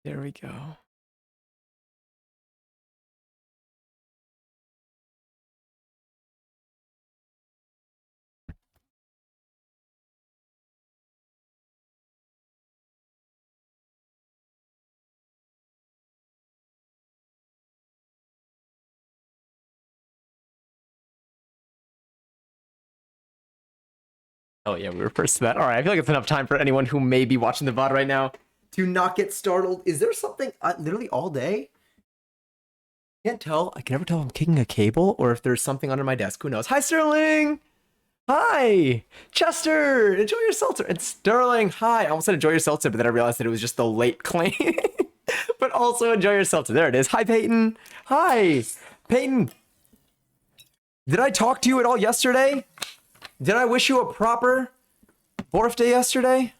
There we go. Oh yeah, we were first to that. All right, I feel like it's enough time for anyone who may be watching the VOD right now to not get startled. Is there something literally all day? Can't tell. I can never tell if I'm kicking a cable or if there's something under my desk. Who knows? Hi, Sterling. Hi, Chester. Enjoy your seltzer. And Sterling. Hi. I almost said enjoy your seltzer, but then I realized that it was just the late claim. But also enjoy your seltzer. There it is. Hi, Peyton. Hi, Peyton. Did I talk to you at all yesterday? Did I wish you a proper birthday yesterday?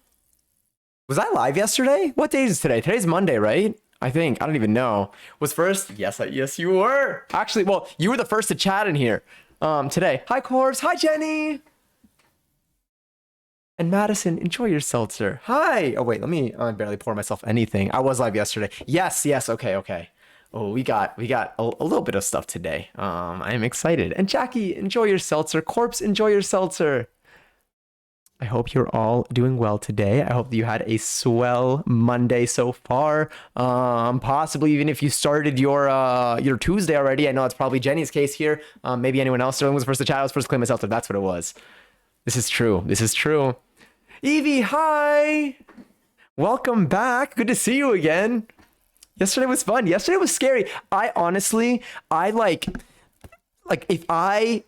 Was I live yesterday? What day is today? Today's Monday, right? I think. I don't even know. Was first? Yes, yes, you were. Actually, well, you were the first to chat in here today. Hi, Corbs. Hi, Jenny. And Madison, enjoy your seltzer. Hi. Oh, wait, let me barely pour myself anything. I was live yesterday. Yes. Okay. Oh, we got a little bit of stuff today. I am excited. And Jackie, enjoy your seltzer. Corpse, enjoy your seltzer. I hope you're all doing well today. I hope you had a swell Monday so far. Possibly even if you started your Tuesday already. I know it's probably Jenny's case here. Maybe anyone else. Sterling was first to chat. I was first to claim my seltzer. That's what it was. This is true. Evie, hi. Welcome back. Good to see you again. Yesterday was fun. Yesterday was scary. I honestly, I like if I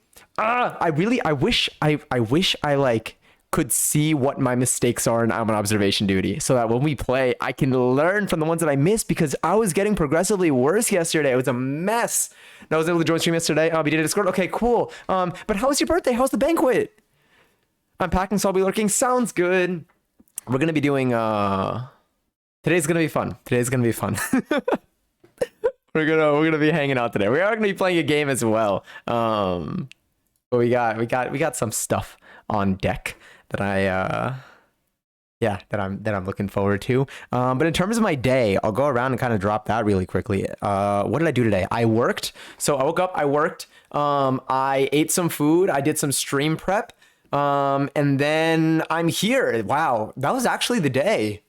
wish I like could see what my mistakes are and I'm on observation duty so that when we play, I can learn from the ones that I missed because I was getting progressively worse yesterday. It was a mess. And I was able to join stream yesterday. We did a Discord. Okay, cool. But how was your birthday? How's the banquet? I'm packing, so I'll be lurking. Sounds good. We're going to be doing, today's going to be fun. We're gonna be hanging out today. We are gonna be playing a game as well. But we got some stuff on deck that I'm looking forward to. But in terms of my day, I'll go around and kind of drop that really quickly. What did I do today? I worked. So I woke up, I worked. I ate some food. I did some stream prep. And then I'm here. Wow, that was actually the day.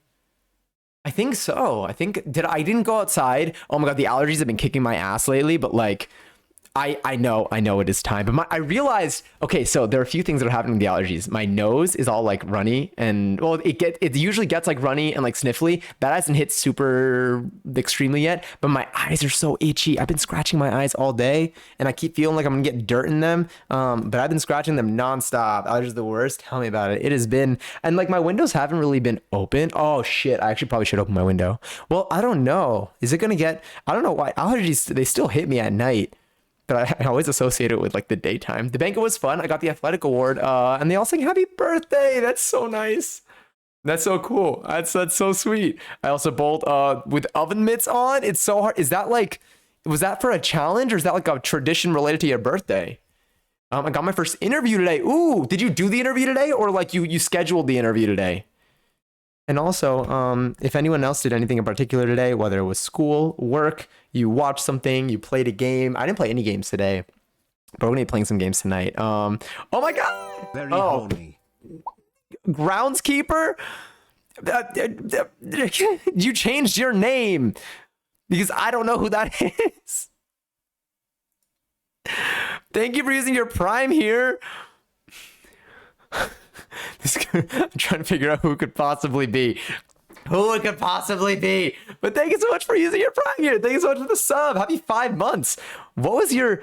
I think so. I didn't go outside. Oh my god, the allergies have been kicking my ass lately, but like I know it is time. But I realized, okay, so there are a few things that are happening with the allergies. My nose is all like runny and well, it usually gets like runny and like sniffly. That hasn't hit super extremely yet, but my eyes are so itchy. I've been scratching my eyes all day and I keep feeling like I'm gonna get dirt in them. But I've been scratching them nonstop. Allergies are the worst. Tell me about it. It has been, and like my windows haven't really been open. Oh shit, I actually probably should open my window. Well, I don't know. Is it gonna get, I don't know why allergies, they still hit me at night. But I always associate it with like the daytime. The banquet was fun. I got the athletic award, and they all sang happy birthday. That's so nice. That's so cool. That's so sweet. I also bowled with oven mitts on. It's so hard. Is that like, was that for a challenge or is that like a tradition related to your birthday? I got my first interview today. Ooh, did you do the interview today or like you scheduled the interview today? And also, if anyone else did anything in particular today, whether it was school, work, you watched something, you played a game. I didn't play any games today, but we're gonna be playing some games tonight. Oh my god! Very horny. Groundskeeper? You changed your name because I don't know who that is. Thank you for using your Prime here. I'm trying to figure out who it could possibly be. But thank you so much for using your Prime here. Thank you so much for the sub. Happy 5 months. What was your...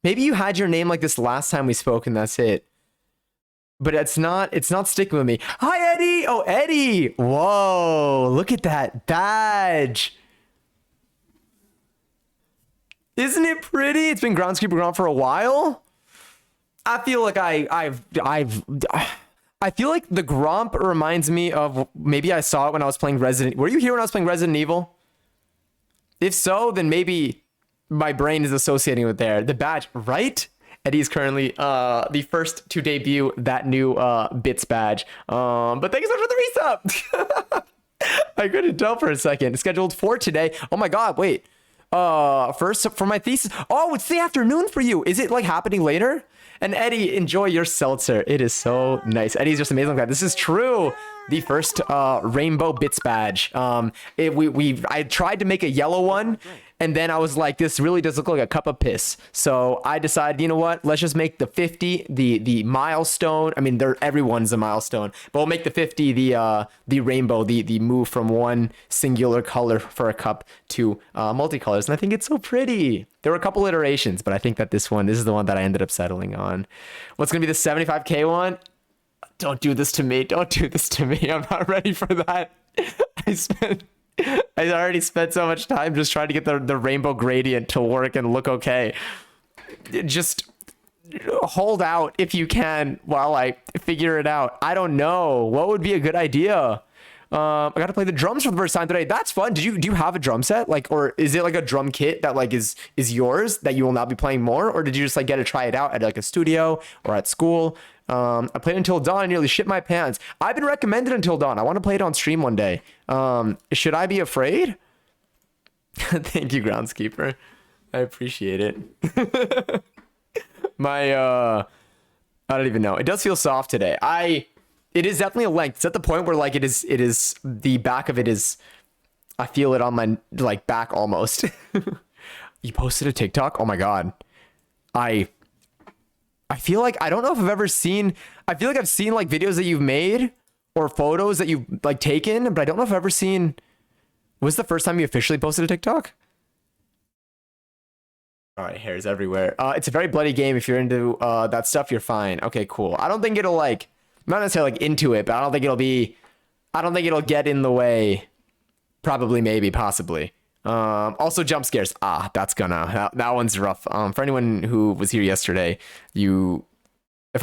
Maybe you had your name like this last time we spoke and that's it. But it's not sticking with me. Hi, Eddie. Oh, Eddie. Whoa, look at that badge. Isn't it pretty? It's been Groundskeeper Ground for a while. I feel like I feel like the Gromp reminds me of, maybe I saw it when I was playing Resident. Were you here when I was playing Resident Evil? If so, then maybe my brain is associating with there. The badge, right? Eddie is currently the first to debut that new Bits badge. But thank you so much for the resub. I couldn't tell for a second. Scheduled for today. Oh my God, wait. First for my thesis. Oh, it's the afternoon for you. Is it like happening later? And Eddie, enjoy your seltzer. It is so nice. Eddie's just amazing. This is true. The first rainbow bits badge. I tried to make a yellow one, and then I was like, this really does look like a cup of piss. So I decided, you know what? Let's just make the 50 the milestone. I mean, everyone's a milestone, but we'll make the 50 the rainbow, the move from one singular color for a cup to multicolors. And I think it's so pretty. There were a couple iterations, but I think that this is the one that I ended up settling on. What's gonna be the 75K one? Don't do this to me. Don't do this to me. I'm not ready for that. I already spent so much time just trying to get the rainbow gradient to work and look okay. Just hold out if you can while I figure it out. I don't know. What would be a good idea? I got to play the drums for the first time today. That's fun. Do you have a drum set? Like, or is it like a drum kit that like is yours that you will now be playing more? Or did you just like get to try it out at like a studio or at school? I played Until Dawn, nearly shit my pants. I've been recommended Until Dawn. I want to play it on stream one day. Should I be afraid? Thank you, Groundskeeper. I appreciate it. I don't even know. It does feel soft today. It is definitely a length. It's at the point where like it is the back of it is, I feel it on my like back almost. You posted a TikTok? Oh my God. I feel like, I don't know if I've ever seen, I feel like I've seen like videos that you've made or photos that you've like taken, but I don't know if I've ever seen, was the first time you officially posted a TikTok? All right, hairs everywhere. It's a very bloody game. If you're into that stuff, you're fine. Okay, cool. I don't think it'll like, I'm not necessarily like into it, but I don't think it'll get in the way. Probably, maybe, possibly. Also jump scares. That one's rough. For anyone who was here yesterday, for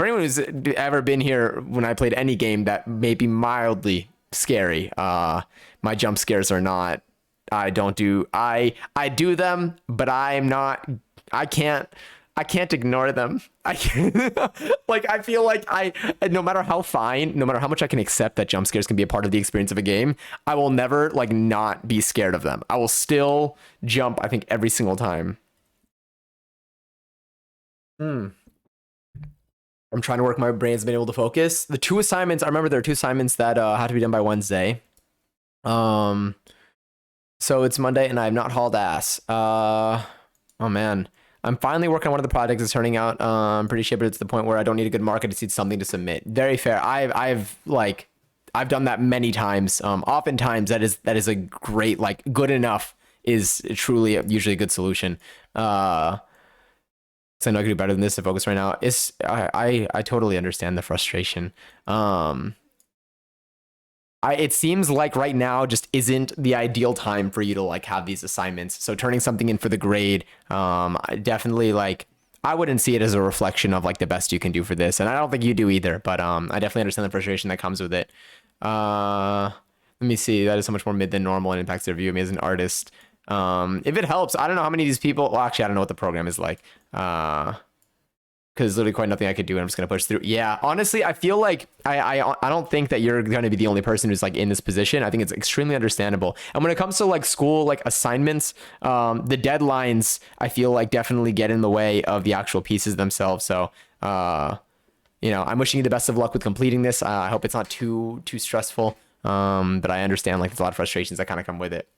anyone who's ever been here when I played any game that may be mildly scary, my jump scares are not, I do them, but I can't ignore them. I feel like no matter how much I can accept that jump scares can be a part of the experience of a game, I will never like not be scared of them. I will still jump, I think, every single time. I'm trying to work, my brain's been able to focus. The two assignments, I remember there are two assignments that had to be done by Wednesday. So it's Monday and I have not hauled ass. Oh man. I'm finally working on one of the projects that's turning out pretty shit, but it's the point where I don't need a good market. It's something to submit. Very fair. I've done that many times. Oftentimes that is a great, like, good enough is truly usually a good solution. So I know I could do better than this to focus right now. I totally understand the frustration. It seems like right now just isn't the ideal time for you to like have these assignments. So turning something in for the grade, definitely like, I wouldn't see it as a reflection of like the best you can do for this. And I don't think you do either, but I definitely understand the frustration that comes with it. Let me see. That is so much more mid than normal and impacts their view of me as an artist. If it helps, I don't know how many of these people, well, actually, I don't know what the program is like. Because literally quite nothing I could do, and I'm just gonna push through. Yeah, honestly, I feel like I don't think that you're gonna be the only person who's like in this position. I think it's extremely understandable. And when it comes to like school, like assignments, the deadlines, I feel like definitely get in the way of the actual pieces themselves. So, I'm wishing you the best of luck with completing this. I hope it's not too stressful. But I understand like there's a lot of frustrations that kind of come with it.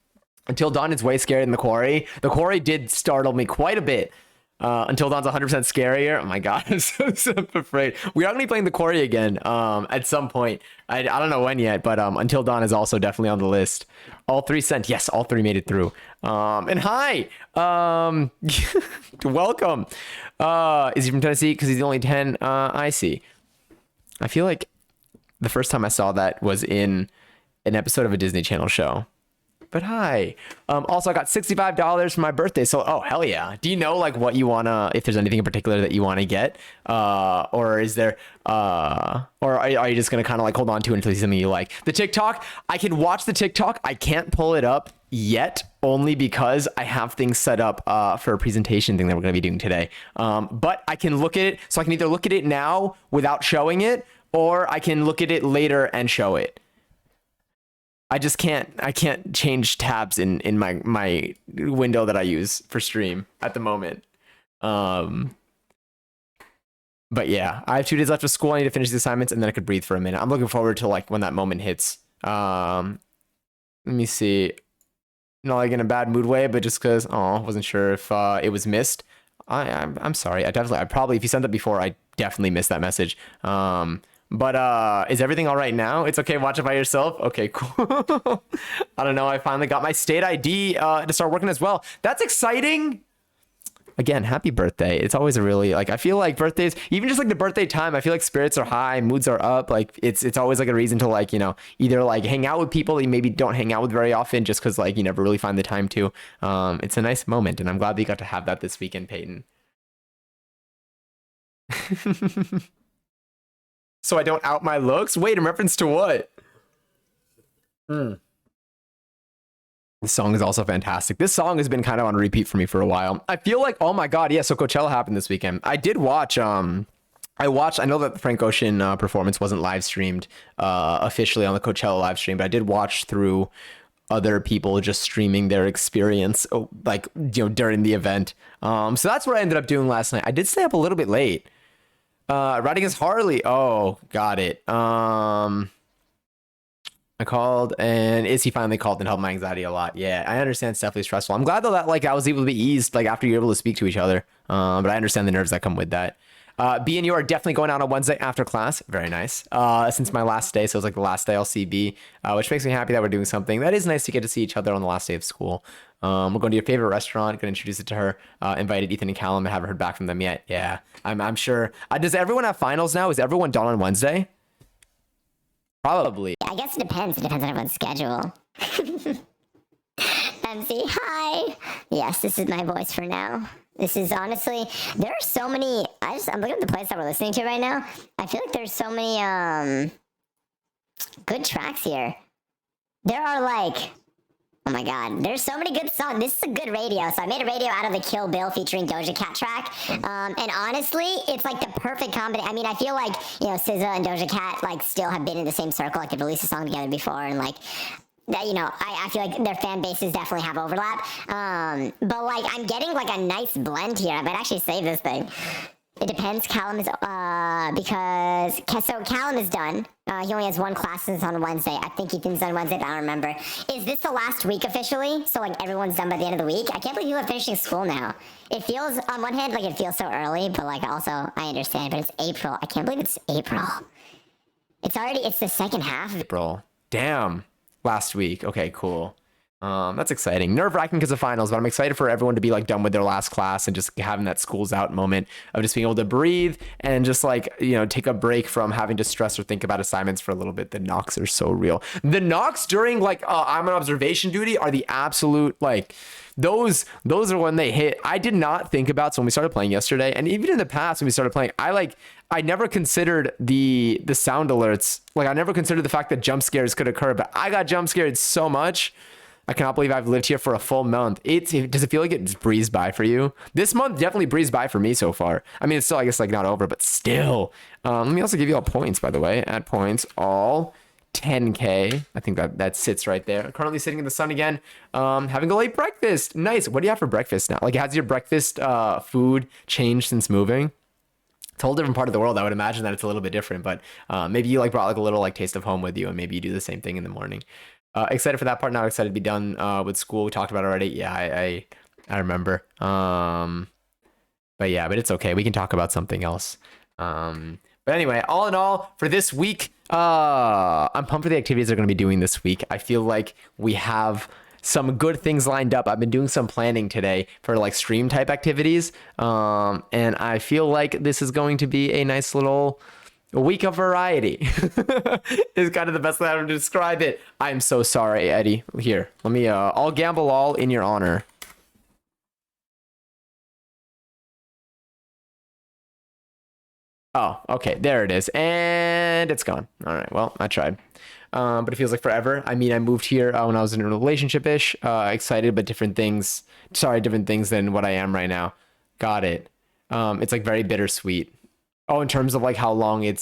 Until Dawn is way scarier than the quarry. The quarry did startle me quite a bit. Until Dawn's 100% scarier. Oh my God, I'm so afraid. We are going to be playing the quarry again at some point. I don't know when yet, but Until Dawn is also definitely on the list. All three sent. Yes, all three made it through. And hi, welcome. Is he from Tennessee? Because he's the only 10 I see. I feel like the first time I saw that was in an episode of a Disney Channel show. But hi. Also, I got $65 for my birthday. So, oh, hell yeah. Do you know like what you want to, if there's anything in particular that you want to get? Or is there, or are you just going to kind of like hold on to it until you see something you like? The TikTok, I can watch the TikTok. I can't pull it up yet, only because I have things set up for a presentation thing that we're going to be doing today. But I can look at it. So I can either look at it now without showing it, or I can look at it later and show it. I can't change tabs in my window that I use for stream at the moment. Um, but yeah, I have 2 days left of school. I need to finish the assignments and then I could breathe for a minute. I'm looking forward to like when that moment hits. Let me see. Not like in a bad mood way, but just because wasn't sure if it was missed. I'm sorry. I probably, if you sent that before, I definitely missed that message. But is everything all right now? It's okay. Watch it by yourself. Okay, cool. I don't know. I finally got my state ID to start working as well. That's exciting. Again, happy birthday. It's always a really, like, I feel like birthdays, even just like the birthday time, I feel like spirits are high, moods are up. Like it's always like a reason to like, either like hang out with people that you maybe don't hang out with very often just because like you never really find the time to. It's a nice moment and I'm glad that you got to have that this weekend, Peyton. So I don't out my looks? Wait, in reference to what? This song is also fantastic. This song has been kind of on repeat for me for a while. I feel like, oh my God, yeah, so Coachella happened this weekend. I did watch, I know that the Frank Ocean performance wasn't live streamed officially on the Coachella live stream, but I did watch through other people just streaming their experience, like, during the event. So that's what I ended up doing last night. I did stay up a little bit late. Riding as Harley. Oh, got it. I called and Izzy finally called and helped my anxiety a lot. Yeah, I understand it's definitely stressful. I'm glad though that like I was able to be eased like after you're able to speak to each other. But I understand the nerves that come with that. B and you are definitely going out on Wednesday after class. Very nice. Since my last day, so it's like the last day I'll see B, which makes me happy that we're doing something. That is nice to get to see each other on the last day of school. We're going to your favorite restaurant. Going to introduce it to her. Invited Ethan and Callum. I haven't heard back from them yet. Yeah, I'm sure. Does everyone have finals now? Is everyone done on Wednesday? Probably. I guess it depends. It depends on everyone's schedule. MC, hi. Yes, this is my voice for now. This is honestly, there are so many. I'm looking at the playlist that we're listening to right now. I feel like there's so many good tracks here. There are like, oh my God, there's so many good songs. This is a good radio. So I made a radio out of the Kill Bill featuring Doja Cat track. And honestly, it's like the perfect combination. I mean, I feel like, SZA and Doja Cat like still have been in the same circle. Like they've released a song together before and like, that, I feel like their fan bases definitely have overlap. But like I'm getting like a nice blend here. I might actually save this thing. It depends. Callum is Callum is done. He only has one class on Wednesday. I think Ethan's done Wednesday, but I don't remember. Is this the last week officially? So like everyone's done by the end of the week? I can't believe you are finishing school now. It feels on one hand like it feels so early, but like also I understand. But it's April. I can't believe it's April. It's the second half. April. Damn. Last week. Okay, cool. That's exciting. Nerve-wracking because of finals, but I'm excited for everyone to be like done with their last class and just having that school's out moment of just being able to breathe and just like, take a break from having to stress or think about assignments for a little bit. The knocks are so real. The knocks during like I'm on observation duty are the absolute like those are when they hit. I did not think about, so when we started playing yesterday and even in the past when we started playing, I never considered the sound alerts. Like I never considered the fact that jump scares could occur, but I got jump scared so much. I cannot believe I've lived here for a full month. Does it feel like it just breezed by for you? This month definitely breezed by for me so far. I mean, it's still, I guess, like not over, but still. Let me also give you all points, by the way. Add points, all 10K. I think that sits right there. Currently sitting in the sun again. Having a late breakfast. Nice. What do you have for breakfast now? Like, has your breakfast food changed since moving? It's a whole different part of the world. I would imagine that it's a little bit different, but maybe you like brought like a little like taste of home with you, and maybe you do the same thing in the morning. Excited for that part. Not excited to be done with school. We talked about it already. Yeah, I remember. But it's okay. We can talk about something else. But anyway, all in all, for this week, I'm pumped for the activities they're going to be doing this week. I feel like we have some good things lined up. I've been doing some planning today for like stream type activities. And I feel like this is going to be a nice little week of variety is kind of the best way to describe it. I'm so sorry, Eddie. Here, let me, I'll gamble all in your honor. Oh, okay, there it is. And it's gone. All right, well, I tried. But it feels like forever. I mean, I moved here when I was in a relationship-ish. Excited, but different things than what I am right now. Got it. It's like very bittersweet. Oh, in terms of like how long it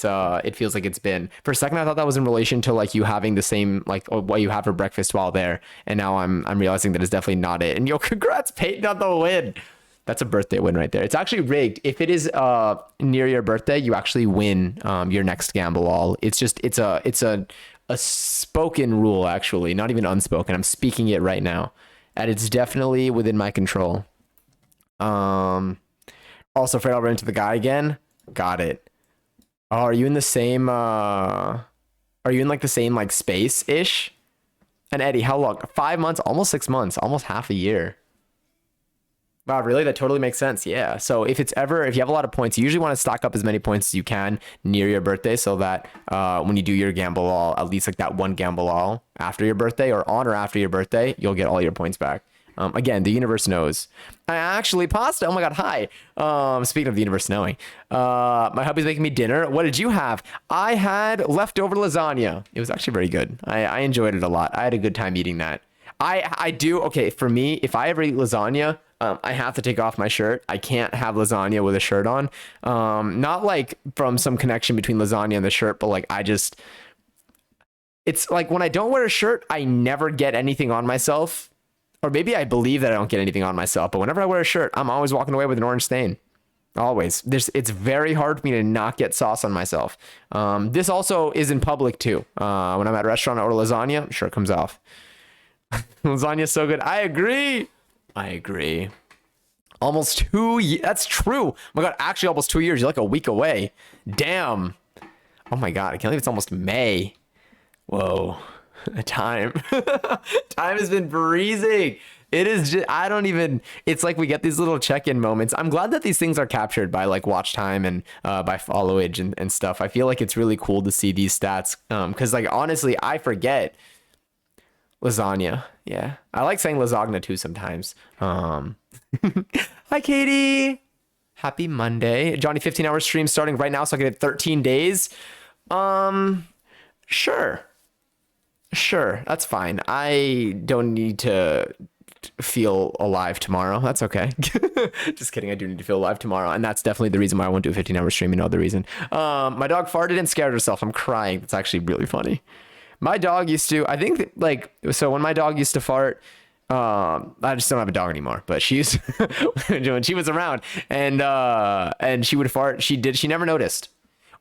feels like it's been. For a second, I thought that was in relation to like you having the same like what you have for breakfast while there, and now I'm realizing that is definitely not it. And yo, congrats, Peyton, on the win. That's a birthday win right there. It's actually rigged. If it is near your birthday, you actually win your next gamble all. It's a spoken rule actually, not even unspoken. I'm speaking it right now, and it's definitely within my control. Um, Also, afraid I'll run into the guy again. Got it. Oh, are you in the same are you in like the same like space ish? And Eddie, how long? 5 months, almost 6 months, almost half a year. Wow, really? That totally makes sense. Yeah. So if you have a lot of points, you usually want to stock up as many points as you can near your birthday so that when you do your gamble all, at least like that one gamble all after your birthday or on or after your birthday, you'll get all your points back. Again, the universe knows. I actually, Pasta. Oh my God. Hi. Speaking of the universe knowing, my hubby's making me dinner. What did you have? I had leftover lasagna. It was actually very good. I enjoyed it a lot. I had a good time eating that. I do. Okay. For me, if I ever eat lasagna, I have to take off my shirt. I can't have lasagna with a shirt on. Not like from some connection between lasagna and the shirt, but like it's like when I don't wear a shirt, I never get anything on myself. Or maybe I believe that I don't get anything on myself, but whenever I wear a shirt, I'm always walking away with an orange stain. Always. It's very hard for me to not get sauce on myself. This also is in public too. When I'm at a restaurant or lasagna, shirt comes off. Lasagna is so good. I agree. Almost 2 years. That's true. Oh my God, actually almost 2 years. You're like a week away. Damn. Oh my God, I can't believe it's almost May. Whoa. Time. Time has been breezing. It is just, I don't even, it's like we get these little check-in moments. I'm glad that these things are captured by like watch time and by followage and stuff. I feel like it's really cool to see these stats. Cause like, honestly, I forget lasagna. Yeah. I like saying lasagna too sometimes. Hi, Katie. Happy Monday. Johnny, 15-hour stream starting right now. So I can get 13 days. Sure. Sure, that's fine. I don't need to feel alive tomorrow. That's okay. Just kidding. I do need to feel alive tomorrow. And that's definitely the reason why I won't do a 15-hour stream. You know the reason. My dog farted and scared herself. I'm crying. That's actually really funny. My dog used to, I think like, so when my dog used to fart, I just don't have a dog anymore, but she used when she was around and she would fart. She never noticed,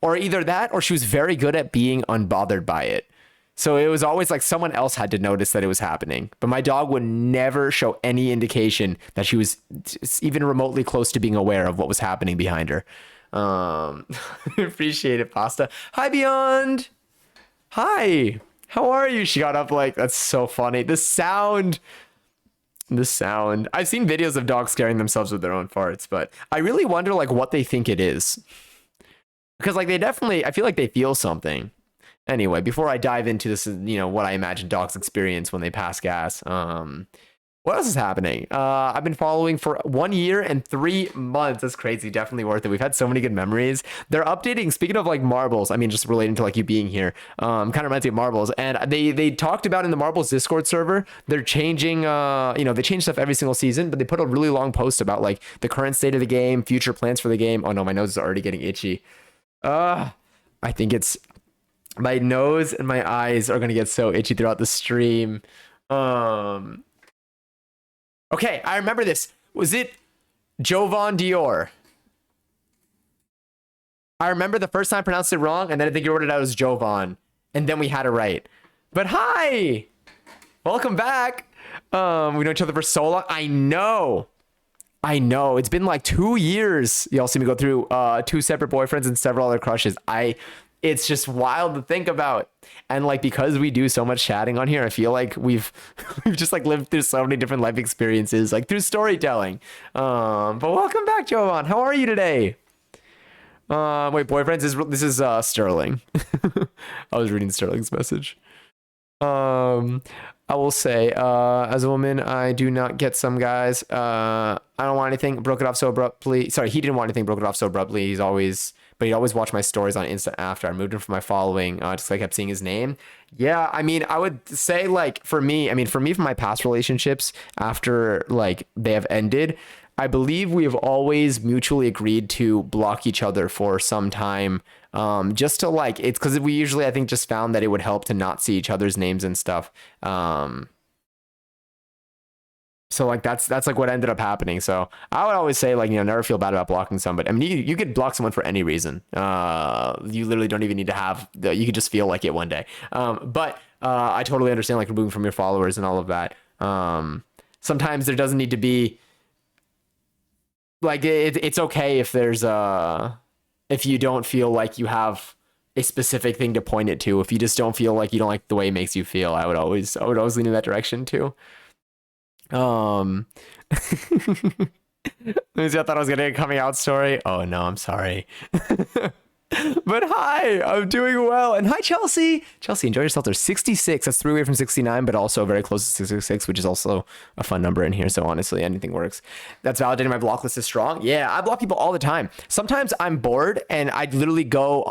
or either that, or she was very good at being unbothered by it. So it was always like someone else had to notice that it was happening. But my dog would never show any indication that she was even remotely close to being aware of what was happening behind her. Appreciate it, Pasta. Hi, Beyond. Hi. How are you? She got up like, that's so funny. The sound. I've seen videos of dogs scaring themselves with their own farts, but I really wonder like what they think it is. Because like I feel like they feel something. Anyway, before I dive into this, what I imagine dogs experience when they pass gas. What else is happening? I've been following for 1 year and 3 months. That's crazy. Definitely worth it. We've had so many good memories. They're updating. Speaking of like marbles, I mean, just relating to like you being here, kind of reminds me of marbles. And they talked about in the marbles Discord server, they're changing. They change stuff every single season, but they put a really long post about like the current state of the game, future plans for the game. Oh no, my nose is already getting itchy. I think it's my nose and my eyes are gonna get so itchy throughout the stream. Okay, I remember this. Was it Jovan Dior? I remember the first time I pronounced it wrong, and then I think you wrote it out as Jovan, and then we had it right. But hi, welcome back. We know each other for so long. I know. It's been like 2 years. Y'all see me go through 2 separate boyfriends and several other crushes. It's just wild to think about. And like, because we do so much chatting on here, I feel like we've just like lived through so many different life experiences, like through storytelling. But welcome back, Jovan. How are you today? Wait, boyfriends, this is Sterling. I was reading Sterling's message. I will say, as a woman, I do not get some guys. I don't want anything, broke it off so abruptly. Sorry, he didn't want anything, broke it off so abruptly. He'd always watch my stories on Insta after. I moved him from my following, just like I kept seeing his name. Yeah, I mean, I would say like for me from my past relationships, after like they have ended, I believe we have always mutually agreed to block each other for some time. Just to like, it's because we usually, I think, just found that it would help to not see each other's names and stuff. So like that's like what ended up happening. So I would always say, like, never feel bad about blocking somebody. I mean, you could block someone for any reason. You literally don't even need to have you could just feel like it one day. But I totally understand, like, removing from your followers and all of that. Sometimes there doesn't need to be, like, it's okay if there's if you don't feel like you have a specific thing to point it to. If you just don't feel like you don't like the way it makes you feel, I would always lean in that direction too. Let me see, I thought I was getting a coming out story. Oh no, I'm sorry. But hi, I'm doing well. And hi, Chelsea. Chelsea, enjoy yourself. There's 66. That's 3 away from 69, but also very close to 66, which is also a fun number in here. So honestly, anything works. That's validating my block list is strong. Yeah, I block people all the time. Sometimes I'm bored and I literally go,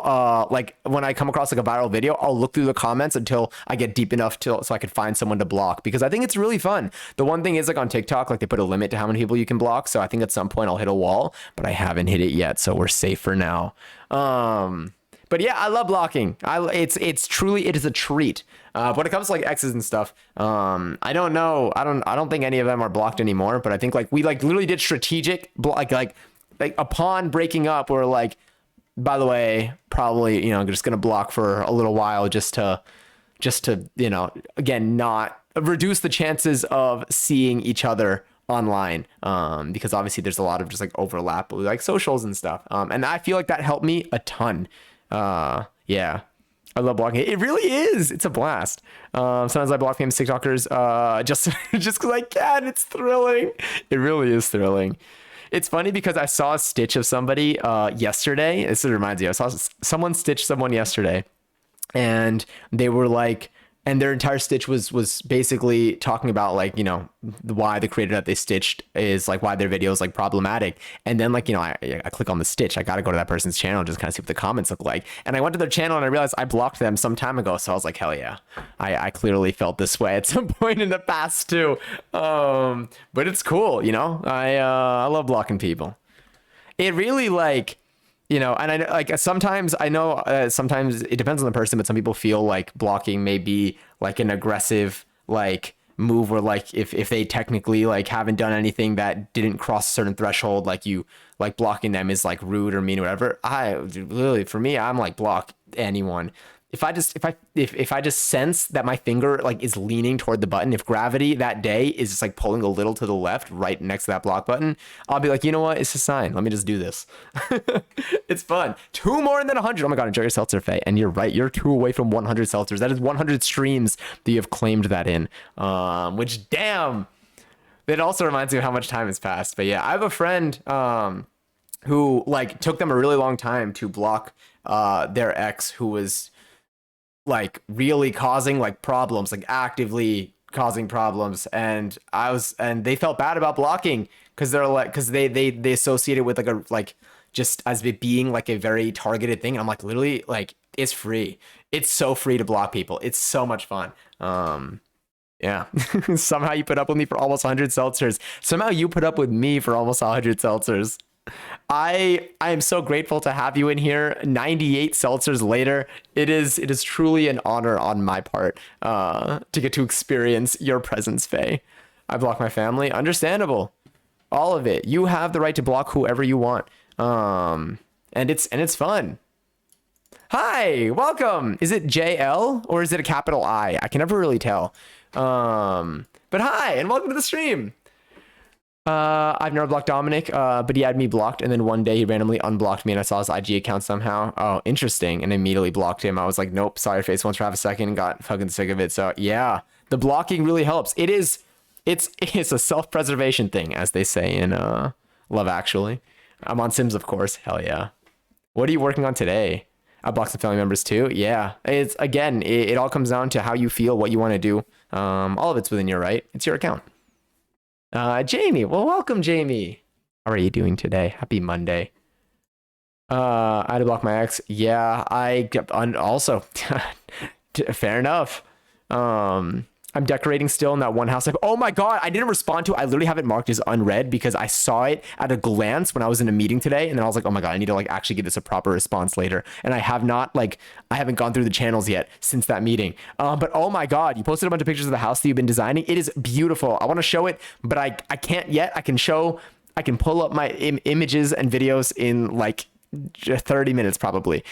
like, when I come across like a viral video, I'll look through the comments until I get deep enough so I could find someone to block, because I think it's really fun. The one thing is, like, on TikTok, like, they put a limit to how many people you can block. So I think at some point I'll hit a wall, but I haven't hit it yet. So we're safe for now. But yeah, I love blocking. It's truly, it is a treat. When it comes to like exes and stuff, I don't know. I don't think any of them are blocked anymore, but I think, like, we like literally did strategic like upon breaking up, we're like, by the way, probably, just going to block for a little while just to, again, not reduce the chances of seeing each other online, because obviously there's a lot of just like overlap with like socials and stuff, and I feel like that helped me a ton. Yeah, I love blocking. It really is, it's a blast. Sometimes I block famous TikTokers just because I can. It's thrilling. It really is thrilling. It's funny because I saw a stitch of somebody yesterday. This reminds me, I saw someone stitch someone yesterday, and they were like, and their entire stitch was basically talking about, like, why the creator that they stitched is like, why their video is like problematic. And then, like, I click on the stitch. I got to go to that person's channel and just kind of see what the comments look like. And I went to their channel and I realized I blocked them some time ago. So I was like, hell yeah, I clearly felt this way at some point in the past too. But it's cool. I love blocking people. It really, like, and I like, sometimes I know, sometimes it depends on the person, but some people feel like blocking may be like an aggressive, like, move where, like, if they technically, like, haven't done anything that didn't cross a certain threshold, like, you, like, blocking them is like rude or mean or whatever. Literally, for me, I'm like, block anyone. If I just sense that my finger, like, is leaning toward the button, if gravity that day is just like pulling a little to the left, right next to that block button, I'll be like, you know what? It's a sign. Let me just do this. It's fun. 2 more than 100. Oh my God, enjoy your seltzer, Faye. And you're right. You're 2 away from 100 seltzers. That is 100 streams that you have claimed that in. Which, damn. It also reminds me of how much time has passed. But yeah, I have a friend who, like, took them a really long time to block their ex, who was, like, really causing, like, problems, like, actively causing problems. And they felt bad about blocking because they're like, because they associate it with like just as it being like a very targeted thing. And I'm like, literally, like, it's free. It's so free to block people. It's so much fun. Yeah. Somehow you put up with me for almost 100 seltzers. Somehow you put up with me for almost 100 seltzers. I am so grateful to have you in here. 98 seltzers later, it is truly an honor on my part to get to experience your presence, Faye. I block my family. Understandable. All of it. You have the right to block whoever you want. And it's fun. Hi, welcome. Is it JL or is it a capital I? I can never really tell. But hi, and welcome to the stream. I've never blocked Dominic, but he had me blocked, and then one day he randomly unblocked me, and I saw his IG account somehow. Oh, interesting. And immediately blocked him. I was like, nope, saw your face once for half a second and got fucking sick of it. So yeah, the blocking really helps. It's a self-preservation thing, as they say in Love Actually. I'm on Sims, of course. Hell yeah. What are you working on today? I blocked some family members too. Yeah, it's, again, it all comes down to how you feel, what you want to do. All of it's within your right. It's your account. Jamie, well, welcome, Jamie. How are you doing today? Happy Monday. I had to block my ex. Yeah, also fair enough. I'm decorating still in that one house. Oh my God, I didn't respond to it. I literally have it marked as unread because I saw it at a glance when I was in a meeting today. And then I was like, oh my God, I need to like actually give this a proper response later. And I have not I haven't gone through the channels yet since that meeting. But oh my God, you posted a bunch of pictures of the house that you've been designing. It is beautiful. I want to show it, but I can't yet. I can pull up my images and videos in like 30 minutes probably.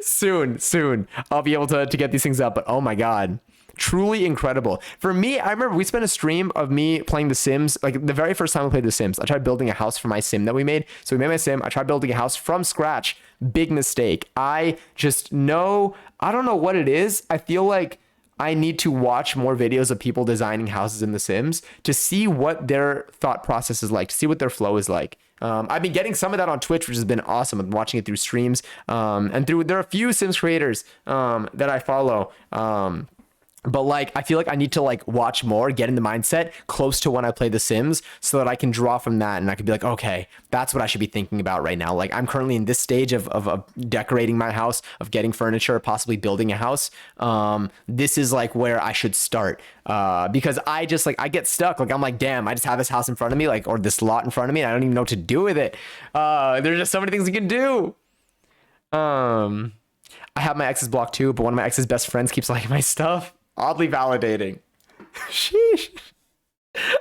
Soon I'll be able to get these things up. But oh my God, truly incredible. For me, I remember we spent a stream of me playing The Sims. Like the very first time we played The Sims, I tried building a house for my sim that we made. So we made my sim. I tried building a house from scratch. Big mistake. I don't know what it is. I feel like I need to watch more videos of people designing houses in The Sims to see what their thought process is like, to see what their flow is like. I've been getting some of that on Twitch, which has been awesome. I'm watching it through streams, and there are a few Sims creators that I follow. But like, I feel like I need to like watch more, get in the mindset close to when I play The Sims so that I can draw from that. And I could be like, okay, that's what I should be thinking about right now. Like I'm currently in this stage of decorating my house, of getting furniture, possibly building a house. This is like where I should start. Because I just like, I get stuck. Like, I'm like, damn, I just have this house in front of me, like, or this lot in front of me. And I don't even know what to do with it. There's just so many things you can do. I have my ex's blocked too, but one of my ex's best friends keeps liking my stuff. Oddly validating. Sheesh.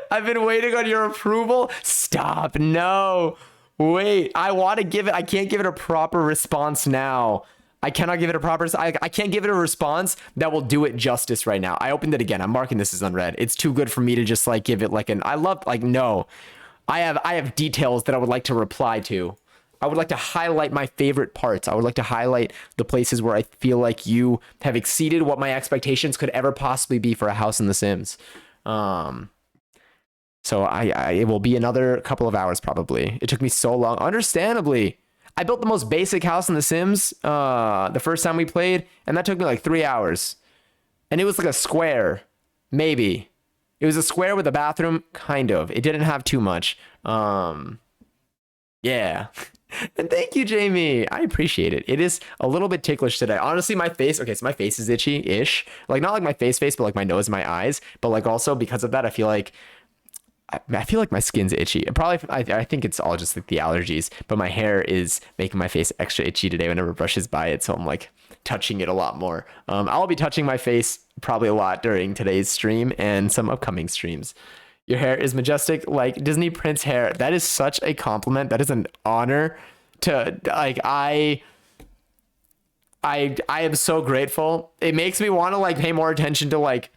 I've been waiting on your approval. Stop. No. Wait. I want to give it. I can't give it a proper response now. I cannot give it a proper. I can't give it a response that will do it justice right now. I opened it again. I'm marking this as unread. It's too good for me to just like give it like an. I love like no. I have details that I would like to reply to. I would like to highlight my favorite parts. I would like to highlight the places where I feel like you have exceeded what my expectations could ever possibly be for a house in The Sims. So it will be another couple of hours probably. It took me so long. Understandably, I built the most basic house in The Sims the first time we played, and that took me like 3 hours. And it was like a square, maybe. It was a square with a bathroom, kind of. It didn't have too much. Yeah. And thank you, Jamie. I appreciate it. It is a little bit ticklish today. Honestly, my face, okay, so my face is itchy-ish. Like, not like my face, but like my nose and my eyes. But like also because of that, I feel like my skin's itchy. I think it's all just like the allergies, but my hair is making my face extra itchy today whenever it brushes by it. So I'm like touching it a lot more. I'll be touching my face probably a lot during today's stream and some upcoming streams. Your hair is majestic like Disney Prince hair. That is such a compliment. That is an honor to like. I am so grateful. It makes me want to like pay more attention to like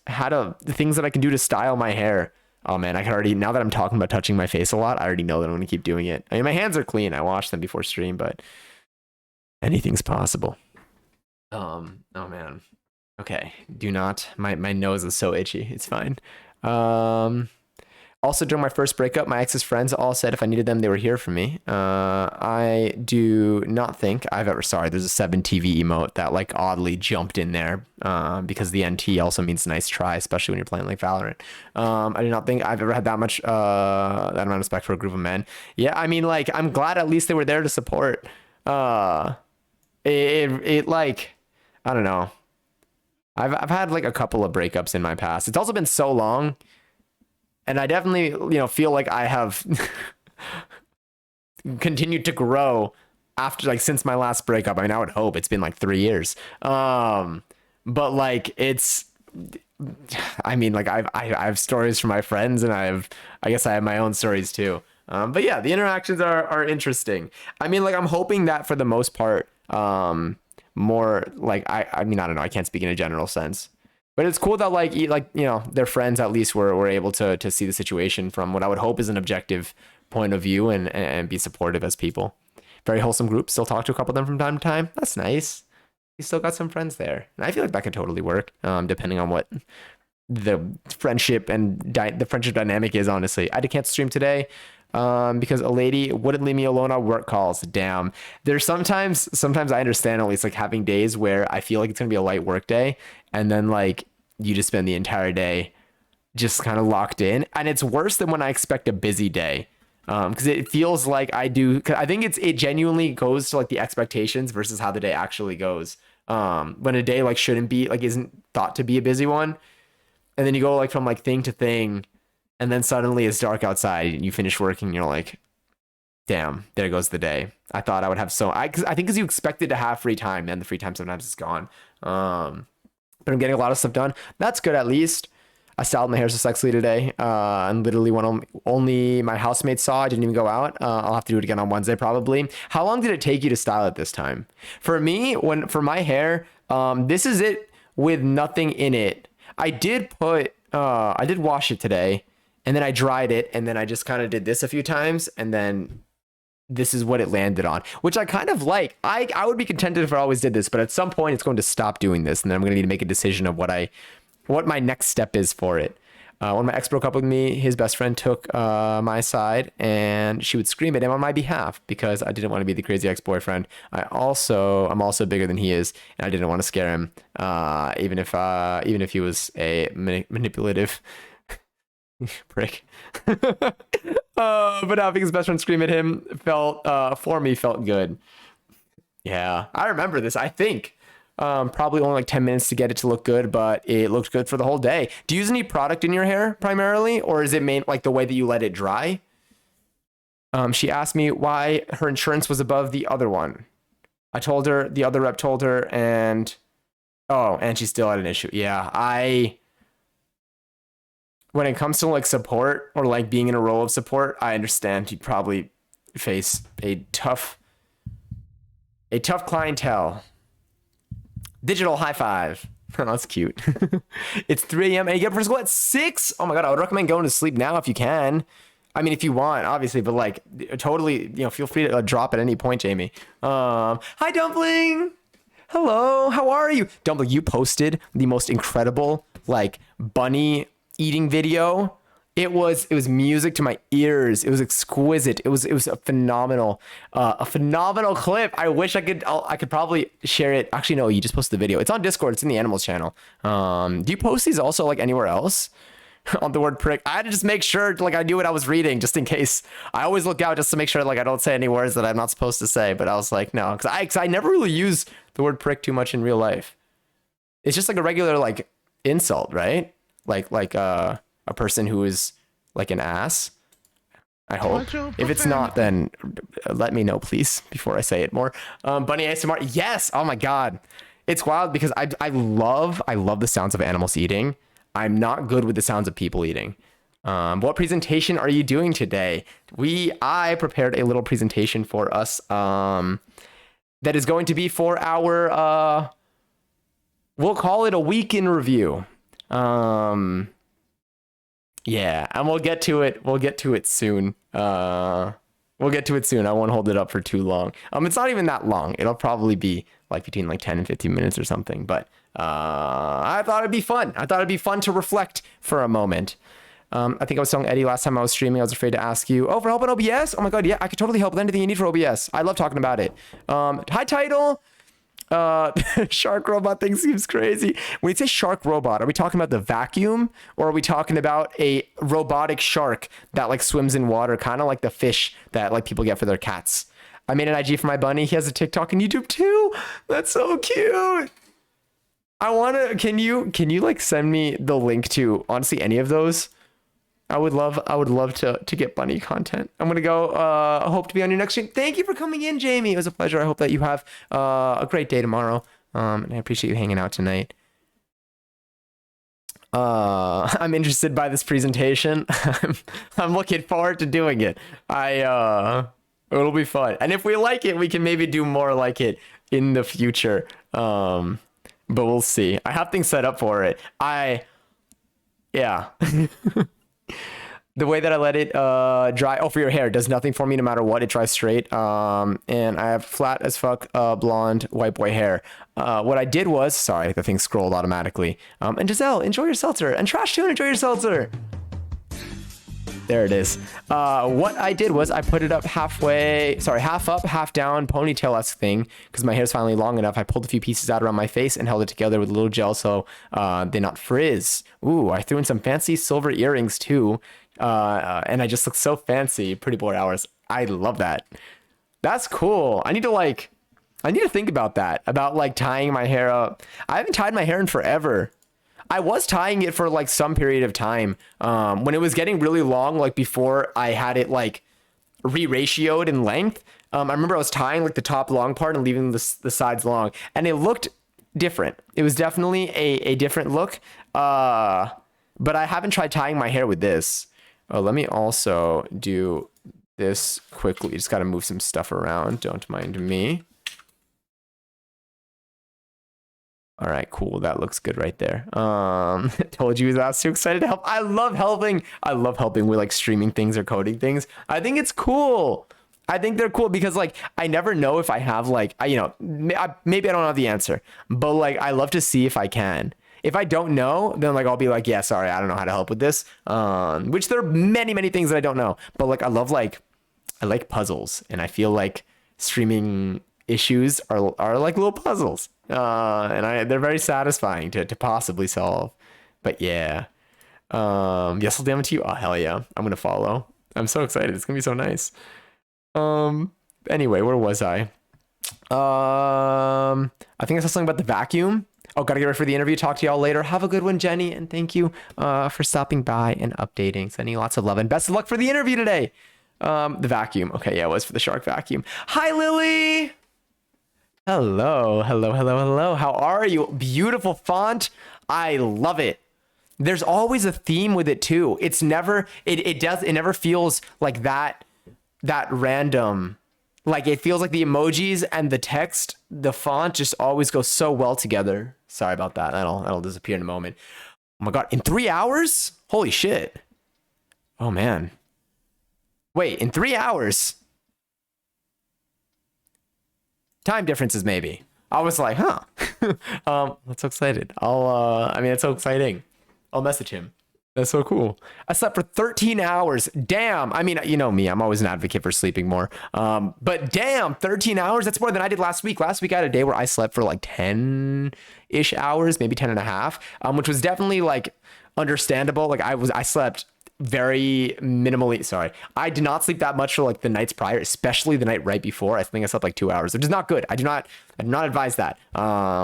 the things that I can do to style my hair. Oh man, I can already, now that I'm talking about touching my face a lot, I already know that I'm going to keep doing it. I mean, my hands are clean. I washed them before stream, but anything's possible. Oh man. Okay. Do not, my nose is so itchy. It's fine. Also during my first breakup, my ex's friends all said if I needed them, they were here for me. I do not think I've ever, sorry, there's a 7TV emote that like oddly jumped in there, because the NT also means nice try, especially when you're playing like Valorant. I do not think I've ever had that much, that amount of respect for a group of men. Yeah. I mean, like, I'm glad at least they were there to support. It like, I don't know. I've had like a couple of breakups in my past. It's also been so long, and I definitely, feel like I have continued to grow after like since my last breakup. I mean, I would hope it's been like 3 years. But like I mean, like I have stories from my friends, and I guess I have my own stories too. But yeah, the interactions are interesting. I mean, like I'm hoping that for the most part, more like I mean, I don't know, I can't speak in a general sense, but it's cool that like their friends at least were able to see the situation from what I would hope is an objective point of view, and be supportive as people. Very wholesome group. Still talk to a couple of them from time to time. That's nice. You still got some friends there, and I feel like that could totally work, depending on what the friendship and the friendship dynamic is. Honestly, I can't stream today because a lady wouldn't leave me alone on work calls. Damn. There's sometimes I understand at least like having days where I feel like it's gonna be a light work day, and then like you just spend the entire day just kind of locked in, and it's worse than when I expect a busy day. Because it feels like I think it genuinely goes to like the expectations versus how the day actually goes. when a day like shouldn't be like isn't thought to be a busy one, and then you go like from like thing to thing, and then suddenly it's dark outside and you finish working and you're like, damn, there goes the day. I thought I would have I think because you expected to have free time, and the free time sometimes is gone. But I'm getting a lot of stuff done. That's good at least. I styled my hair so sexily today, and literally when only my housemates saw, I didn't even go out. I'll have to do it again on Wednesday probably. How long did it take you to style it this time? For me, for my hair, this is it with nothing in it. I did wash it today, and then I dried it, and then I just kind of did this a few times, and then this is what it landed on, which I kind of like. I would be contented if I always did this, but at some point it's going to stop doing this, and then I'm going to need to make a decision of what my next step is for it. When my ex broke up with me, his best friend took my side, and she would scream at him on my behalf because I didn't want to be the crazy ex-boyfriend. I'm also bigger than he is, and I didn't want to scare him, even if he was a manipulative prick. But having his best friend scream at him felt good. Yeah, I remember this. I think. Probably only like 10 minutes to get it to look good, but it looked good for the whole day. Do you use any product in your hair primarily, or is it like the way that you let it dry? She asked me why her insurance was above the other one. I told her, the other rep told her, and she still had an issue. Yeah, when it comes to like support or like being in a role of support, I understand you'd probably face a tough clientele. Digital high five. That's cute. It's 3 a.m. and you get up for school at 6. Oh my God, I would recommend going to sleep now if you can. I mean, if you want, obviously, but like totally, feel free to drop at any point, Jamie. Hi, Dumpling. Hello, how are you? Dumpling, you posted the most incredible like bunny eating video. It was music to my ears. It was exquisite. It was a phenomenal clip. I wish I could probably share it. Actually, no, you just posted the video. It's on Discord. It's in the animals channel. Do you post these also like anywhere else? On the word prick, I had to just make sure like I knew what I was reading just in case. I always look out just to make sure like I don't say any words that I'm not supposed to say. But I was like, no, because I never really use the word prick too much in real life. It's just like a regular like insult, right? Like a person who is like an ass. I hope. If it's not, then let me know, please, before I say it more. Bunny ASMR. Yes. Oh my God. It's wild because I love the sounds of animals eating. I'm not good with the sounds of people eating. What presentation are you doing today? I prepared a little presentation for us that is going to be for our we'll call it a week in review. Yeah, and we'll get to it soon. We'll get to it soon. I won't hold it up for too long. It's not even that long. It'll probably be like between like 10 and 15 minutes or something. But I thought it'd be fun. I thought it'd be fun to reflect for a moment. I think I was telling Eddie last time I was streaming, I was afraid to ask you, for help on OBS? Oh my God, yeah, I could totally help with anything you need for OBS. I love talking about it. Hi, Title. Shark robot thing seems crazy. When you say shark robot, are we talking about the vacuum, or are we talking about a robotic shark that like swims in water, kind of like the fish that like people get for their cats? I made an IG for my bunny. He has a TikTok and YouTube too. That's so cute. Can you like send me the link to honestly any of those? I would love to get bunny content. I'm gonna go. I hope to be on your next stream. Thank you for coming in, Jamie. It was a pleasure. I hope that you have a great day tomorrow. And I appreciate you hanging out tonight. I'm interested by this presentation. I'm looking forward to doing it. It'll be fun. And if we like it, we can maybe do more like it in the future. But we'll see. I have things set up for it. Yeah. The way that I let it dry, for your hair, it does nothing for me no matter what. It dries straight. And I have flat as fuck blonde white boy hair. What I did was, sorry, the thing scrolled automatically. And Giselle, enjoy your seltzer. And Trash Tune, enjoy your seltzer. There it is. What I did was I put it up half up, half down, ponytail-esque thing, because my hair's finally long enough. I pulled a few pieces out around my face and held it together with a little gel so they not frizz. Ooh, I threw in some fancy silver earrings too. And I just look so fancy. Pretty bored hours. I love that. That's cool. I need to like I need to think about that, about like tying my hair up. I haven't tied my hair in forever. I was tying it for like some period of time when it was getting really long, like before I had it like re-ratioed in length. I remember I was tying like the top long part and leaving the sides long, and it looked different. It was definitely a different look. But I haven't tried tying my hair with this. Let me also do this quickly. Just got to move some stuff around. Don't mind me. All right, cool. That looks good right there. Told you I was too excited to help. I love helping. I love helping with like streaming things or coding things. I think it's cool. I think they're cool because like I never know if I have like maybe I don't have the answer, but like I love to see if I can. If I don't know, then like I'll be like, yeah, sorry, I don't know how to help with this. Which there are many things that I don't know, but like I like puzzles, and I feel like streaming issues are like little puzzles. They're very satisfying to possibly solve. But yeah. Yes, I'll DM it to you. Oh hell yeah. I'm gonna follow. I'm so excited. It's gonna be so nice. Anyway, where was I? I think I saw something about the vacuum. Oh, gotta get ready for the interview. Talk to y'all later. Have a good one, Jenny, and thank you for stopping by and updating. Sending you lots of love and best of luck for the interview today. The vacuum. Okay, yeah, it was for the shark vacuum. Hi, Lily. Hello. How are you? Beautiful font. I love it. There's always a theme with it too. It's never it never feels like that random. Like it feels like the emojis and the text, the font just always goes so well together. Sorry about that. That'll disappear in a moment. Oh my god, in 3 hours? Holy shit. Oh man. Wait, in 3 hours? Time differences maybe. I was like, huh. That's so excited. It's so exciting. I'll message him. That's so cool. I slept for 13 hours. Damn. I mean, you know me, I'm always an advocate for sleeping more. But damn, 13 hours, that's more than I did last week. Last week I had a day where I slept for like 10-ish hours, maybe 10 and a half, which was definitely like understandable. Like I slept very minimally. Sorry, I did not sleep that much for like the nights prior, especially the night right before. I think I slept like 2 hours, which is not good. I do not advise that.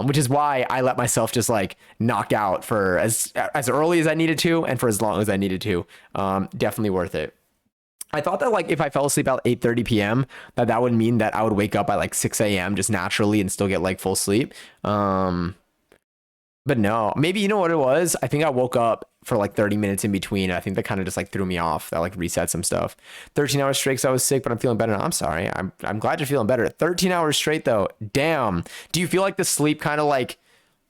Which is why I let myself just like knock out for as early as I needed to and for as long as I needed to. Definitely worth it. I thought that like if I fell asleep at 8:30 p.m. that would mean that I would wake up at like 6 a.m. just naturally and still get like full sleep. But no, maybe you know what it was? I think I woke up for like 30 minutes in between. I think that kind of just like threw me off. That like reset some stuff. 13 hours straight 'cause I was sick, but I'm feeling better now. I'm sorry. I'm glad you're feeling better. 13 hours straight though. Damn. Do you feel like the sleep kind of like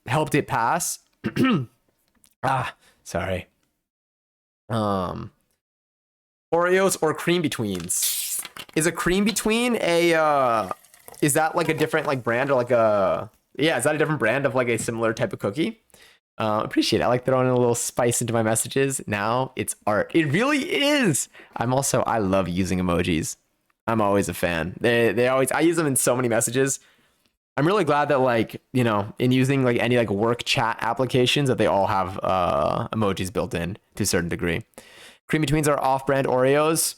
helped it pass? Sorry. Oreos or cream betweens? Is a cream between is that like a different like brand or like is that a different brand of like a similar type of cookie? Appreciate it. I like throwing a little spice into my messages. Now it's art. It really is. I love using emojis. I'm always a fan. I use them in so many messages. I'm really glad that like, you know, in using like any like work chat applications that they all have emojis built in to a certain degree. Cream betweens are off-brand Oreos.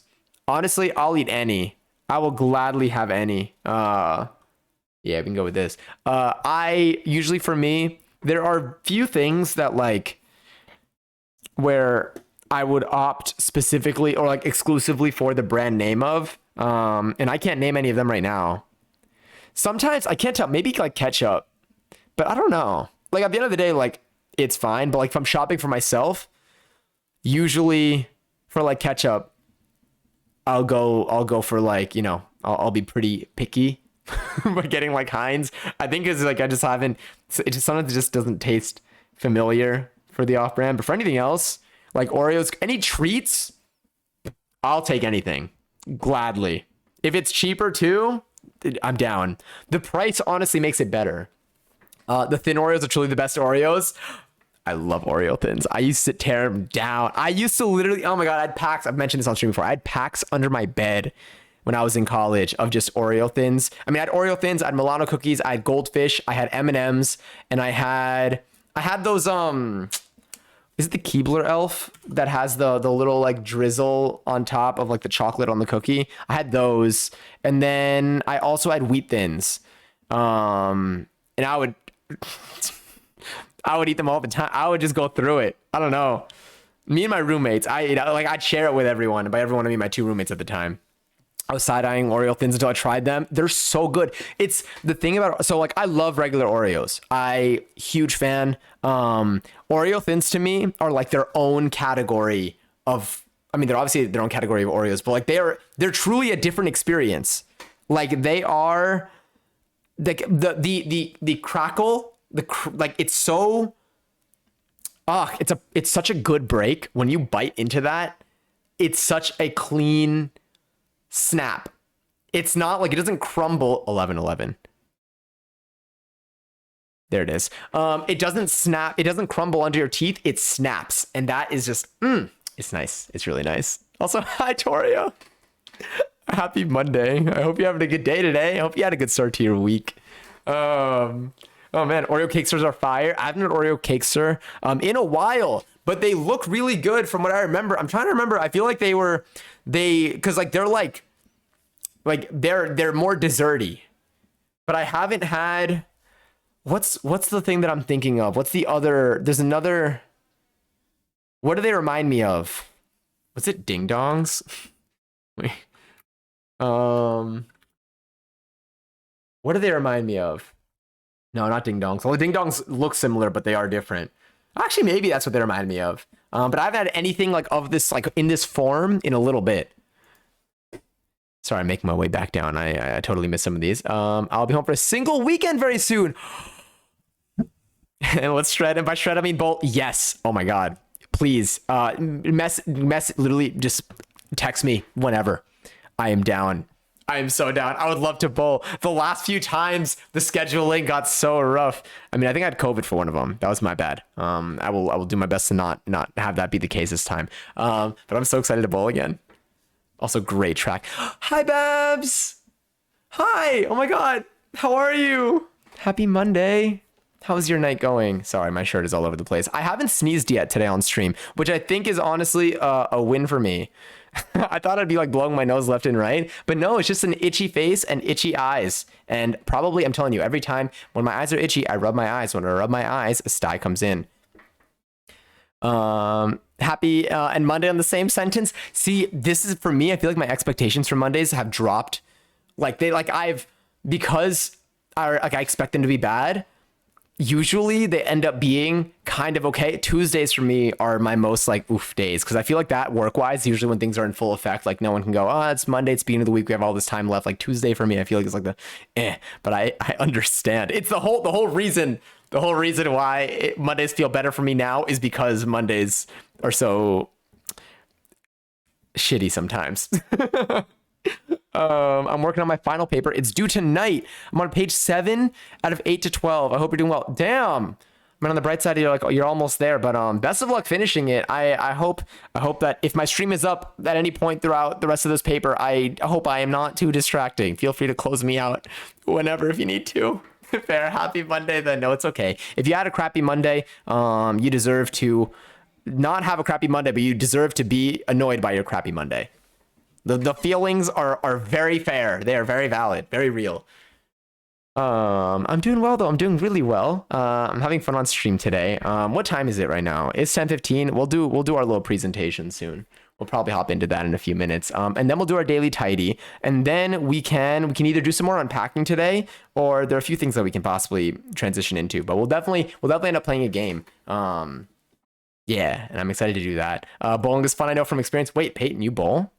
Honestly, I'll eat any. I will gladly have any. Yeah, we can go with this. I usually, for me, there are few things that like where I would opt specifically or like exclusively for the brand name of, and I can't name any of them right now. Sometimes I can't tell, maybe like ketchup, but I don't know. Like at the end of the day, like it's fine. But like if I'm shopping for myself, usually for like ketchup, I'll go for like, you know, I'll be pretty picky. By getting like Heinz. I think it's like sometimes it just doesn't taste familiar for the off-brand. But for anything else, like Oreos, any treats, I'll take anything gladly. If it's cheaper too, I'm down. The price honestly makes it better. The thin Oreos are truly the best Oreos. I love Oreo thins. I used to tear them down. I used to literally, oh my god, I had packs. I've mentioned this on stream before. I had packs under my bed when I was in college of just Oreo thins. I mean, I had Oreo thins, I had Milano cookies, I had Goldfish, I had M&Ms, and I had those, is it the Keebler Elf that has the little like drizzle on top of like the chocolate on the cookie? I had those. And then I also had Wheat Thins. And I would eat them all the time. I would just go through it. I don't know. Me and my roommates, I'd share it with everyone. And by everyone, I mean my 2 roommates at the time. I was side-eyeing Oreo thins until I tried them. They're so good. It's the thing about, so like I love regular Oreos. Huge fan. Oreo thins to me are like their own category of, I mean, they're obviously their own category of Oreos, but like they're truly a different experience. Like they are like the crackle, like it's so, it's such a good break when you bite into that. It's such a clean snap. It's not like, it doesn't crumble. 11. There it is. It doesn't snap. It doesn't crumble under your teeth. It snaps. And that is just, it's nice. It's really nice. Also, hi, Toria. Happy Monday. I hope you're having a good day today. I hope you had a good start to your week. Oh man, Oreo Cakesters are fire. I haven't had Oreo Cakester in a while, but they look really good from what I remember. I'm trying to remember. I feel like because like they're like they're more desserty, but I haven't had, what's the thing that I'm thinking of? What's the other, there's another, what do they remind me of? Was it Ding Dongs? Wait. What do they remind me of? No, not Ding Dongs. Well, Ding Dongs look similar, but they are different. Actually, maybe that's what they remind me of. But I haven't had anything like of this, like in this form in a little bit. Sorry, I'm making my way back down. I totally missed some of these. I'll be home for a single weekend very soon. And let's shred. And by shred, I mean bolt. Yes. Oh my God. Please. Literally just text me whenever. I am down. I am so down. I would love to bowl. The last few times the scheduling got so rough. I mean, I think I had COVID for one of them. That was my bad. I will do my best to not have that be the case this time. But I'm so excited to bowl again. Also, great track. Hi, Babs. Hi. Oh my God. How are you? Happy Monday. How's your night going? Sorry, my shirt is all over the place. I haven't sneezed yet today on stream, which I think is honestly a win for me. I thought I'd be like blowing my nose left and right, but no, it's just an itchy face and itchy eyes. And probably, I'm telling you, every time when my eyes are itchy, I rub my eyes. When I rub my eyes, a sty comes in. Happy and Monday on the same sentence. See, this is for me. I feel like my expectations for Mondays have dropped. Like because I expect them to be bad. Usually they end up being kind of okay. Tuesdays for me are my most like oof days, because I feel like that work-wise, usually when things are in full effect, like no one can go, oh, it's Monday, it's beginning of the week, we have all this time left. Like Tuesday for me, I feel like it's like but I understand. It's the whole reason why Mondays feel better for me now is because Mondays are so shitty sometimes. I'm working on my final paper. It's due tonight. I'm on page 7 out of 8 to 12. I hope you're doing well. Damn. I mean, on the bright side, you're almost there, but best of luck finishing it. I hope that if my stream is up at any point throughout the rest of this paper, I hope I am not too distracting. Feel free to close me out whenever if you need to. Fair. Happy Monday then. No, it's okay. If you had a crappy Monday, you deserve to not have a crappy Monday, but you deserve to be annoyed by your crappy Monday. The feelings are very fair. They are very valid, very real. I'm doing well though. I'm doing really well. I'm having fun on stream today. What time is it right now? It's 10:15. We'll do our little presentation soon. We'll probably hop into that in a few minutes. And then we'll do our daily tidy. And then we can either do some more unpacking today, or there are a few things that we can possibly transition into. But we'll definitely end up playing a game. Yeah, and I'm excited to do that. Bowling is fun, I know from experience. Wait, Peyton, you bowl?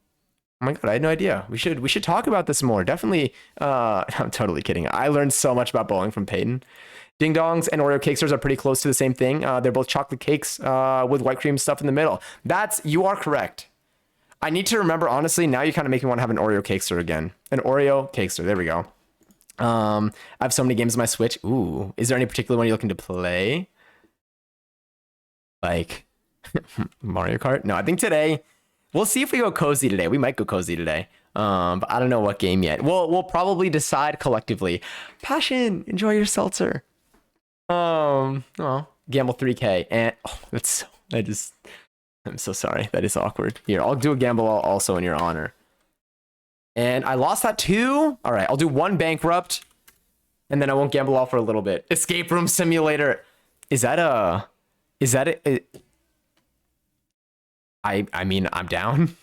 Oh my God, I had no idea. We should talk about this more. Definitely. I'm totally kidding. I learned so much about bowling from Peyton. Ding Dongs and Oreo Cakesters are pretty close to the same thing. They're both chocolate cakes with white cream stuff in the middle. You are correct. I need to remember, honestly, now you kind of make me want to have an Oreo Cakester again. An Oreo Cakester. There we go. I have so many games on my Switch. Ooh, is there any particular one you're looking to play? Like Mario Kart? No, I think today... We'll see if we go cozy today. We might go cozy today. But I don't know what game yet. We'll probably decide collectively. Passion, enjoy your seltzer. Gamble 3K. And I'm so sorry. That is awkward. Here, I'll do a gamble also in your honor. And I lost that too. All right, I'll do one bankrupt. and then I won't gamble all for a little bit. Escape Room Simulator. Is that a? I mean, I'm down.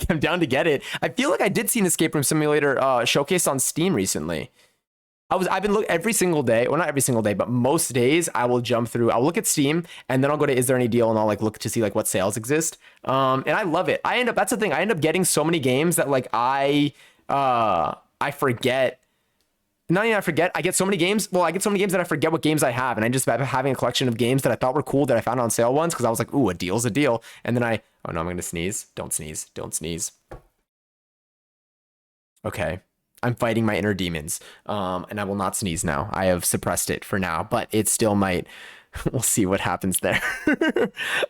I'm down to get it. I feel like I did see an Escape Room Simulator showcased on Steam recently. I've been looking every single day, well, not every single day, but most days I will jump through. I'll look at Steam and then I'll go to Is There Any Deal, and I'll like look to see like what sales exist. And I love it. That's the thing. I end up getting so many games that like I forget. Not even I forget. I get so many games. Well, I get so many games that I forget what games I have, and I just end up having a collection of games that I thought were cool that I found on sale once because I was like, "Ooh, a deal's a deal." And then oh no, I'm gonna sneeze. Don't sneeze. Don't sneeze. Okay. I'm fighting my inner demons, and I will not sneeze now. I have suppressed it for now, but it still might. We'll see what happens there.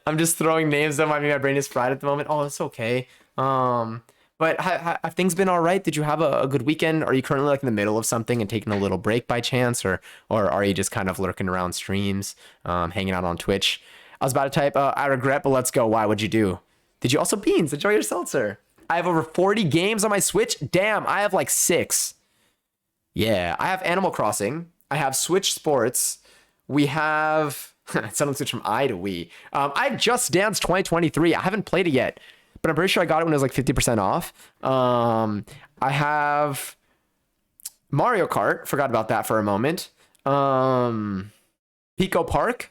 I'm just throwing names that my brain is fried at the moment. Oh, it's okay. But have things been all right? Did you have a good weekend? Are you currently like in the middle of something and taking a little break by chance, or are you just kind of lurking around streams, hanging out on Twitch? I was about to type, I regret, but let's go. Why would you do? Did you also beans? Enjoy your seltzer. I have over 40 games on my Switch. Damn, I have like 6. Yeah, I have Animal Crossing. I have Switch Sports. We have suddenly switched from I to we. I have Just Dance 2023. I haven't played it yet, but I'm pretty sure I got it when it was like 50% off. I have Mario Kart. Forgot about that for a moment. Pico Park.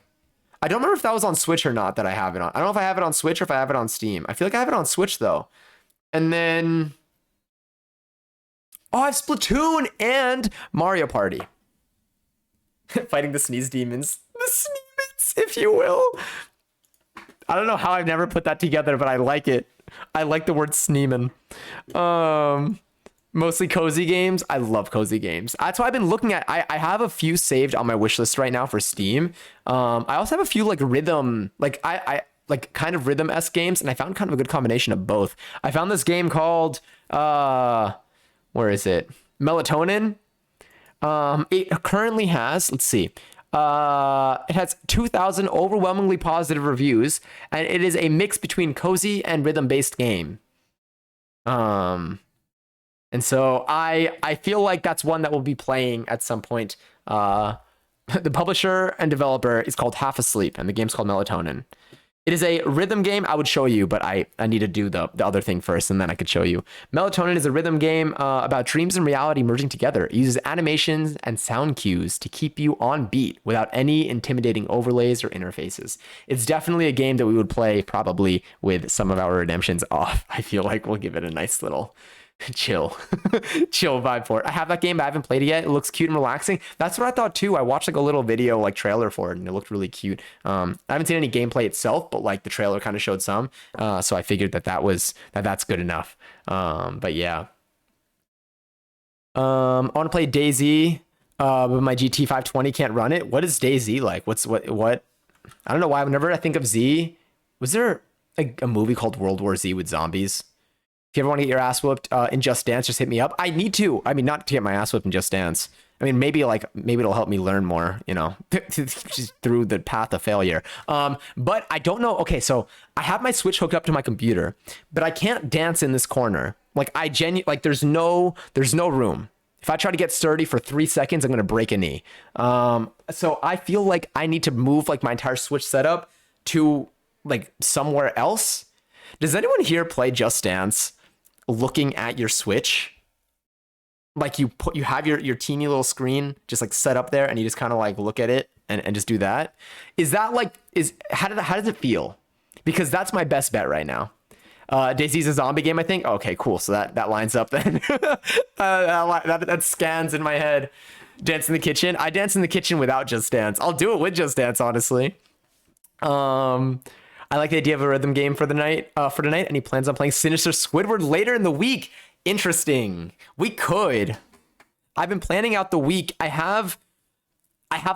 I don't remember if that was on Switch or not that I have it on. I don't know if I have it on Switch or if I have it on Steam. I feel like I have it on Switch though. And then, I have Splatoon and Mario Party. Fighting the sneeze demons. The sneemans, if you will. I don't know how I've never put that together, but I like it. I like the word sneeman. Mostly cozy games. I love cozy games. That's why I've been looking at. I have a few saved on my wish list right now for Steam. I also have a few like rhythm, like like kind of rhythm-esque games, and I found kind of a good combination of both. I found this game called where is it? Melatonin. It currently has, let's see. It has 2,000 overwhelmingly positive reviews, and it is a mix between cozy and rhythm-based game. And so I feel like that's one that we'll be playing at some point. The publisher and developer is called Half Asleep, and the game's called Melatonin. It is a rhythm game. I would show you, but I need to do the other thing first, and then I could show you. Melatonin is a rhythm game about dreams and reality merging together. It uses animations and sound cues to keep you on beat without any intimidating overlays or interfaces. It's definitely a game that we would play probably with some of our redemptions off. I feel like we'll give it a nice little chill vibe for it. I have that game, but I haven't played it yet. It looks cute and relaxing. That's what I thought too. I watched like a little video like trailer for it, and it looked really cute. I haven't seen any gameplay itself, but like the trailer kind of showed some, so I figured that's good enough. But yeah, I want to play DayZ, but my GT 520 can't run it. What is DayZ like? What I don't know why whenever I think of Z, was there a movie called World War Z with zombies? If you ever want to get your ass whooped in Just Dance, just hit me up. I need to. I mean, not to get my ass whooped in Just Dance. I mean, maybe it'll help me learn more, through the path of failure. But I don't know. Okay, so I have my Switch hooked up to my computer, but I can't dance in this corner. Like there's no room. If I try to get sturdy for 3 seconds, I'm gonna break a knee. So I feel like I need to move like my entire Switch setup to like somewhere else. Does anyone here play Just Dance looking at your Switch? Like you have your teeny little screen just like set up there, and you just kind of like look at it and just do that. Is that like how does it feel? Because that's my best bet right now. DayZ's a zombie game, I think. Okay, cool. So that lines up then. that scans in my head. Dance in the kitchen. I dance in the kitchen without Just Dance. I'll do it with Just Dance, honestly. I like the idea of a rhythm game for tonight. And he plans on playing Sinister Squidward later in the week. Interesting. We could. I've been planning out the week. I have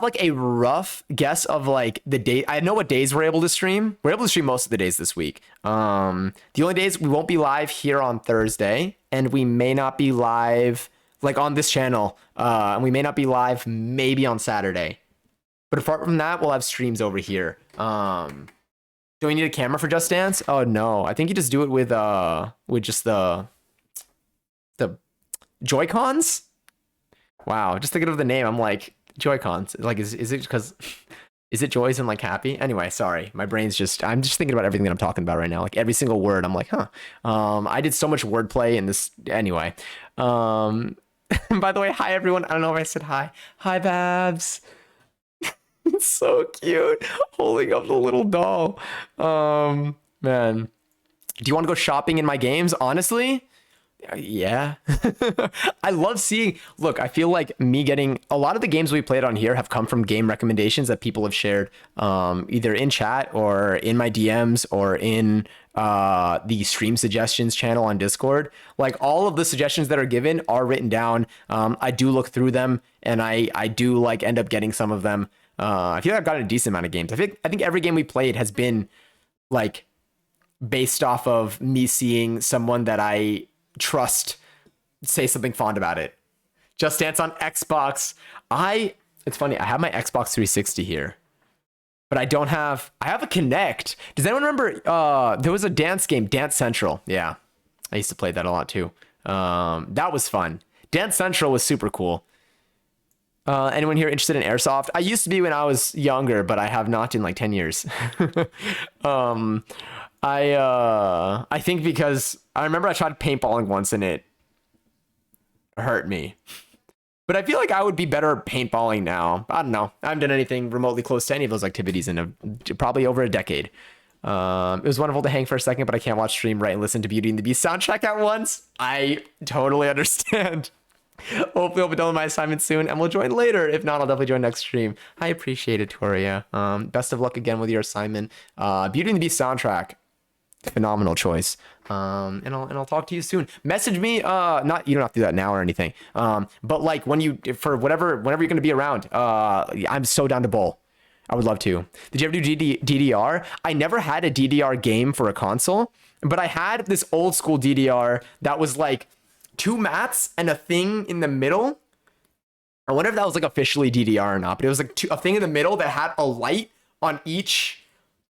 like a rough guess of like the day. I know what days we're able to stream. We're able to stream most of the days this week. The only days we won't be live here on Thursday, and we may not be live like on this channel. And we may not be live maybe on Saturday. But apart from that, we'll have streams over here. Do we need a camera for Just Dance? Oh no, I think you just do it with just the Joy-Cons. Wow, just thinking of the name, I'm like Joy-Cons. Like, is it because is it joys and like happy? Anyway, sorry, my brain's just I'm just thinking about everything that I'm talking about right now. Like every single word, I'm like, huh. I did so much wordplay in this. Anyway, by the way, hi everyone. I don't know if I said hi. Hi, Babs. It's so cute, holding up the little doll. Man, do you want to go shopping in my games? Honestly, yeah. I love seeing. Look, I feel like me getting a lot of the games we played on here have come from game recommendations that people have shared, either in chat or in my DMs or in the stream suggestions channel on Discord. Like all of the suggestions that are given are written down. I do look through them, and I do like end up getting some of them. I feel like I've gotten a decent amount of games. I think every game we played has been like based off of me seeing someone that I trust say something fond about it. Just Dance on Xbox. It's funny, I have my Xbox 360 here, but I have a Kinect. Does anyone remember there was a dance game, Dance Central? Yeah. I used to play that a lot too. That was fun. Dance Central was super cool. Anyone here interested in airsoft? I used to be when I was younger, but I have not in like 10 years. I think because I remember I tried paintballing once and it hurt me. But I feel like I would be better at paintballing now. I don't know. I haven't done anything remotely close to any of those activities in probably over a decade. It was wonderful to hang for a second, but I can't watch stream, write, and listen to Beauty and the Beast soundtrack at once. I totally understand. Hopefully I'll be done with my assignment soon and we'll join later. If not, I'll definitely join next stream. I appreciate it, Toria. Best of luck again with your assignment. Beauty and the Beast soundtrack. Phenomenal choice. And I'll talk to you soon. Message me. Not you don't have to do that now or anything. But like whenever you're gonna be around. I'm so down to bowl. I would love to. Did you ever do DDR? I never had a DDR game for a console, but I had this old school DDR that was like 2 mats and a thing in the middle. I wonder if that was like officially DDR or not, but it was like a thing in the middle that had a light on each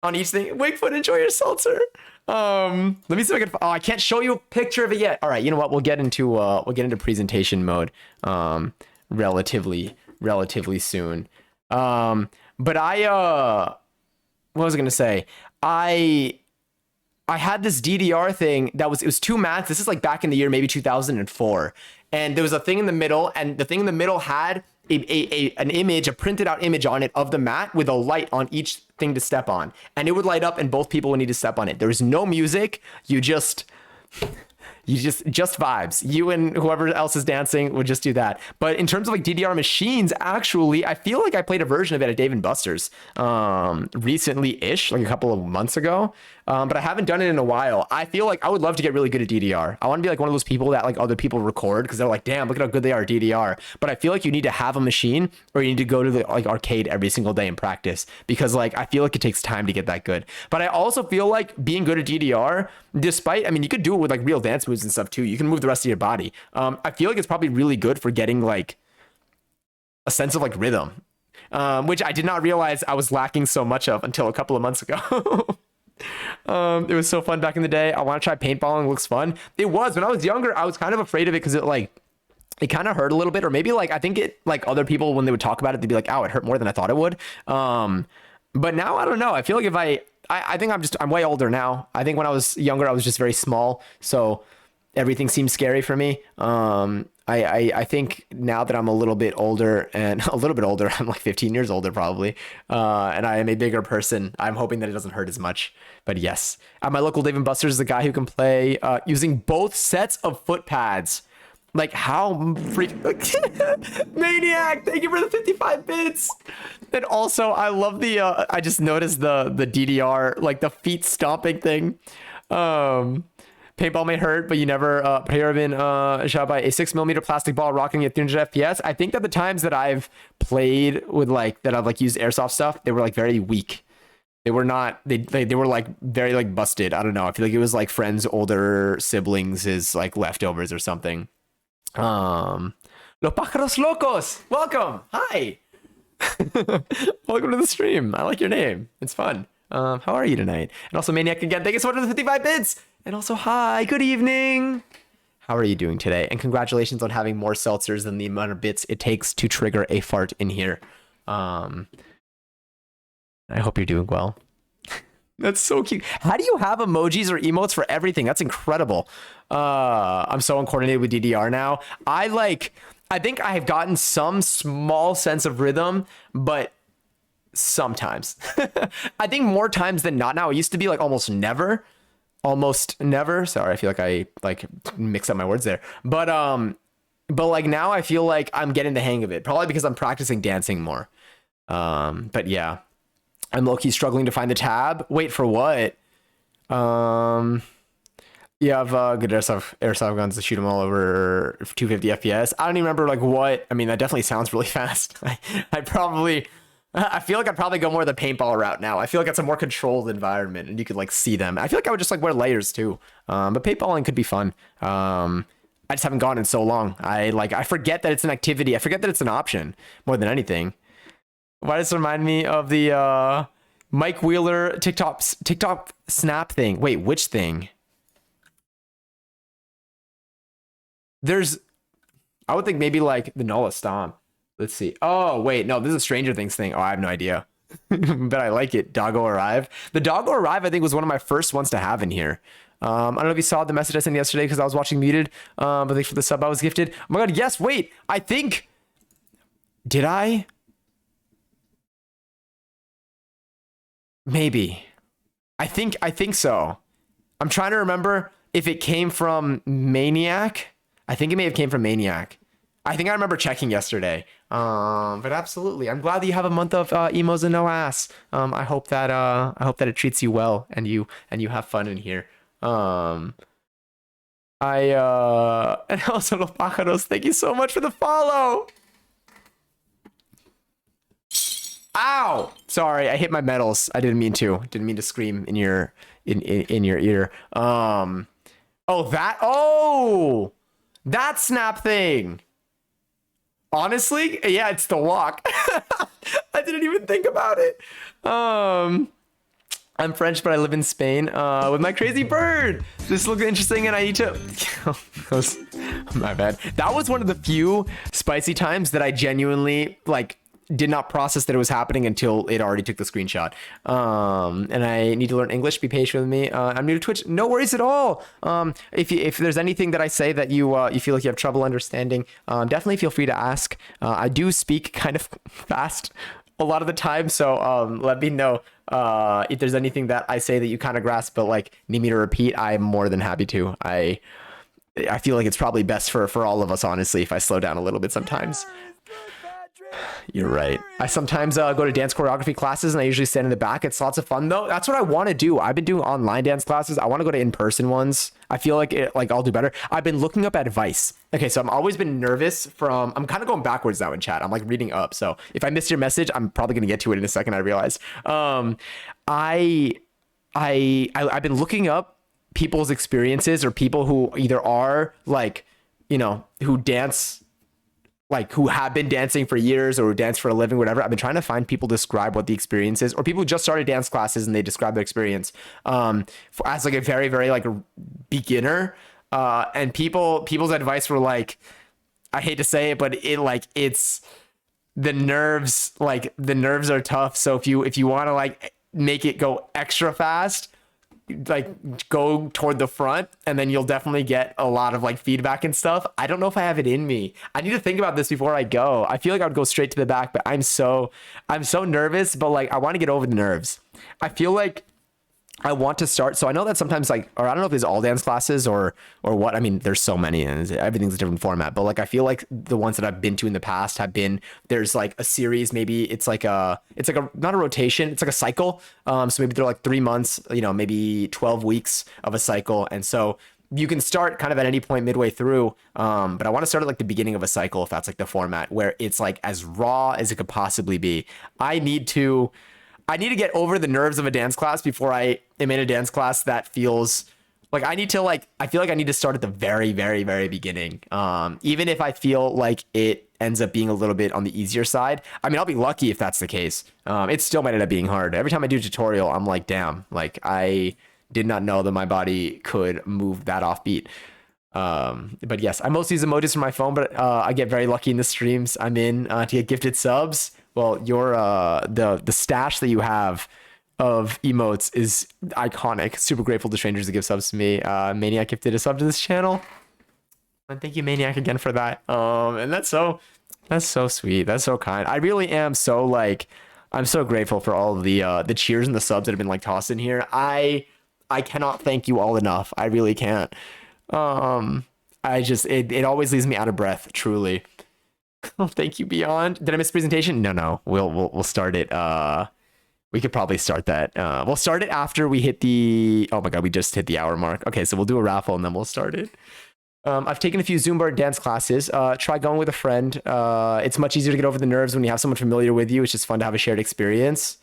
thing. Wigfoot, enjoy your seltzer. Let me see if I can. Oh, I can't show you a picture of it yet. All right, you know what? We'll get into presentation mode, relatively soon. But what was I gonna say? I had this DDR thing it was 2 mats. This is like back in the year maybe 2004, and there was a thing in the middle, and the thing in the middle had a printed out image on it of the mat with a light on each thing to step on, and it would light up and both people would need to step on it. There was no music. You just vibes. You and whoever else is dancing would just do that. But in terms of like DDR machines, actually, I feel like I played a version of it at Dave & Buster's recently-ish, like a couple of months ago. But I haven't done it in a while. I feel like I would love to get really good at DDR. I want to be like one of those people that like other people record because they're like, damn, look at how good they are at DDR. But I feel like you need to have a machine or you need to go to the like arcade every single day and practice because like I feel like it takes time to get that good. But I also feel like being good at DDR, you could do it with like real dance moves and stuff too. You can move the rest of your body. I feel like it's probably really good for getting like a sense of like rhythm, which I did not realize I was lacking so much of until a couple of months ago. It was so fun back in the day. I want to try paintballing. It looks fun. It was when I was younger. I was kind of afraid of it because it kind of hurt a little bit, or maybe like I think it like other people when they would talk about it, they'd be like, "Oh, it hurt more than I thought it would." But now I don't know. I feel like if I think I'm way older now. I think when I was younger, I was just very small, so everything seems scary for me. I think now that I'm a little bit older, I'm like 15 years older probably, and I am a bigger person. I'm hoping that it doesn't hurt as much. But yes, at my local Dave & Buster's is the guy who can play using both sets of foot pads. Like how Maniac, thank you for the 55 bits. And also I love I just noticed the DDR, like the feet stomping thing. Paintball may hurt, but you never have been shot by a 6mm plastic ball rocking at 300 FPS. I think that the times that I've played with I've used airsoft stuff, they were like very weak. They were not, they were like very like busted. I don't know. I feel like it was like friends, older siblings' like leftovers or something. Los Pájaros Locos, welcome. Hi. Welcome to the stream. I like your name. It's fun. How are you tonight? And also Maniac again, thank you so much for the 55 bits. And also hi, good evening. How are you doing today? And congratulations on having more seltzers than the amount of bits it takes to trigger a fart in here. I hope you're doing well. That's so cute. How do you have emojis or emotes for everything? That's incredible. I'm so uncoordinated with DDR now. I think I have gotten some small sense of rhythm, but sometimes. I think more times than not now. It used to be like almost never. Sorry, I feel like I mixed up my words there. But like now I feel like I'm getting the hang of it. Probably because I'm practicing dancing more. But yeah. I'm low-key struggling to find the tab. Wait, for what? You have good airsoft guns to shoot them all over 250 FPS. I don't even remember like what. I mean, that definitely sounds really fast. I feel like I'd probably go more the paintball route now. I feel like it's a more controlled environment and you could like see them. I feel like I would just like wear layers too. But paintballing could be fun. I just haven't gone in so long. I forget that it's an activity. I forget that it's an option more than anything. Why does this remind me of the Mike Wheeler TikTok snap thing? Wait, which thing? I would think maybe like the Nola Stomp. Let's see. Oh, wait, no, this is a Stranger Things thing. Oh, I have no idea. But I like it. Doggo Arrive. The Doggo Arrive, I think, was one of my first ones to have in here. I don't know if you saw the message I sent yesterday because I was watching Muted. But thanks for the sub I was gifted. Oh my god, yes, wait. I think... Did I? Maybe. I think so. I'm trying to remember if it came from Maniac. I think it may have came from Maniac. I think I remember checking yesterday. But absolutely. I'm glad that you have a month of emos and no ass. I hope that it treats you well and you have fun in here. And also Los Pájaros, thank you so much for the follow. Ow! Sorry, I hit my medals. I didn't mean to. Didn't mean to scream in your ear. That snap thing. Honestly, yeah, it's the walk. I didn't even think about it. I'm French, but I live in Spain with my crazy bird. This looks interesting, and I need to. My bad. That was one of the few spicy times that I genuinely did not process that it was happening until it already took the screenshot. And I need to learn English. Be patient with me. I'm new to Twitch. No worries at all. If there's anything that I say that you feel like you have trouble understanding, definitely feel free to ask. I do speak kind of fast a lot of the time, so let me know if there's anything that I say that you kind of grasp, but need me to repeat. I'm more than happy to. I feel like it's probably best for all of us, honestly, if I slow down a little bit sometimes. You're right. I sometimes go to dance choreography classes and I usually stand in the back. It's lots of fun though. That's what I want to do. I've been doing online dance classes. I want to go to in-person ones. I feel like I'll do better. I've been looking up advice. Okay, so I've always been nervous I'm kind of going backwards now in chat. I'm reading up. So if I missed your message, I'm probably going to get to it in a second, I realize. I've been looking up people's experiences or people who either are who dance who have been dancing for years or who dance for a living, whatever. I've been trying to find people describe what the experience is, or people who just started dance classes and they describe their experience as a very, very beginner. And people's advice were I hate to say it, but it's the nerves, the nerves are tough. So if you want to make it go extra fast, go toward the front, and then you'll definitely get a lot of feedback and stuff. I don't know if I have it in me. I need to think about this before I go. I feel like I would go straight to the back, but I'm so nervous, but I want to get over the nerves. I feel like I want to start. So I know that sometimes or I don't know if there's all dance classes or what. I mean, there's so many and everything's a different format, but I feel like the ones that I've been to in the past have been, there's a series, maybe it's not a rotation, it's a cycle. So maybe they're 3 months, maybe 12 weeks of a cycle. And so you can start kind of at any point midway through. But I want to start at the beginning of a cycle, if that's the format where it's as raw as it could possibly be. I need to get over the nerves of a dance class before I am in a dance class that feels I need to I feel like I need to start at the very, very, very beginning. Even if I feel it ends up being a little bit on the easier side. I mean, I'll be lucky if that's the case. It still might end up being hard. Every time I do a tutorial, I'm damn, I did not know that my body could move that offbeat. But yes, I mostly use emojis for my phone, but I get very lucky in the streams I'm in to get gifted subs. Well, your the stash that you have of emotes is iconic. Super grateful to strangers that give subs to me. Maniac gifted a sub to this channel, and thank you, Maniac, again for that. And that's so sweet. That's so kind. I really am so like, I'm so grateful for all of the cheers and the subs that have been like tossed in here. I cannot thank you all enough. I really can't. I just it always leaves me out of breath, truly. Oh, thank you, Beyond. Did I miss presentation? No. We'll start it. We could probably start that. We'll start it after we hit the, oh my god, we just hit the hour mark. Okay, so we'll do a raffle and then we'll start it. I've taken a few Zumba dance classes. Try going with a friend. It's much easier to get over the nerves when you have someone familiar with you. It's just fun to have a shared experience.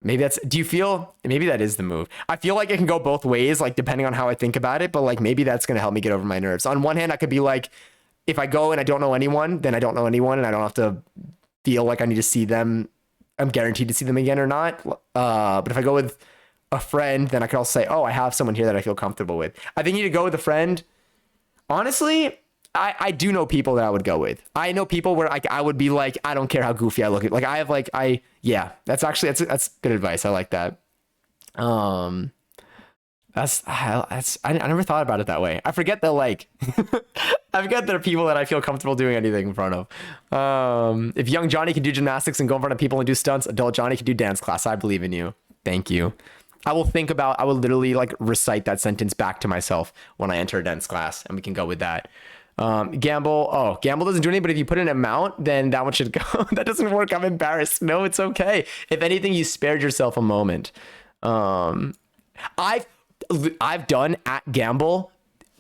Maybe that's, do you feel, maybe that is the move. I feel like it can go both ways, like depending on how I think about it, but like maybe that's going to help me get over my nerves. On one hand, I could be like, if I go and I don't know anyone, then I don't know anyone and I don't have to feel like I need to see them. I'm guaranteed to see them again or not. But if I go with a friend, then I could also say, oh, I have someone here that I feel comfortable with. I think you need to go with a friend. Honestly, I do know people that I would go with. I know people where I would be like, I don't care how goofy I look. Like I have like, yeah, that's actually, that's good advice. I like that. I never thought about it that way. I forget that like, I forget there are people that I feel comfortable doing anything in front of. If young Johnny can do gymnastics and go in front of people and do stunts, adult Johnny can do dance class. I believe in you. Thank you. I will literally like recite that sentence back to myself when I enter a dance class, and we can go with that. Gamble doesn't do anything, but if you put an amount, then that one should go. That doesn't work. I'm embarrassed. No, it's okay. If anything, you spared yourself a moment. I've done at Gamble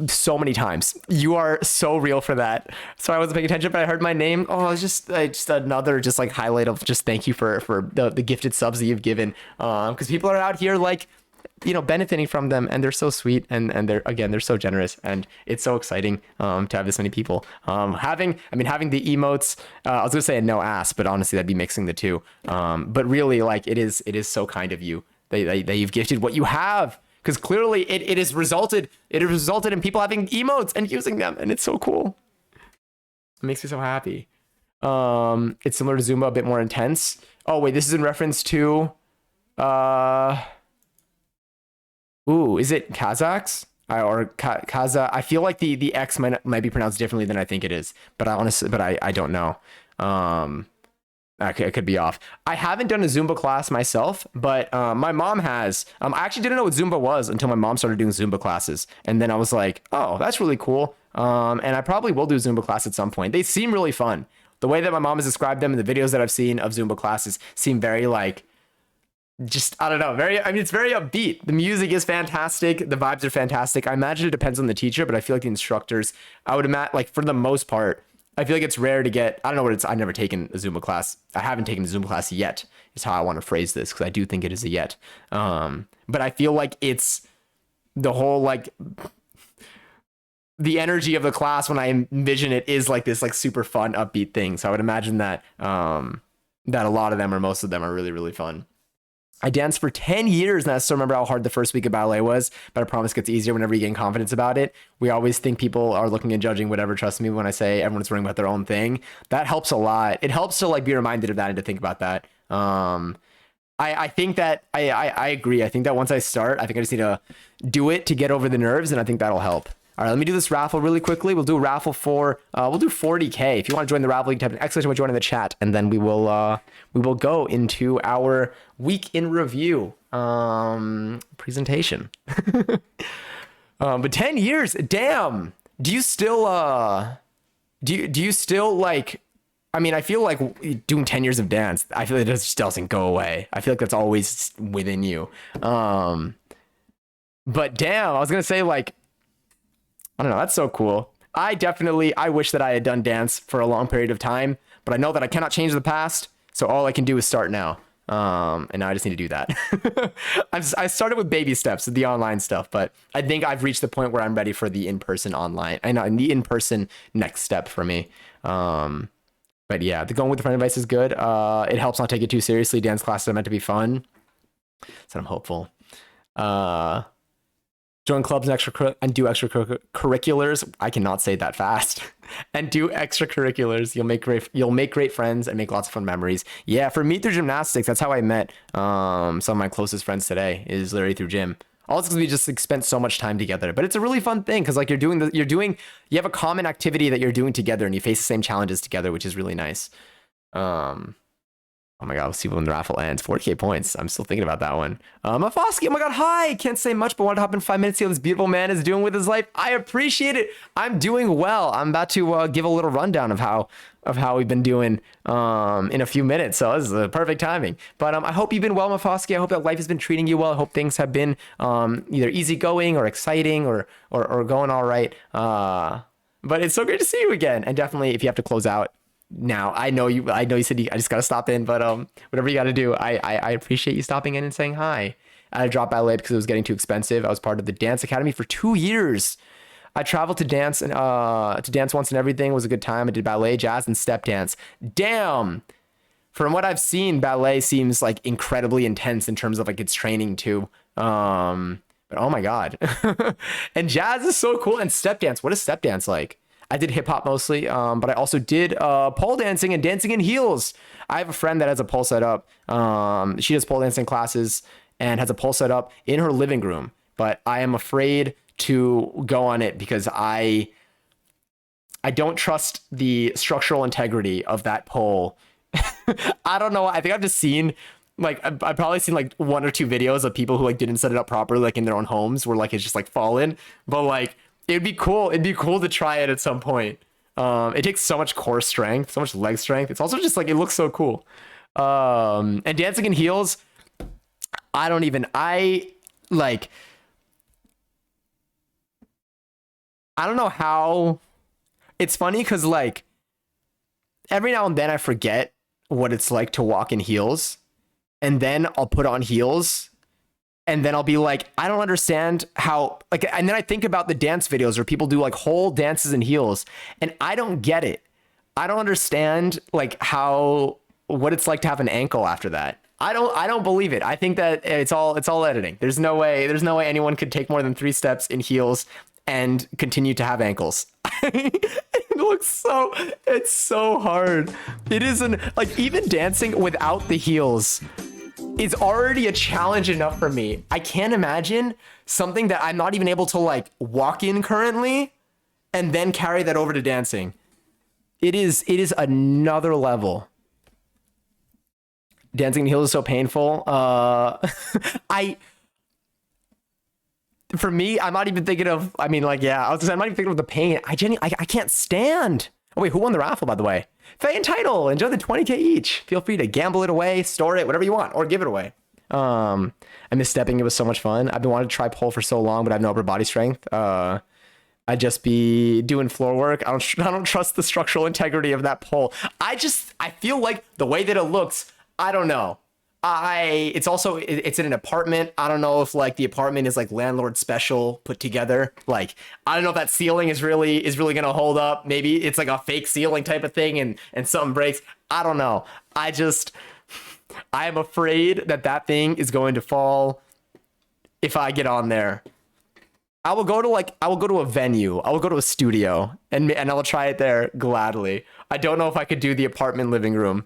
so many times. You are so real for that. So I wasn't paying attention, but I heard my name. Oh, it's just another just like highlight of just thank you for the gifted subs that you've given. Because people are out here like, you know, benefiting from them, and they're so sweet, and they're so generous, and it's so exciting to have this many people. Having the emotes, I was gonna say a no ass, but honestly that'd be mixing the two. But really, like it is so kind of you that you've gifted what you have, because clearly it has resulted in people having emotes and using them, and it's so cool. It makes me so happy. It's similar to Zumba, a bit more intense. Oh wait, this is in reference to is it Kazakhs or Kaza? I feel like the X might be pronounced differently than I think it is, but I don't know. Okay, I could be off. I haven't done a Zumba class myself, but my mom has. I actually didn't know what Zumba was until my mom started doing Zumba classes, and then I was like, oh, that's really cool. And I probably will do a Zumba class at some point. They seem really fun. The way that my mom has described them and the videos that I've seen of Zumba classes seem very like, just, I don't know, it's very upbeat. The music is fantastic. The vibes are fantastic. I imagine it depends on the teacher, but I feel like the instructors, I would imagine, like for the most part, I feel like it's rare to get, I don't know what it's, I've never taken a Zumba class. I haven't taken a Zumba class yet, is how I want to phrase this, because I do think it is a yet. But I feel like it's the whole, like, the energy of the class when I envision it is like this, like super fun, upbeat thing. So I would imagine that, that a lot of them or most of them are really, really fun. I danced for 10 years and I still remember how hard the first week of ballet was, but I promise it gets easier whenever you gain confidence about it. We always think people are looking and judging whatever. Trust me when I say everyone's worrying about their own thing. That helps a lot. It helps to like be reminded of that and to think about that. I think that I agree. I think that once I start, I think I just need to do it to get over the nerves, and I think that'll help. All right, let me do this raffle really quickly. We'll do a raffle for, we'll do 40K. If you want to join the raffle, you can type an exclamation point join in the chat, and then we will go into our week in review presentation. But 10 years, damn. Do you still do you still like? I mean, I feel like doing 10 years of dance, I feel like it just doesn't go away. I feel like that's always within you. But damn, I was gonna say like, I don't know. That's so cool. I wish that I had done dance for a long period of time, but I know that I cannot change the past. So all I can do is start now. And now I just need to do that. I started with baby steps, the online stuff, but I think I've reached the point where I'm ready for the in-person online. I know the in-person next step for me. But yeah, the going with the friend advice is good. It helps not take it too seriously. Dance classes are meant to be fun. So I'm hopeful. Join clubs and do extracurriculars. I cannot say that fast. And do extracurriculars. You'll make great friends and make lots of fun memories. Yeah, for me through gymnastics, that's how I met some of my closest friends today, is literally through gym. Also because we just like, spent so much time together. But it's a really fun thing because like you have a common activity that you're doing together and you face the same challenges together, which is really nice. Oh my god, we'll see when the raffle ends. 40k points. I'm still thinking about that one. Mafosky, oh my god, hi! Can't say much, but wanted to hop in 5 minutes, see how this beautiful man is doing with his life. I appreciate it. I'm doing well. I'm about to give a little rundown of how we've been doing in a few minutes. So this is the perfect timing. But I hope you've been well, Mafosky. I hope that life has been treating you well. I hope things have been either easygoing or exciting or going all right. But it's so great to see you again. And definitely, if you have to close out now, I know you said I just gotta stop in, but whatever you gotta do, I appreciate you stopping in and saying hi. I dropped ballet because it was getting too expensive. I was part of the dance academy for 2 years. I traveled to dance and to dance once and everything. It was a good time. I did ballet, jazz, and step dance. Damn. From what I've seen, ballet seems like incredibly intense in terms of like its training too. But oh my god. And jazz is so cool. And step dance. What is step dance like? I did hip hop mostly, but I also did pole dancing and dancing in heels. I have a friend that has a pole set up. She does pole dancing classes and has a pole set up in her living room. But I am afraid to go on it because I don't trust the structural integrity of that pole. I don't know. I think I've just seen like I've probably seen like 1 or 2 videos of people who like didn't set it up properly, like in their own homes, where like it's just like fallen. But like it'd be cool to try it at some point. It takes so much core strength, so much leg strength. It's also just like it looks so cool. And dancing in heels, I don't know how. It's funny because like every now and then I forget what it's like to walk in heels, and then I'll put on heels and then I'll be like, I don't understand how, like, and then I think about the dance videos where people do like whole dances in heels, and I don't get it. I don't understand like what it's like to have an ankle after that. I don't believe it. I think that it's all editing. There's no way anyone could take more than 3 steps in heels and continue to have ankles. It's so hard. It isn't like even dancing without the heels is already a challenge enough for me. I can't imagine something that I'm not even able to like walk in currently and then carry that over to dancing. It is another level. Dancing in heels is so painful. For me, I'm not even thinking of, I mean, like, yeah, I'm not even thinking of the pain. I can't stand. Oh, wait, who won the raffle, by the way? Faye and Title, enjoy the 20k each. Feel free to gamble it away, store it, whatever you want, or give it away. I miss stepping. It was so much fun. I've been wanting to try pole for so long, but I have no upper body strength. I'd just be doing floor work. I don't trust the structural integrity of that pole. I feel like the way that it looks, I don't know. It's in an apartment. I don't know if like the apartment is like landlord special put together. Like, I don't know if that ceiling is really going to hold up. Maybe it's like a fake ceiling type of thing and something breaks. I don't know. I am afraid that thing is going to fall if I get on there. I will go to a venue. I will go to a studio and I will try it there gladly. I don't know if I could do the apartment living room.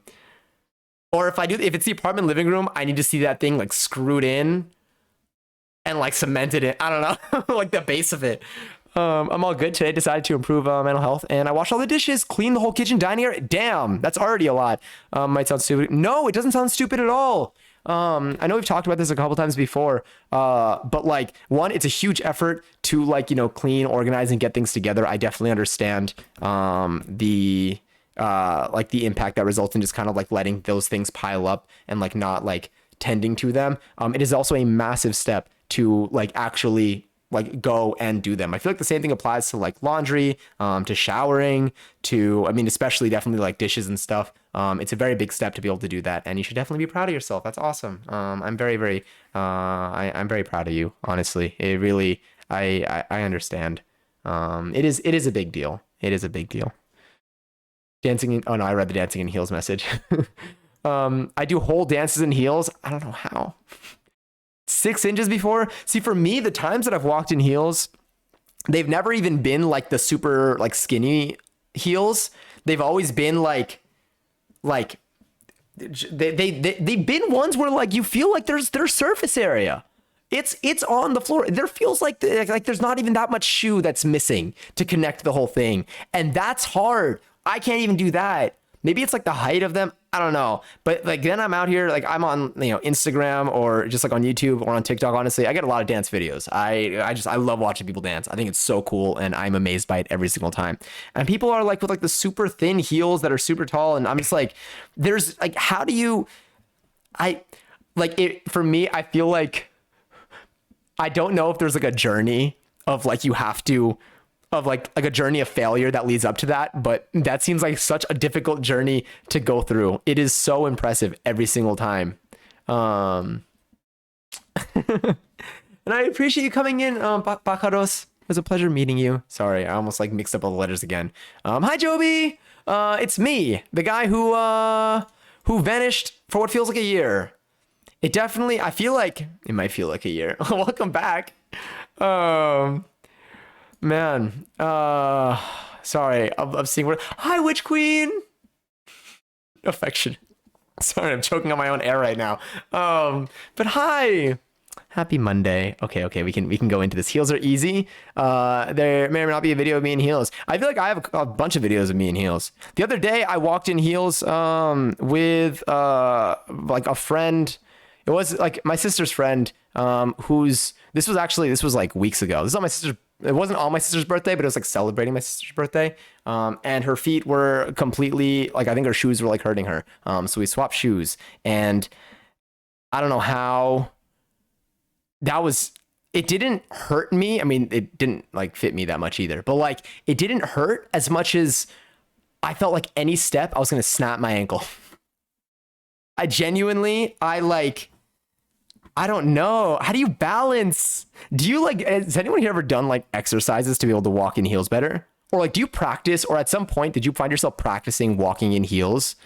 Or if it's the apartment living room, I need to see that thing like screwed in and like cemented in. I don't know, like the base of it. I'm all good today. Decided to improve mental health, and I washed all the dishes, cleaned the whole kitchen, dining area. Damn, that's already a lot. Might sound stupid. No, it doesn't sound stupid at all. I know we've talked about this a couple times before, but like one, it's a huge effort to like, clean, organize, and get things together. I definitely understand the impact that results in just kind of like letting those things pile up and like not like tending to them. It is also a massive step to like actually like go and do them. I feel like the same thing applies to like laundry, to showering, to, I mean, especially definitely like dishes and stuff. It's a very big step to be able to do that, and you should definitely be proud of yourself. That's awesome. I'm very, very, I'm very proud of you. Honestly, it really, I understand. It is a big deal. It is a big deal. Oh no, I read the dancing in heels message. I do whole dances in heels. I don't know how. 6 inches before. See, for me, the times that I've walked in heels, they've never even been like the super like skinny heels. They've always been like they've been ones where like you feel like there's surface area. It's on the floor. There feels like there's not even that much shoe that's missing to connect the whole thing. And that's hard. I can't even do that. Maybe it's like the height of them. I don't know. But like then I'm out here, like I'm on, Instagram or just like on YouTube or on TikTok. Honestly, I get a lot of dance videos. I love watching people dance. I think it's so cool and I'm amazed by it every single time. And people are like with like the super thin heels that are super tall. And I'm just like, there's like, how do you, for me, I feel like, I don't know if there's like a journey of like, you have to, of like a journey of failure that leads up to that, but that seems like such a difficult journey to go through. It is so impressive every single time. And I appreciate you coming in, Pajaros. It was a pleasure meeting you. Sorry, I almost like mixed up all the letters again. Hi, Joby. It's me, the guy who vanished for what feels like a year. I feel like it might feel like a year. Welcome back. Man, sorry, I'm seeing what. Hi, Witch Queen. Affection. Sorry, I'm choking on my own air right now. But hi. Happy Monday. Okay, we can go into this. Heels are easy. There may or may not be a video of me in heels. I feel like I have a bunch of videos of me in heels. The other day, I walked in heels with like a friend. It was like my sister's friend, this was like weeks ago. This is on my sister's. It wasn't on my sister's birthday, but it was like celebrating my sister's birthday. And her feet were completely like, I think her shoes were like hurting her. So we swapped shoes, and I don't know how it didn't hurt me. I mean, it didn't like fit me that much either, but like it didn't hurt as much as I felt like any step I was going to snap my ankle. I don't know. How do you balance? Has anyone here ever done like exercises to be able to walk in heels better? Or like, do you practice, or at some point, did you find yourself practicing walking in heels?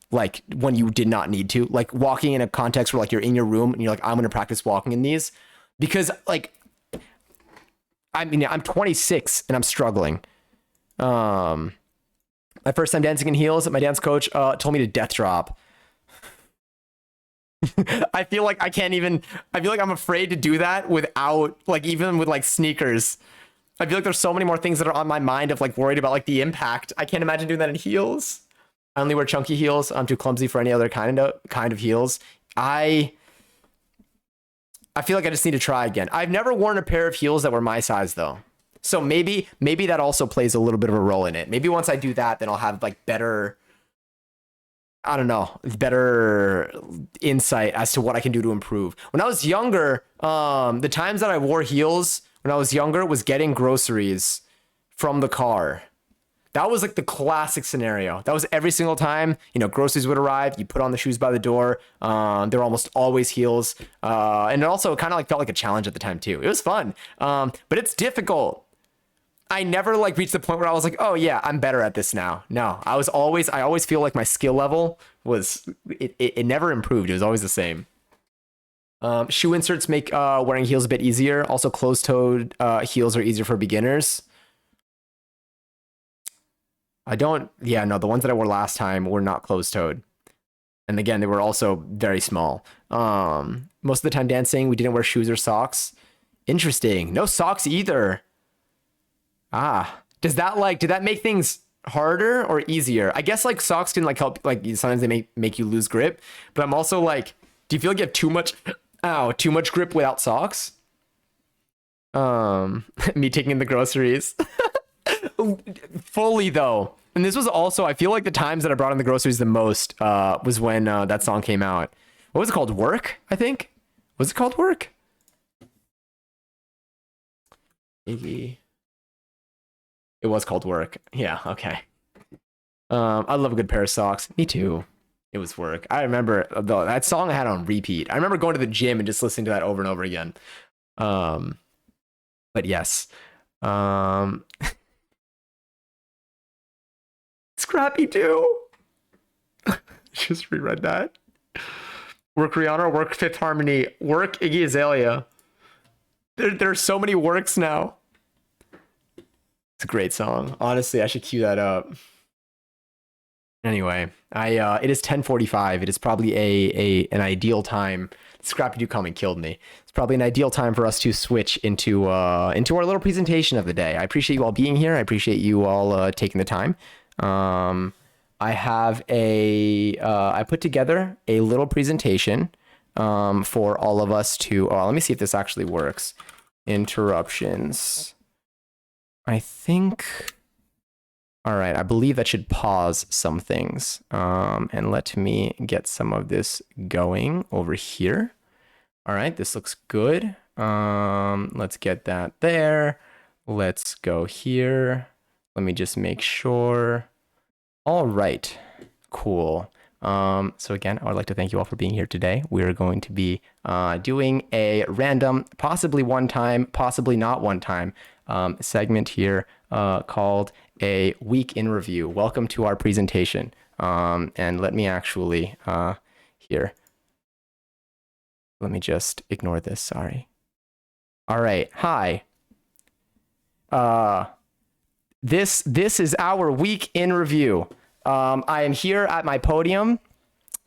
Like when you did not need to, like walking in a context where like you're in your room and you're like, I'm going to practice walking in these, because like, I mean, I'm 26 and I'm struggling. My first time dancing in heels, my dance coach told me to death drop. I feel like I'm afraid to do that without like, even with like sneakers. I feel like there's so many more things that are on my mind of like worried about like the impact. I can't imagine doing that in heels. I only wear chunky heels. I'm too clumsy for any other kind of heels. I feel like I just need to try again. I've never worn a pair of heels that were my size though. So maybe that also plays a little bit of a role in it. Maybe once I do that, then I'll have like better insight as to what I can do to improve. When I was younger, the times that I wore heels when I was younger was getting groceries from the car. That was like the classic scenario. That was every single time, groceries would arrive. You put on the shoes by the door. They were almost always heels. And it also kind of like felt like a challenge at the time too. It was fun. But it's difficult. I never like reached the point where I was like, oh yeah, I'm better at this now. No, I always feel like my skill level it never improved. It was always the same. Shoe inserts make wearing heels a bit easier. Also, closed-toed heels are easier for beginners. The ones that I wore last time were not closed-toed. And again, they were also very small. Most of the time dancing, we didn't wear shoes or socks. Interesting. No socks either. Did that make things harder or easier? I guess like socks can like help, like sometimes they make you lose grip, but I'm also like, do you feel like you have too much grip without socks? Me taking in the groceries. Fully though. And this was also, I feel like the times that I brought in the groceries the most was when that song came out. What was it called? Work, I think? Was it called Work? Maybe. It was called Work. Yeah, okay. I love a good pair of socks. Me too. It was Work. I remember that song I had on repeat. I remember going to the gym and just listening to that over and over again. But yes. Scrappy too. Just reread that. Work Rihanna, work Fifth Harmony, work Iggy Azalea. There are so many works now. It's a great song. Honestly, I should cue that up. Anyway, it is 10:45. It is probably an ideal time. Scrappy Doo comment killed me. It's probably an ideal time for us to switch into our little presentation of the day. I appreciate you all being here. I appreciate you all taking the time. I have I put together a little presentation for all of us to. Let me see if this actually works. Interruptions. I think. All right, I believe that should pause some things. And let me get some of this going over here. All right, this looks good. Let's get that there. Let's go here. Let me just make sure. All right, cool. So again, I would like to thank you all for being here today. We're going to be doing a random, possibly one time, possibly not one time, segment here called a week in review. Welcome to our presentation. And let me actually here. Let me just ignore this. Sorry. All right. Hi. This is our week in review. I am here at my podium,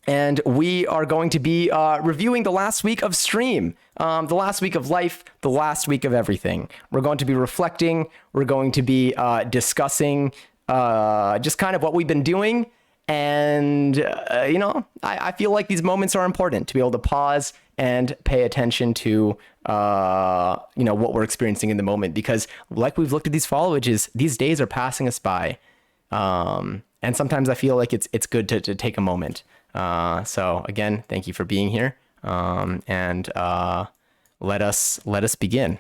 and we are going to be reviewing the last week of stream, the last week of life, the last week of everything. We're going to be reflecting. We're going to be discussing just kind of what we've been doing. And, I feel like these moments are important to be able to pause and pay attention to, what we're experiencing in the moment. Because like we've looked at these followages, these days are passing us by. And sometimes I feel like it's good to take a moment. So again, thank you for being here. And let us begin.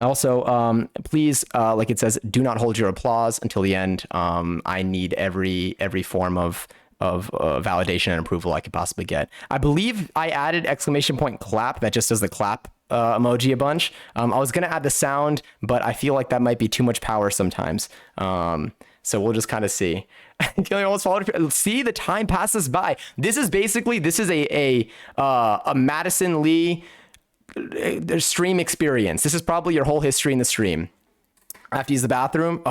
Also, please, like it says, do not hold your applause until the end. I need every form of validation and approval I could possibly get. I believe I added exclamation point clap. That just does the clap emoji a bunch. I was gonna add the sound, but I feel like that might be too much power sometimes. So we'll just kind of see. See, the time passes by. This is a Madison Lee stream experience. This is probably your whole history in the stream. I have to use the bathroom.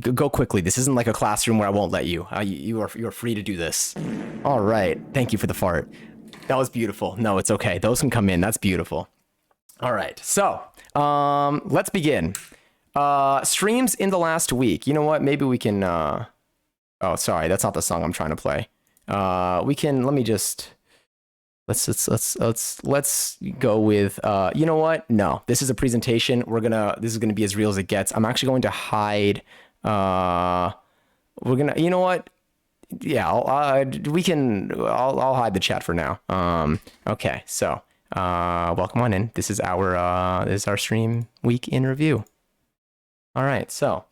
Go quickly. This isn't like a classroom where I won't let you. You are free to do this. All right. Thank you for the fart. That was beautiful. No, it's okay. Those can come in. That's beautiful. All right. So let's begin. Streams in the last week. You know what? Maybe we can. Oh, sorry. That's not the song I'm trying to play. We can. Let me just. Let's go with. You know what? No, this is a presentation. This is gonna be as real as it gets. I'm actually going to hide. You know what? Yeah, I'll hide the chat for now. Okay, so welcome on in. This is our stream week in review. All right, so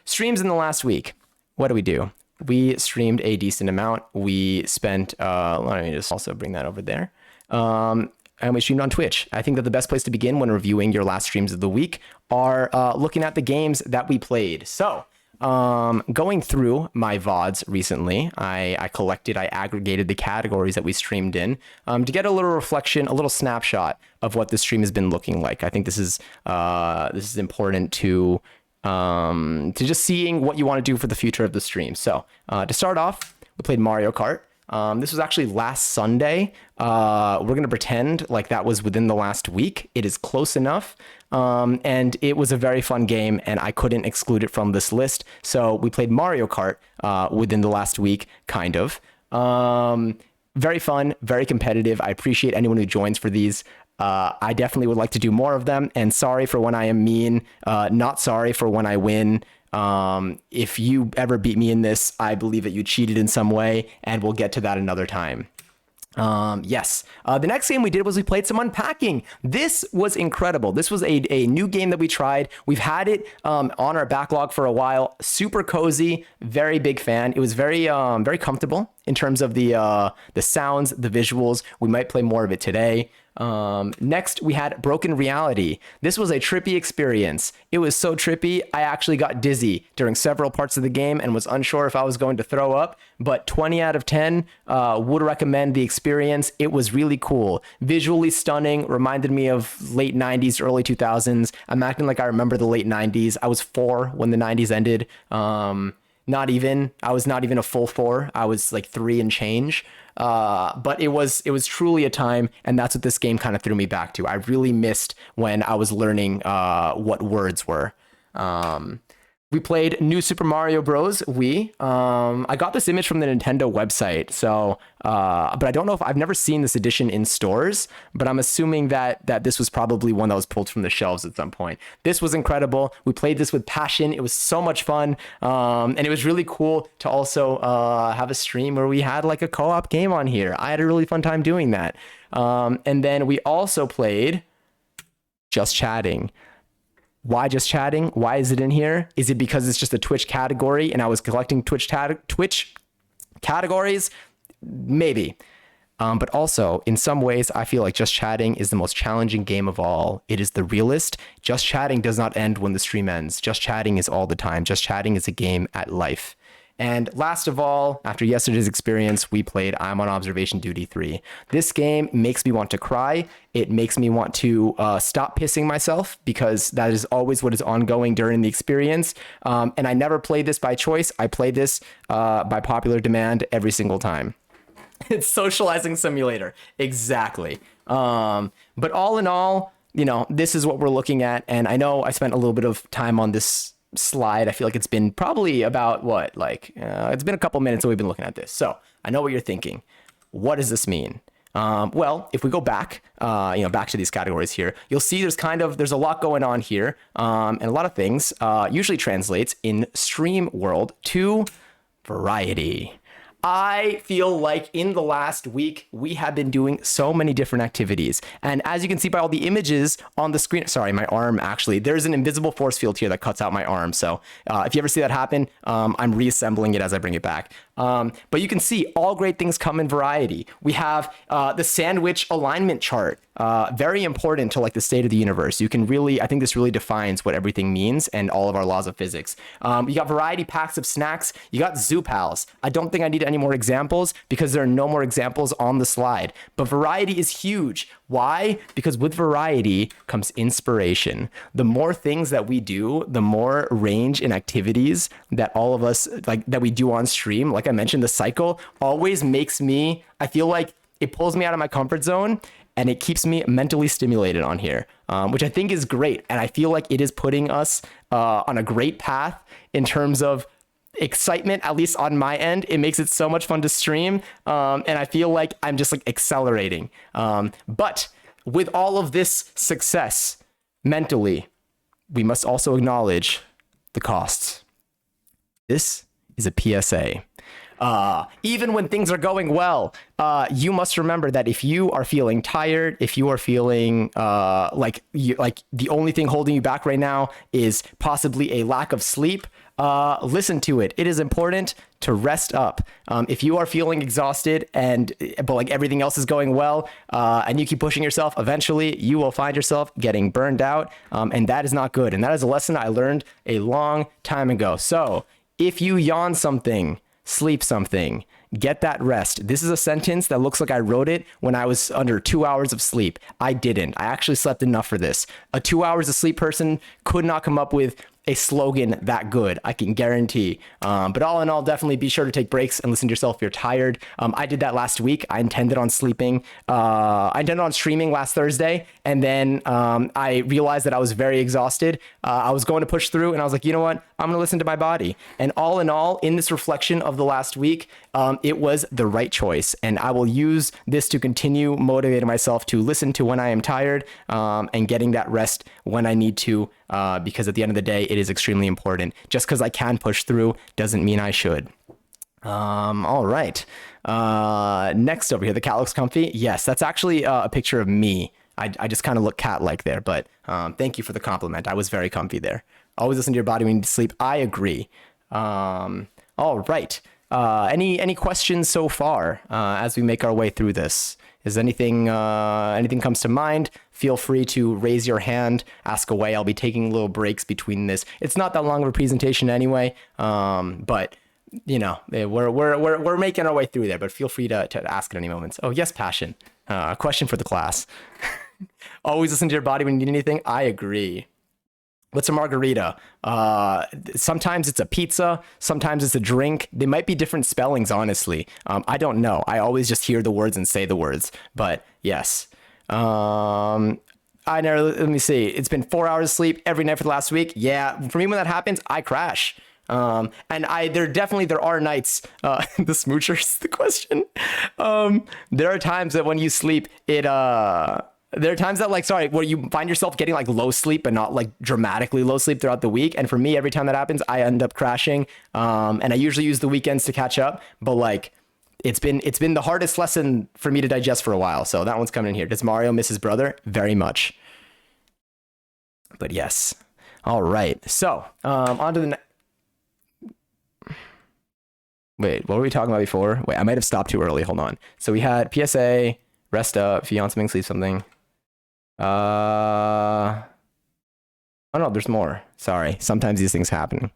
streams in the last week. What do we do? We streamed a decent amount. We spent, let me just also bring that over there. And we streamed on Twitch. I think that the best place to begin when reviewing your last streams of the week are looking at the games that we played. So going through my VODs recently, I aggregated the categories that we streamed in to get a little reflection, a little snapshot of what the stream has been looking like. I think this is important to just seeing what you want to do for the future of the stream. So to start off, we played Mario Kart. This was actually last Sunday. We're going to pretend like that was within the last week. It is close enough. And it was a very fun game, and I couldn't exclude it from this list. So we played Mario Kart within the last week, kind of. Very fun, very competitive. I appreciate anyone who joins for these. I definitely would like to do more of them, and sorry for when I am mean, not sorry for when I win. If you ever beat me in this, I believe that you cheated in some way, and we'll get to that another time. Yes. The next game we did was we played some Unpacking. This was incredible. This was a new game that we tried. We've had it on our backlog for a while. Super cozy. Very big fan. It was very very comfortable in terms of the sounds, the visuals. We might play more of it today. Next, we had Broken Reality. This was a trippy experience. It was so trippy, I actually got dizzy during several parts of the game and was unsure if I was going to throw up, but 20 out of 10 would recommend the experience. It was really cool. Visually stunning, reminded me of late 90s, early 2000s. I'm acting like I remember the late 90s. I was 4 when the 90s ended. Not even. I was not even a full 4. I was like 3 and change. But it was truly a time, and that's what this game kind of threw me back to. I really missed when I was learning what words were. We played New Super Mario Bros. Wii. I got this image from the Nintendo website, so but I don't know if I've never seen this edition in stores, but I'm assuming that this was probably one that was pulled from the shelves at some point. This was incredible. We played this with passion. It was so much fun, and it was really cool to also have a stream where we had like a co-op game on here. I had a really fun time doing that. And then we also played Just Chatting. Why Just Chatting? Why is it in here? Is it because it's just a Twitch category and I was collecting Twitch categories? Maybe. But also, in some ways, I feel like Just Chatting is the most challenging game of all. It is the realest. Just Chatting does not end when the stream ends. Just Chatting is all the time. Just Chatting is a game at life. And last of all, after yesterday's experience, we played I'm on Observation Duty 3. This game makes me want to cry. It makes me want to stop pissing myself, because that is always what is ongoing during the experience. And I never played this by choice. I played this by popular demand every single time. It's socializing simulator. Exactly. But all in all, you know, this is what we're looking at. And I know I spent a little bit of time on this slide. I feel like it's been probably about it's been a couple minutes that we've been looking at this. So I know what you're thinking. What does this mean? Well, if we go back, back to these categories here, you'll see there's a lot going on here. And a lot of things usually translates in stream world to variety. I feel like in the last week, we have been doing so many different activities. And as you can see by all the images on the screen, sorry, my arm actually, there's an invisible force field here that cuts out my arm. So if you ever see that happen, I'm reassembling it as I bring it back. But you can see all great things come in variety. We have the sandwich alignment chart, very important to like the state of the universe. You can really, I think this really defines what everything means and all of our laws of physics. You got variety packs of snacks. You got Zoo Pals. I don't think I need any more examples because there are no more examples on the slide. But variety is huge. Why? Because with variety comes inspiration. The more things that we do, the more range in activities that all of us that we do on stream. Like I mentioned, the cycle always makes me, I feel like it pulls me out of my comfort zone and it keeps me mentally stimulated on here, which I think is great. And I feel like it is putting us on a great path in terms of excitement, at least on my end. It makes it so much fun to stream. And I feel like I'm just like accelerating. But with all of this success mentally, we must also acknowledge the costs. This is a PSA. Even when things are going well, you must remember that if you are feeling tired, if you are feeling like the only thing holding you back right now is possibly a lack of sleep, listen to it. It is important to rest up. If you are feeling exhausted but like everything else is going well, and you keep pushing yourself, eventually you will find yourself getting burned out, and that is not good. And that is a lesson I learned a long time ago. So if you yawn something, sleep something, get that rest. This is a sentence that looks like I wrote it when I was under 2 hours of sleep. I didn't. I actually slept enough for this. A 2 hours of sleep person could not come up with a slogan that good, I can guarantee. But all in all, definitely be sure to take breaks and listen to yourself if you're tired. I did that last week. I intended on streaming last Thursday. And then I realized that I was very exhausted. I was going to push through and I was like, you know what? I'm going to listen to my body. And all in all, in this reflection of the last week, it was the right choice. And I will use this to continue motivating myself to listen to when I am tired, and getting that rest when I need to, because at the end of the day, it is extremely important. Just because I can push through doesn't mean I should. All right. Next over here, the cat looks comfy. Yes, that's actually a picture of me. I just kind of look cat-like there, but thank you for the compliment. I was very comfy there. Always listen to your body when you need to sleep. I agree. All right. Any questions so far as we make our way through this? Is anything comes to mind? Feel free to raise your hand, ask away. I'll be taking little breaks between this. It's not that long of a presentation anyway, but you know, we're making our way through there. But feel free to ask at any moments. Oh yes, Passion. A question for the class. Always listen to your body when you need anything. I agree. What's a margarita? Sometimes it's a pizza. Sometimes it's a drink. They might be different spellings, honestly. I don't know. I always just hear the words and say the words. But yes. Let me see. It's been 4 hours of sleep every night for the last week. Yeah. For me, when that happens, I crash. And there are nights, the smoochers, the question. There are times that when you sleep, there are times that where you find yourself getting like low sleep, but not like dramatically low sleep throughout the week. And for me, every time that happens, I end up crashing. And I usually use the weekends to catch up, but like it's been the hardest lesson for me to digest for a while. So that one's coming in here. Does Mario miss his brother? Very much. But yes. All right. So, on to the Wait, what were we talking about before? Wait, I might have stopped too early. Hold on. So we had PSA, rest up, fiance something, sleep something. Oh no, there's more. Sorry. Sometimes these things happen.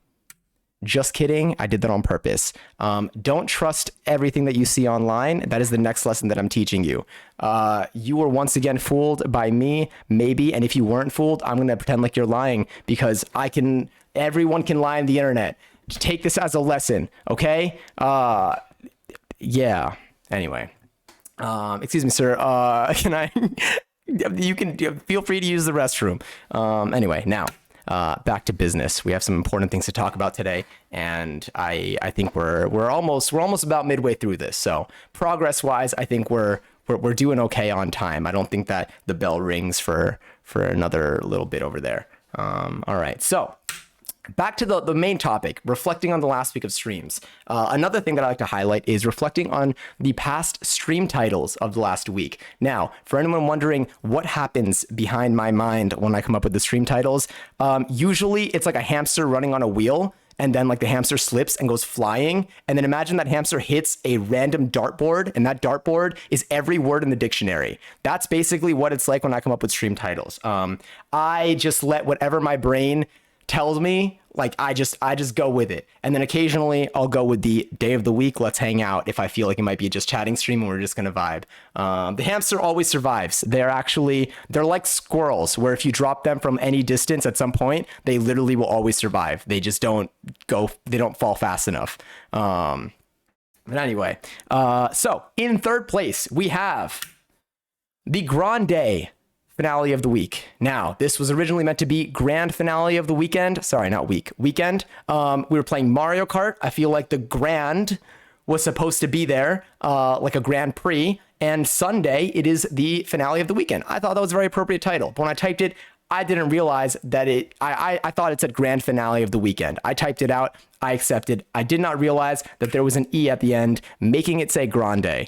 Just kidding. I did that on purpose. Don't trust everything that you see online. That is the next lesson that I'm teaching you. You were once again fooled by me, maybe. And if you weren't fooled, I'm going to pretend like you're lying because everyone can lie on the internet. Take this as a lesson. Okay. Yeah. Anyway, excuse me, sir. Can I, you can feel free to use the restroom. Anyway, now, back to business. We have some important things to talk about today, and I think we're almost about midway through this. So progress wise, I think we're doing okay on time. I don't think that the bell rings for another little bit over there. All right. So back to the main topic, reflecting on the last week of streams. Another thing that I like to highlight is reflecting on the past stream titles of the last week. Now, for anyone wondering what happens behind my mind when I come up with the stream titles, usually it's like a hamster running on a wheel, and then like the hamster slips and goes flying. And then imagine that hamster hits a random dartboard, and that dartboard is every word in the dictionary. That's basically what it's like when I come up with stream titles. I just let whatever my brain tells me, like I just go with it. And then occasionally I'll go with the day of the week, let's hang out, if I feel like it might be just chatting stream and we're just gonna vibe. The hamster always survives. They're like squirrels, where if you drop them from any distance at some point, they literally will always survive. They just don't fall fast enough. But anyway, so in third place we have the Grande finale of the week. Now, this was originally meant to be grand finale of the weekend. Sorry, not week. Weekend. We were playing Mario Kart. I feel like the grand was supposed to be there, like a Grand Prix. And Sunday, it is the finale of the weekend. I thought that was a very appropriate title. But when I typed it, I didn't realize that I thought it said grand finale of the weekend. I typed it out. I accepted. I did not realize that there was an E at the end, making it say grande.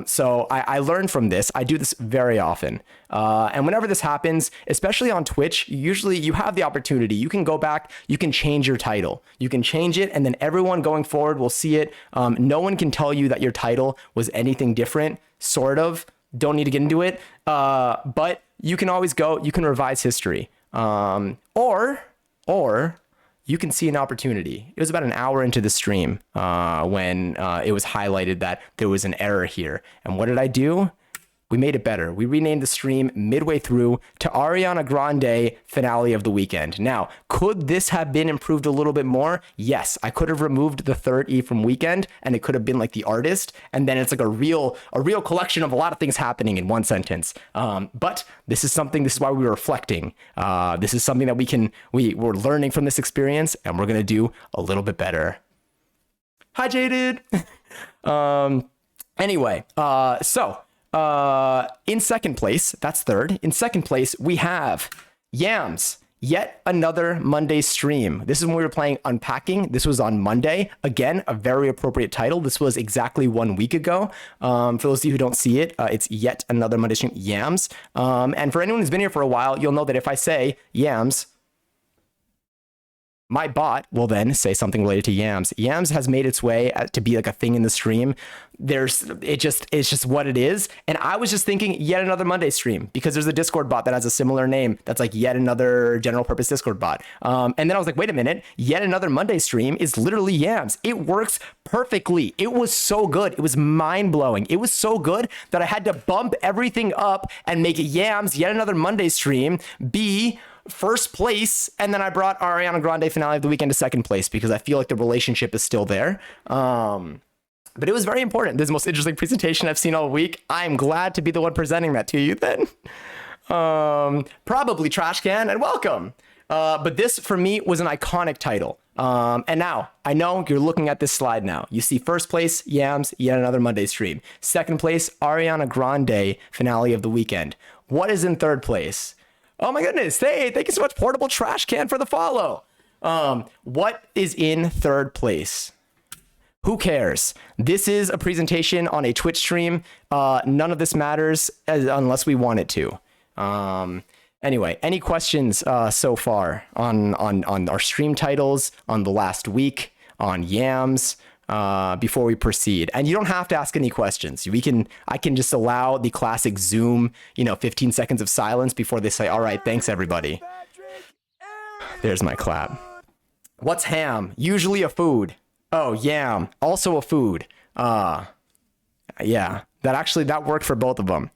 So I learned from this. I do this very often. And whenever this happens, especially on Twitch, usually you have the opportunity. You can go back, you can change your title. You can change it, and then everyone going forward will see it. No one can tell you that your title was anything different, sort of. Don't need to get into it. But you can always go, you can revise history. Or you can see an opportunity. It was about an hour into the stream when it was highlighted that there was an error here. And what did I do? We made it better. We renamed the stream midway through to Ariana Grande finale of the weekend. Now, could this have been improved a little bit more? Yes, I could have removed the third E from weekend, and it could have been like the artist, and then it's like a real collection of a lot of things happening in one sentence. But this is why we were reflecting. This is something that we're learning from this experience, and we're gonna do a little bit better. Hi, Jaded. Anyway, so. In second place, that's third. In second place, we have Yams, yet another Monday stream. This is when we were playing Unpacking. This was on Monday. Again, a very appropriate title. This was exactly 1 week ago. For those of you who don't see it, it's yet another Monday stream, Yams. And for anyone who's been here for a while, you'll know that if I say Yams, my bot will then say something related to yams. Yams has made its way to be like a thing in the stream. It's just what it is. And I was just thinking yet another Monday stream, because there's a Discord bot that has a similar name that's like yet another general purpose Discord bot. And then I was like, wait a minute, yet another Monday stream is literally yams. It works perfectly. It was so good. It was mind blowing. It was so good that I had to bump everything up and make yams yet another Monday stream be first place, and then I brought Ariana Grande finale of the weekend to second place because I feel like the relationship is still there. But it was very important. This is the most interesting presentation I've seen all week. I'm glad to be the one presenting that to you then. Probably Trash Can, and welcome. But this for me was an iconic title. And now I know you're looking at this slide now. You see first place, Yams, yet another Monday stream. Second place, Ariana Grande finale of the weekend. What is in third place? Oh my goodness. Hey, thank you so much, Portable Trash Can, for the follow. What is in third place? Who cares? This is a presentation on a Twitch stream. None of this matters unless we want it to. Anyway, any questions so far on our stream titles, on the last week, on Yams, before we proceed? And you don't have to ask any questions. I can just allow the classic Zoom, 15 seconds of silence before they say, all right, thanks everybody. There's my clap. What's ham? Usually a food. Oh, yam, also a food. Yeah, that worked for both of them.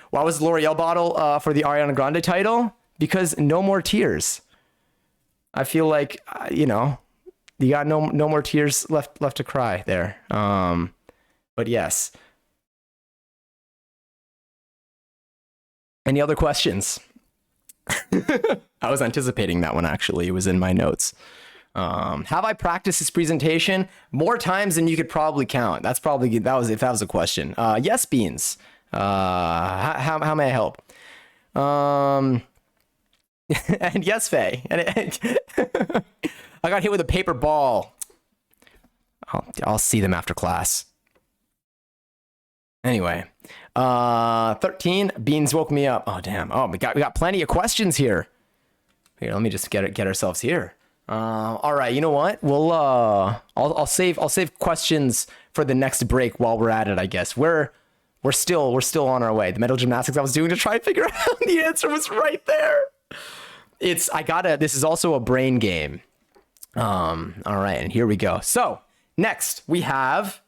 Why was the L'Oreal bottle for the Ariana Grande title? Because no more tears. I feel like, you got no more tears left to cry there. But yes. Any other questions? I was anticipating that one, actually. It was in my notes. Have I practiced this presentation more times than you could probably count? That was a question. Yes, Beans. How may I help? And yes, Faye. And I got hit with a paper ball. I'll see them after class. Anyway, 13. Beans woke me up. Oh damn. Oh, we got plenty of questions here. Here, let me just get ourselves here. All right, you know what? We'll I'll save questions for the next break while we're at it, I guess. We're still on our way. The mental gymnastics I was doing to try and figure out the answer was right there. This is also a brain game. All right, and here we go. So next we have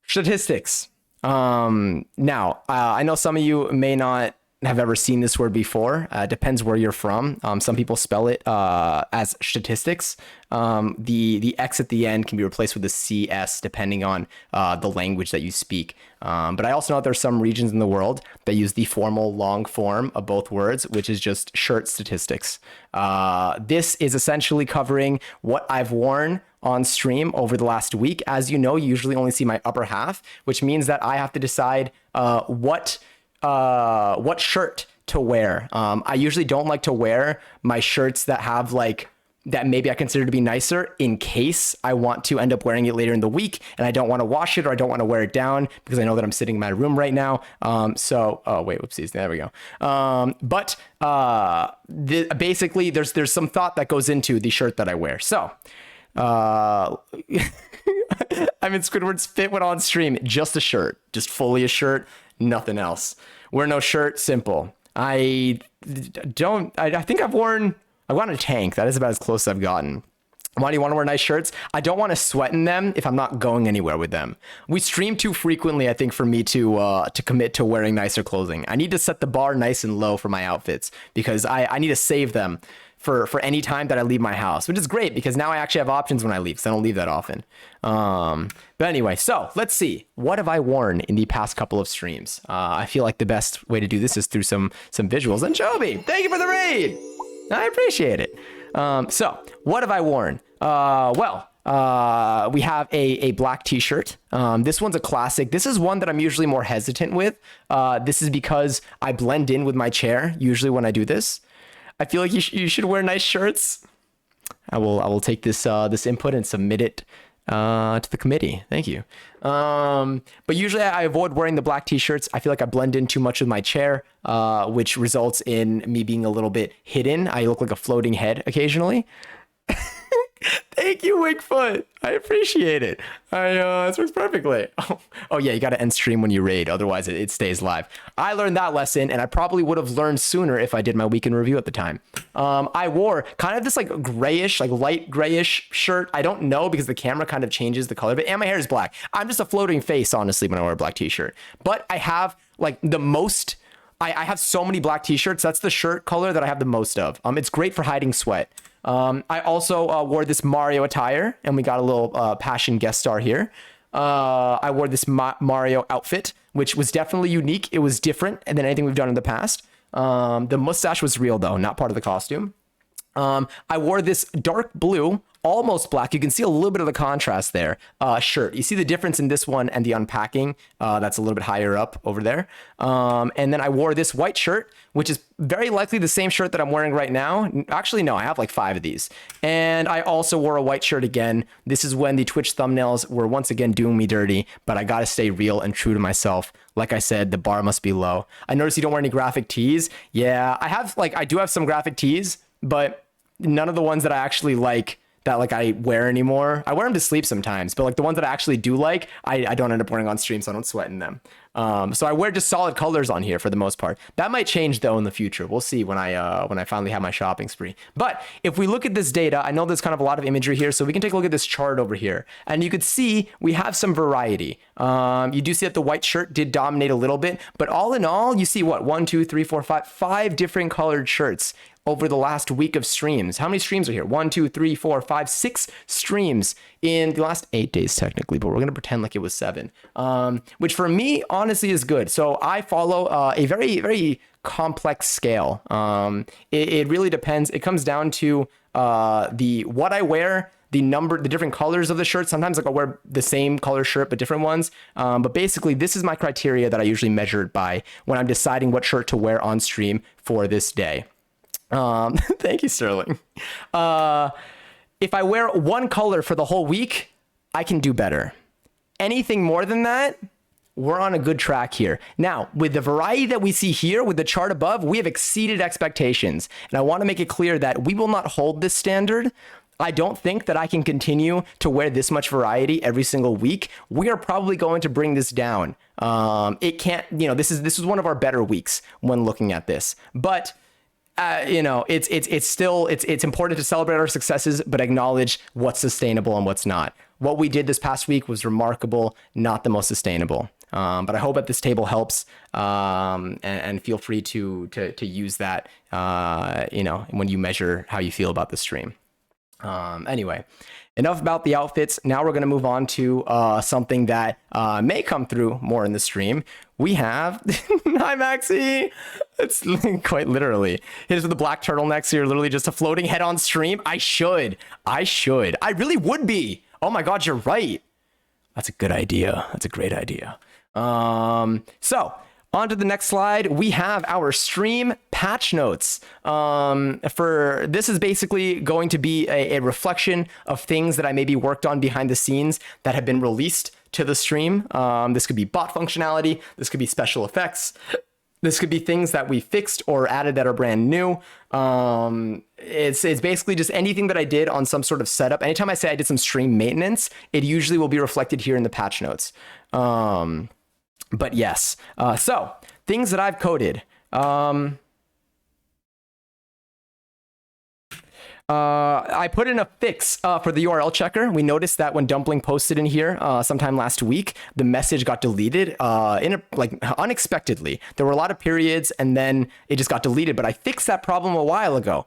statistics. Now, I know some of you may not have ever seen this word before. Depends where you're from. Some people spell it as statistics. The X at the end can be replaced with a CS depending on the language that you speak. But I also know that there's some regions in the world that use the formal long form of both words, which is just shirt statistics. This is essentially covering what I've worn on stream over the last week. As you know, you usually only see my upper half, which means that I have to decide what shirt to wear. I usually don't like to wear my shirts that have that maybe I consider to be nicer in case I want to end up wearing it later in the week and I don't want to wash it or I don't want to wear it down because I know that I'm sitting in my room right now. Whoopsies. There we go. Basically there's some thought that goes into the shirt that I wear. So, I'm in Squidward's fit when on stream, just a shirt, just fully a shirt, nothing else. Wear no shirt, simple. I think I've worn a tank. That is about as close as I've gotten. Why do you want to wear nice shirts? I don't want to sweat in them if I'm not going anywhere with them. We stream too frequently, I think, for me to commit to wearing nicer clothing. I need to set the bar nice and low for my outfits because I need to save them for any time that I leave my house, which is great because now I actually have options when I leave because I don't leave that often. But anyway, so let's see. What have I worn in the past couple of streams? I feel like the best way to do this is through some visuals. And Joby, thank you for the raid. I appreciate it. So what have I worn? We have a black t-shirt. This one's a classic. This is one that I'm usually more hesitant with. This is because I blend in with my chair usually when I do this. I feel like you should wear nice shirts. I will take this input and submit it to the committee. Thank you. But usually I avoid wearing the black t-shirts. I feel like I blend in too much with my chair, which results in me being a little bit hidden. I look like a floating head occasionally. Thank you, Wigfoot. I appreciate it. This works perfectly. Oh yeah, you got to end stream when you raid, otherwise it stays live. I learned that lesson, and I probably would have learned sooner if I did my weekend review at the time. I wore kind of this like grayish, like light grayish shirt. I don't know because the camera kind of changes the color of it, and my hair is black. I'm just a floating face, honestly, when I wear a black t-shirt. But I have like the most. I have so many black t-shirts. That's the shirt color that I have the most of. It's great for hiding sweat. I also wore this Mario attire, and we got a little Passion guest star here. I wore this Mario outfit, which was definitely unique. It was different than anything we've done in the past. The mustache was real, though, not part of the costume. I wore this dark blue, almost black. You can see a little bit of the contrast there. Shirt. You see the difference in this one and the unpacking. That's a little bit higher up over there. And then I wore this white shirt, which is very likely the same shirt that I'm wearing right now. Actually, no, I have like 5 of these. And I also wore a white shirt again. This is when the Twitch thumbnails were once again doing me dirty, but I got to stay real and true to myself. Like I said, the bar must be low. I noticed you don't wear any graphic tees. Yeah, I do have some graphic tees, but none of the ones that I actually like that like I wear anymore. I wear them to sleep sometimes, but like the ones that I actually do like, I don't end up wearing on stream, so I don't sweat in them. So I wear just solid colors on here for the most part. That might change though in the future. We'll see when I finally have my shopping spree. But if we look at this data, I know there's kind of a lot of imagery here, so we can take a look at this chart over here, and you could see we have some variety. You do see that the white shirt did dominate a little bit, but all in all, you see what 1, 2, 3, 4, 5 different colored shirts over the last week of streams. How many streams are here? 1, 2, 3, 4, 5, 6 streams in the last 8 days technically, but we're gonna pretend like it was 7, which for me honestly is good. So I follow a very, very complex scale. It really depends. It comes down to what I wear, the different colors of the shirt. Sometimes like I'll wear the same color shirt but different ones. But basically this is my criteria that I usually measure it by when I'm deciding what shirt to wear on stream for this day. Thank you, Sterling. If I wear one color for the whole week, I can do better. Anything more than that, we're on a good track here. Now, with the variety that we see here with the chart above, we have exceeded expectations. And I want to make it clear that we will not hold this standard. I don't think that I can continue to wear this much variety every single week. We are probably going to bring this down. It can't, this is one of our better weeks when looking at this. But it's important to celebrate our successes, but acknowledge what's sustainable and what's not. What we did this past week was remarkable, not the most sustainable. But I hope that this table helps, and feel free to use that, when you measure how you feel about the stream. Anyway, enough about the outfits. Now we're going to move on to something that may come through more in the stream. We have, hi Maxi, it's quite literally. Here's with the black turtleneck, so you're literally just a floating head on stream. I really would be. Oh my God, you're right. That's a good idea. That's a great idea. So on to the next slide, we have our stream patch notes. This is basically going to be a reflection of things that I maybe worked on behind the scenes that have been released to the stream. This could be bot functionality. This could be special effects. This could be things that we fixed or added that are brand new. It's basically just anything that I did on some sort of setup. Anytime I say I did some stream maintenance, it usually will be reflected here in the patch notes. But yes, so things that I've coded. I put in a fix for the URL checker. We noticed that when Dumpling posted in here sometime last week, the message got deleted unexpectedly. There were a lot of periods and then it just got deleted, but I fixed that problem a while ago,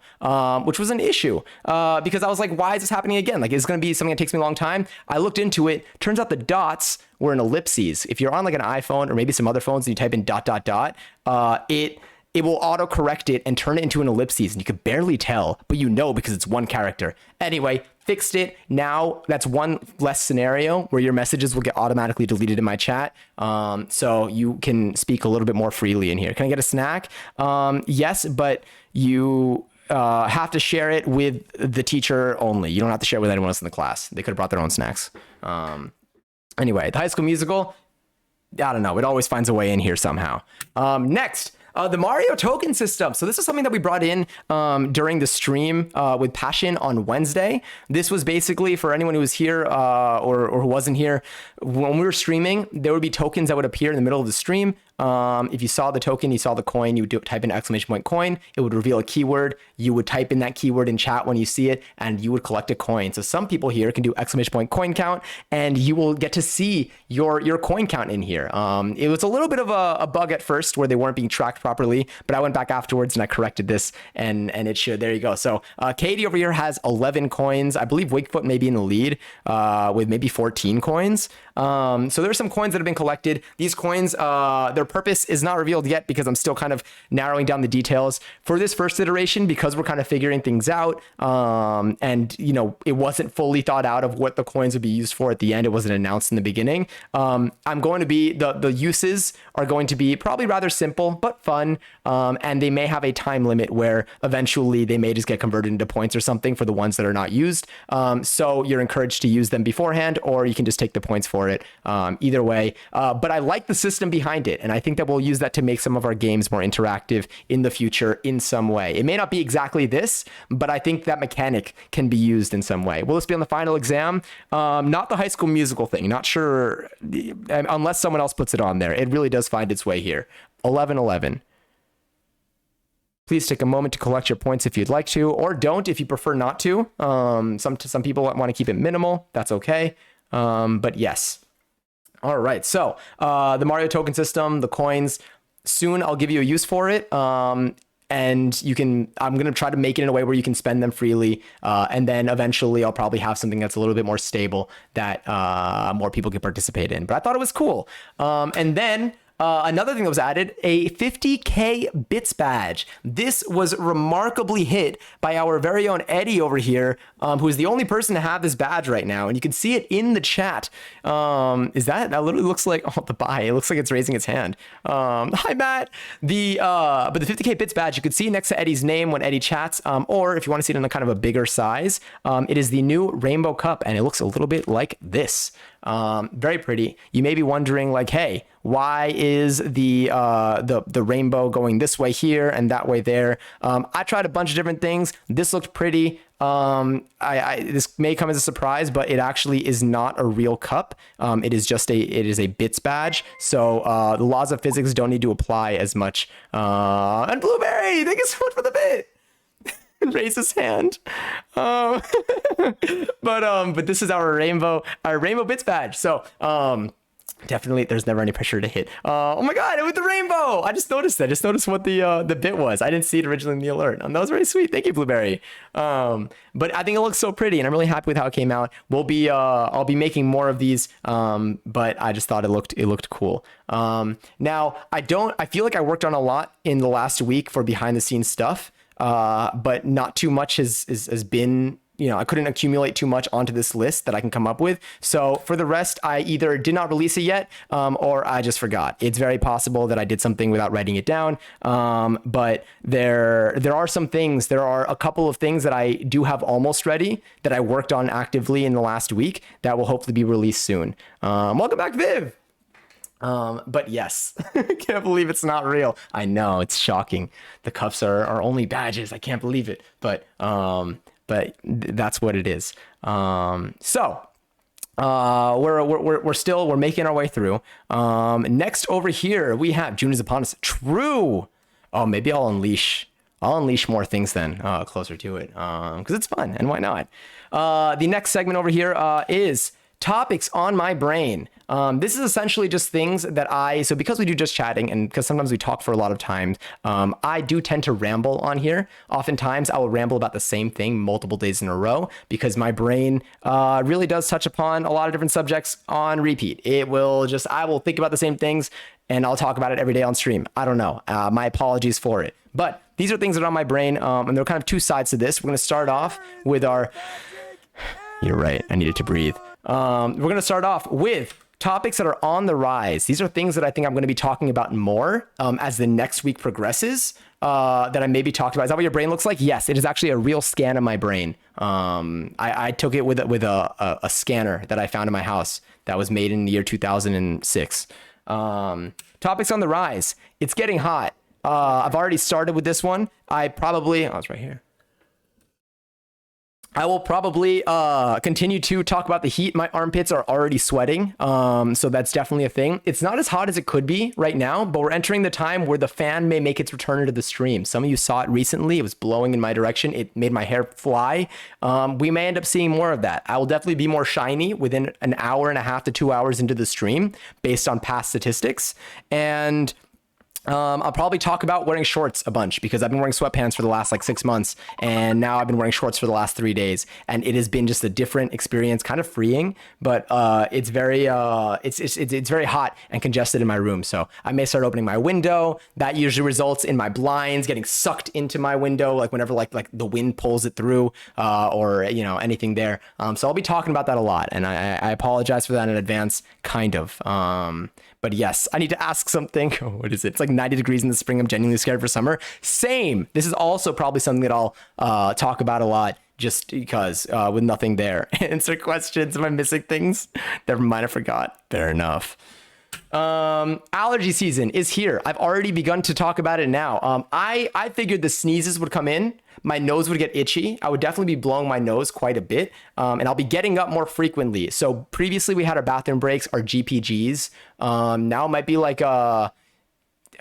which was an issue because I was like, why is this happening again? Like, it's going to be something that takes me a long time. I looked into it. Turns out the dots were in ellipses. If you're on like an iPhone or maybe some other phones and you type in ... it will auto-correct it and turn it into an ellipses, and you could barely tell, but because it's one character. Anyway, fixed it. Now that's one less scenario where your messages will get automatically deleted in my chat. So you can speak a little bit more freely in here. Can I get a snack? Yes, but you have to share it with the teacher only. You don't have to share it with anyone else in the class. They could have brought their own snacks. Anyway, the High School Musical, I don't know. It always finds a way in here somehow. Next, The Mario token system. So this is something that we brought in during the stream with Passion on Wednesday. This was basically for anyone who was here or who wasn't here. When we were streaming, there would be tokens that would appear in the middle of the stream. If you saw the token, you saw the coin, you would type in ! coin. It would reveal a keyword. You would type in that keyword in chat when you see it, and you would collect a coin. So some people here can do ! coin count, and you will get to see your coin count in here. It was a little bit of a bug at first where they weren't being tracked properly, but I went back afterwards and I corrected this, and it should. There you go. So Katie over here has 11 coins. I believe Wakefoot may be in the lead with maybe 14 coins. So there's some coins that have been collected. These coins, their purpose is not revealed yet because I'm still kind of narrowing down the details for this first iteration, because we're kind of figuring things out. And you know, it wasn't fully thought out of what the coins would be used for at the end. It wasn't announced in the beginning. I'm going to be, the uses are going to be probably rather simple, but fun. And they may have a time limit where eventually they may just get converted into points or something for the ones that are not used. So you're encouraged to use them beforehand, or you can just take the points for it. Either way. But I like the system behind it. And I think that we'll use that to make some of our games more interactive in the future in some way. It may not be exactly this, but I think that mechanic can be used in some way. Will this be on the final exam? Not the High School Musical thing. Not sure, unless someone else puts it on there. It really does find its way here. 11-11. Please take a moment to collect your points if you'd like to, or don't if you prefer not to. Some people want to keep it minimal. That's okay. But yes. All right. So the Mario token system, the coins, soon I'll give you a use for it. And you can, I'm going to try to make it in a way where you can spend them freely. And then eventually I'll probably have something that's a little bit more stable that more people can participate in. But I thought it was cool. And then another thing that was added, a 50K bits badge. This was remarkably hit by our very own Eddie over here, who is the only person to have this badge right now. And you can see it in the chat. That literally looks like, oh, the buy. It looks like it's raising its hand. Hi, Matt. But the 50K bits badge, you could see next to Eddie's name when Eddie chats, or if you want to see it in a kind of a bigger size, it is the new Rainbow Cup, and it looks a little bit like this. Very pretty. You may be wondering, like, hey, why is the rainbow going this way here and that way there? I tried a bunch of different things. This looked pretty. This may come as a surprise, but it actually is not a real cup. It is a bits badge. So the laws of physics don't need to apply as much. And Blueberry, thank you so much for the bit. Raise his hand. But this is our rainbow bits badge. So definitely there's never any pressure to hit. Oh my god, with the rainbow. I just noticed that. Just noticed what the bit was. I didn't see it originally in the alert. That was very sweet. Thank you, Blueberry. But I think it looks so pretty, and I'm really happy with how it came out. I'll be making more of these, but I just thought it looked cool. Now I feel like I worked on a lot in the last week for behind the scenes stuff. But not too much has been, I couldn't accumulate too much onto this list that I can come up with. So for the rest, I either did not release it yet, or I just forgot. It's very possible that I did something without writing it down. But there are some things, there are a couple of things that I do have almost ready that I worked on actively in the last week that will hopefully be released soon. Welcome back, Viv. But yes, I can't believe it's not real. I know, it's shocking. The cups are only badges. I can't believe it. But that's what it is. So we're making our way through. Next over here we have June is upon us. True. Oh, maybe I'll unleash more things then, closer to it, because it's fun, and why not? The next segment over here is topics on my brain. This is essentially just things that so because we do just chatting and because sometimes we talk for a lot of time, I do tend to ramble on here. Oftentimes I will ramble about the same thing multiple days in a row because my brain really does touch upon a lot of different subjects on repeat. I will think about the same things and I'll talk about it every day on stream. I don't know. My apologies for it. But these are things that are on my brain, and there are kind of two sides to this. We're going to start off with You're right. I needed to breathe. We're going to start off with topics that are on the rise. These are things that I think I'm going to be talking about more as the next week progresses, that I maybe talked about. Is that what your brain looks like? Yes, it is actually a real scan of my brain. I took it with a scanner that I found in my house that was made in the year 2006. Topics on the rise. It's getting hot. I've already started with this one. It's right here. I will probably continue to talk about the heat. My armpits are already sweating, so that's definitely a thing. It's not as hot as it could be right now, but we're entering the time where the fan may make its return into the stream. Some of you saw it recently. It was blowing in my direction. It made my hair fly. We may end up seeing more of that. I will definitely be more shiny within an hour and a half to 2 hours into the stream based on past statistics. And I'll probably talk about wearing shorts a bunch because I've been wearing sweatpants for the last like 6 months, and now I've been wearing shorts for the last 3 days, and it has been just a different experience, kind of freeing, but it's very hot and congested in my room. So I may start opening my window. That usually results in my blinds getting sucked into my window, like whenever like the wind pulls it through, or anything there. So I'll be talking about that a lot, and I apologize for that in advance, kind of. But yes, I need to ask something. Oh, what is it? It's like 90 degrees in the spring. I'm genuinely scared for summer. Same. This is also probably something that I'll talk about a lot just because with nothing there. Answer questions. Am I missing things? Never mind. I forgot. Fair enough. Allergy season is here. I've already begun to talk about it now. I figured the sneezes would come in. My nose would get itchy. I would definitely be blowing my nose quite a bit. And I'll be getting up more frequently. So previously we had our bathroom breaks, our GPGs. Now it might be like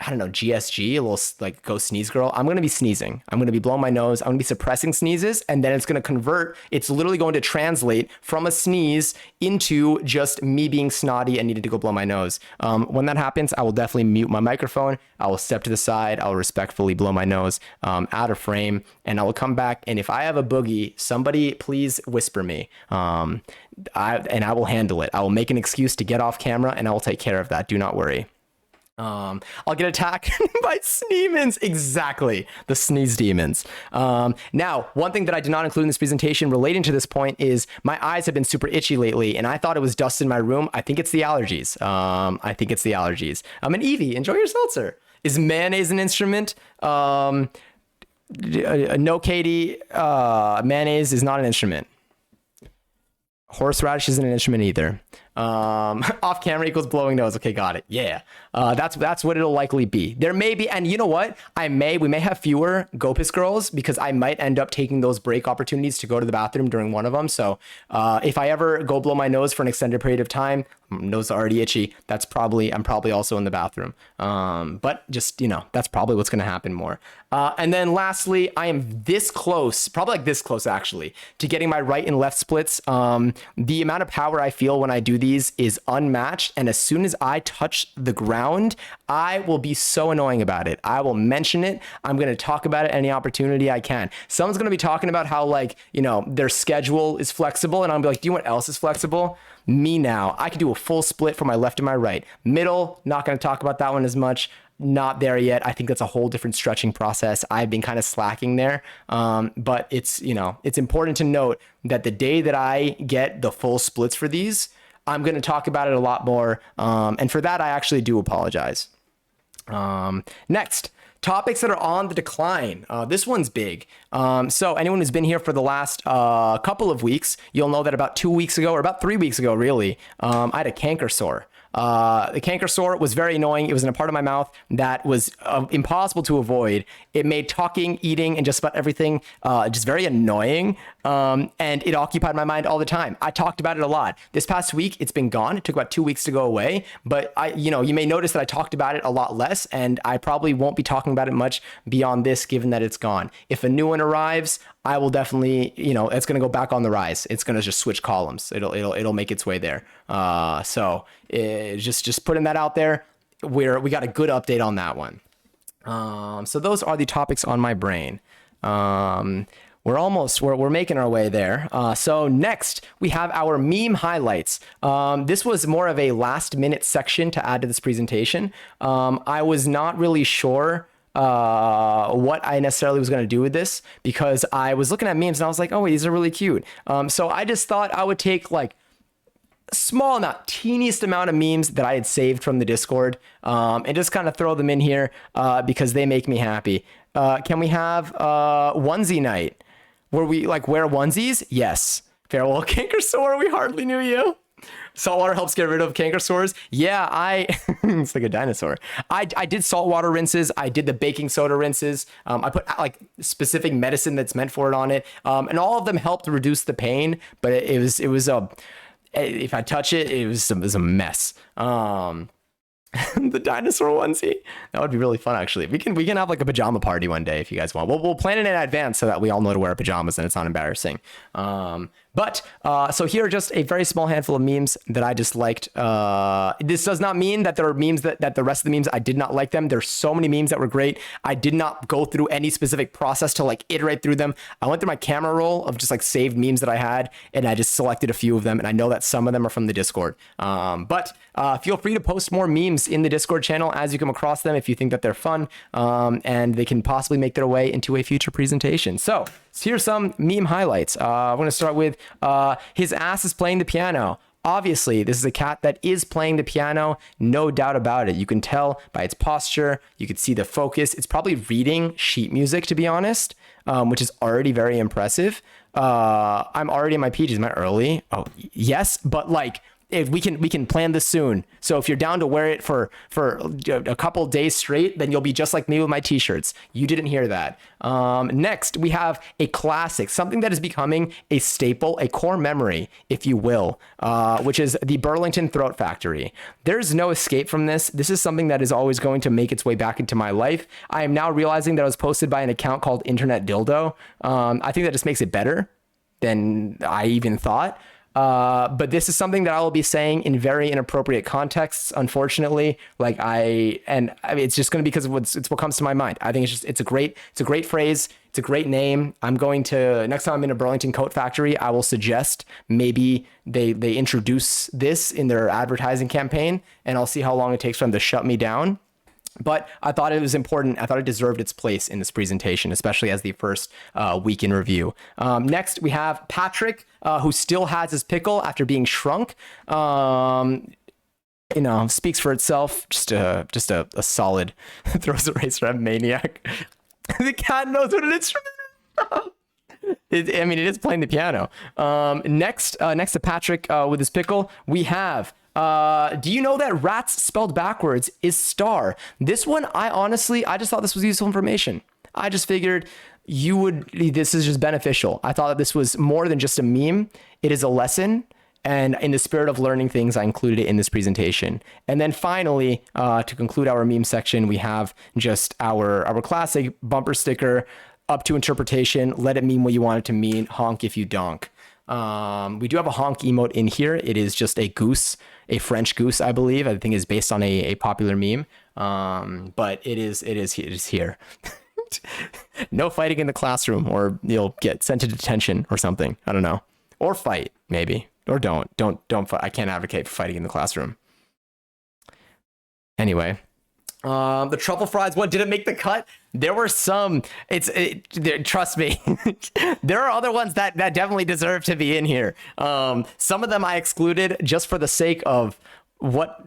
I don't know, GSG, a little like go sneeze girl. I'm going to be sneezing. I'm going to be blowing my nose. I'm going to be suppressing sneezes. And then it's going to convert. It's literally going to translate from a sneeze into just me being snotty and needing to go blow my nose. When that happens, I will definitely mute my microphone. I will step to the side. I'll respectfully blow my nose out of frame. And I will come back. And if I have a boogie, somebody please whisper me. And I will handle it. I will make an excuse to get off camera and I will take care of that. Do not worry. I'll get attacked by Sneemans. Exactly. The sneeze demons. Now, one thing that I did not include in this presentation relating to this point is my eyes have been super itchy lately, and I thought it was dust in my room. I think it's the allergies. And Evie, enjoy your seltzer. Is mayonnaise an instrument? No, Katie. Mayonnaise is not an instrument. Horseradish isn't an instrument either. Off camera equals blowing nose. Okay, got it. Yeah. That's what it'll likely be. There may be, and you know what? We may have fewer Gopis girls because I might end up taking those break opportunities to go to the bathroom during one of them. So if I ever go blow my nose for an extended period of time, nose is already itchy. I'm probably also in the bathroom. But just, that's probably what's going to happen more. And then lastly, I am this close, probably like this close actually, to getting my right and left splits. The amount of power I feel when I do these is unmatched. And as soon as I touch the ground, I will be so annoying about it. I will mention it. I'm going to talk about it any opportunity I can. Someone's going to be talking about how their schedule is flexible. And I'll be like, do you know what else is flexible? Me now. I can do a full split for my left and my right. Middle, not going to talk about that one as much. Not there yet. I think that's a whole different stretching process. I've been kind of slacking there. But it's important to note that the day that I get the full splits for these, I'm going to talk about it a lot more. And for that, I actually do apologize. Next, topics that are on the decline. This one's big. So anyone who's been here for the last couple of weeks, you'll know that about 2 weeks ago, or about 3 weeks ago, really, I had a canker sore. The canker sore was very annoying. It was in a part of my mouth that was impossible to avoid. It made talking, eating, and just about everything just very annoying. And it occupied my mind all the time. I talked about it a lot. This past week, it's been gone. It took about 2 weeks to go away. But you may notice that I talked about it a lot less, and I probably won't be talking about it much beyond this, given that it's gone. If a new one arrives, I will definitely, it's going to go back on the rise. It's going to just switch columns. It'll make its way there. So just putting that out there. We got a good update on that one. So those are the topics on my brain. We're making our way there. So next we have our meme highlights. This was more of a last minute section to add to this presentation. I was not really sure what I necessarily was going to do with this because I was looking at memes and I was like, oh, wait, these are really cute. So I just thought I would take like small amount, teeniest amount of memes that I had saved from the Discord, and just kind of throw them in here, because they make me happy. Can we have, onesie night where we wear onesies? Yes. Farewell Canker Sore. We hardly knew you. Saltwater helps get rid of canker sores. Yeah, it's like a dinosaur. I did saltwater rinses. I did the baking soda rinses. I put like specific medicine that's meant for it on it. And all of them helped reduce the pain, but it was a, if I touch it, it was a mess. The dinosaur onesie, that would be really fun. Actually, we can have like a pajama party one day if you guys want. We'll plan it in advance so that we all know to wear pajamas and it's not embarrassing. So here are just a very small handful of memes that I just liked. This does not mean that there are memes that the rest of the memes I did not like them. There's so many memes that were great. I did not go through any specific process to like iterate through them. I went through my camera roll of just like saved memes that I had, and I just selected a few of them. And I know that some of them are from the Discord. But feel free to post more memes in the Discord channel as you come across them if you think that they're fun, and they can possibly make their way into a future presentation. So here's some meme highlights. I'm going to start with his ass is playing the piano. Obviously, this is a cat that is playing the piano, no doubt about it. You can tell by its posture. You can see the focus. It's probably reading sheet music, to be honest, which is already very impressive. I'm already in my PJs. Am I early? Oh, yes, but like, if we can plan this soon. So if you're down to wear it for a couple days straight, then you'll be just like me with my t-shirts. You didn't hear that. Next, we have a classic, something that is becoming a staple, a core memory, if you will, which is the Burlington Throat Factory. There's no escape from this. This is something that is always going to make its way back into my life. I am now realizing that it was posted by an account called Internet Dildo. I think that just makes it better than I even thought. But this is something that I will be saying in very inappropriate contexts, unfortunately. It's just going to be because it's what comes to my mind. I think it's a great phrase. It's a great name. I'm going to, next time I'm in a Burlington Coat Factory, I will suggest maybe they introduce this in their advertising campaign, and I'll see how long it takes for them to shut me down. But I thought it was important. I thought it deserved its place in this presentation, especially as the first week in review. Next, we have Patrick, who still has his pickle after being shrunk. Speaks for itself. Just a solid throws eraser at maniac. The cat knows what an instrument is. It is playing the piano. Next to Patrick with his pickle, we have. Do you know that rats spelled backwards is star? This one, I just thought this was useful information. I just figured this is just beneficial. I thought that this was more than just a meme. It is a lesson. And in the spirit of learning things, I included it in this presentation. And then finally, to conclude our meme section, we have just our classic bumper sticker, up to interpretation. Let it mean what you want it to mean. Honk if you donk. We do have a honk emote in here. It is just a goose, a French goose, I believe. I think is based on a popular meme. But it is here. No fighting in the classroom, or you'll get sent to detention or something. I don't know. Or fight, maybe. Or don't fight. I can't advocate for fighting in the classroom. Anyway. The truffle fries one didn't make the cut. There were some. Trust me. There are other ones that definitely deserve to be in here. Some of them I excluded just for the sake of what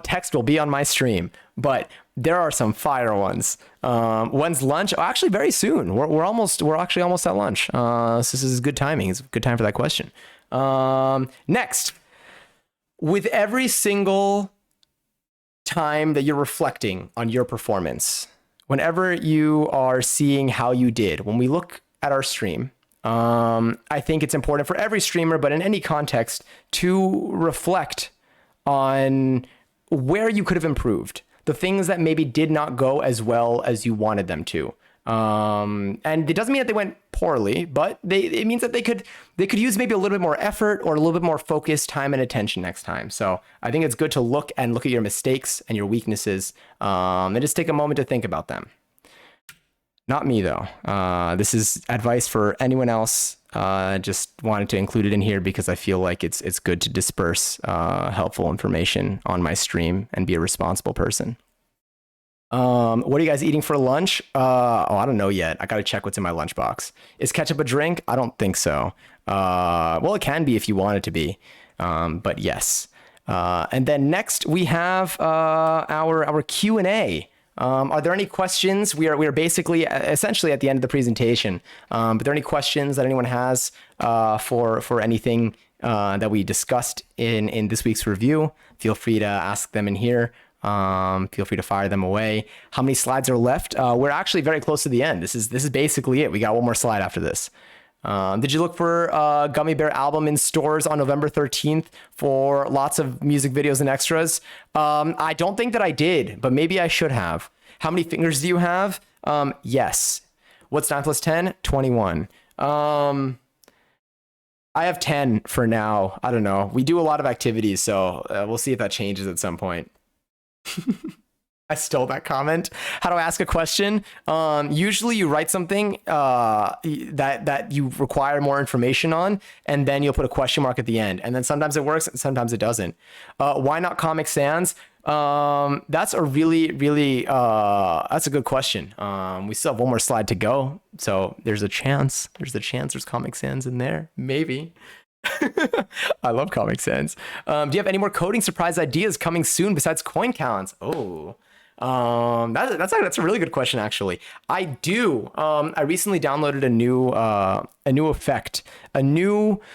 text will be on my stream. But there are some fire ones. When's lunch? Oh, actually, very soon. We're actually almost at lunch. So this is good timing. It's a good time for that question. Next, with every single time that you're reflecting on your performance, whenever you are seeing how you did, when we look at our stream, I think it's important for every streamer, but in any context, to reflect on where you could have improved, the things that maybe did not go as well as you wanted them to. And it doesn't mean that they went poorly, but it means that they could use maybe a little bit more effort or a little bit more focus, time, and attention next time. So I think it's good to look at your mistakes and your weaknesses, and just take a moment to think about them. Not me though. This is advice for anyone else. Just wanted to include it in here because I feel like it's good to disperse helpful information on my stream and be a responsible person. What are you guys eating for lunch? I don't know yet. I gotta check what's in my lunchbox. Is ketchup a drink? I don't think so. Well, it can be if you want it to be. But yes. And then next we have our Q&A. Are there any questions? We are basically essentially at the end of the presentation. But are there any questions that anyone has for anything that we discussed in this week's review, feel free to ask them in here. Feel free to fire them away. How many slides are left? We're actually very close to the end. This is basically it. We got one more slide after this. Did you look for Gummy Bear album in stores on November 13th for lots of music videos and extras? I don't think that I did, but maybe I should have. How many fingers do you have? Yes. What's 9 plus 10? 21. I have 10 for now. I don't know. We do a lot of activities, so we'll see if that changes at some point. I stole that comment. How do I ask a question? Usually you write something that you require more information on, and then you'll put a question mark at the end. And then sometimes it works and sometimes it doesn't. Why not Comic Sans? That's a really that's a good question. We still have one more slide to go, so there's a chance there's Comic Sans in there, maybe. I love Comic Sans. Do you have any more coding surprise ideas coming soon besides coin counts? That's a really good question, actually. I do. I recently downloaded a new effect.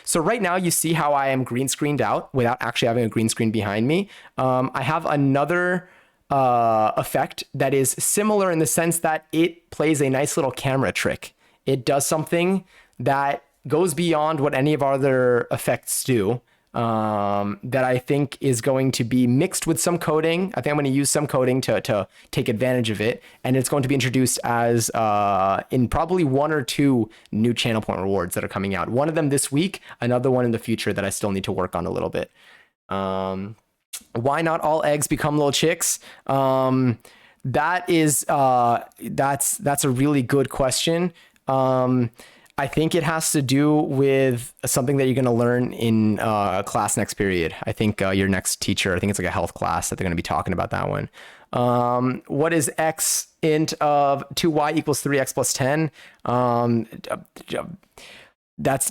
So right now you see how I am green screened out without actually having a green screen behind me. I have another effect that is similar in the sense that it plays a nice little camera trick. It does something that goes beyond what any of our other effects do. That I think is going to be mixed with some coding. I think I'm going to use some coding to take advantage of it. And it's going to be introduced as in probably 1 or 2 new channel point rewards that are coming out. One of them this week, another one in the future that I still need to work on a little bit. Why not all eggs become little chicks? That's a really good question. I think it has to do with something that you're going to learn in class next period. I think your next teacher, I think it's like a health class that they're going to be talking about that one. What is x int of 2y equals 3x plus 10?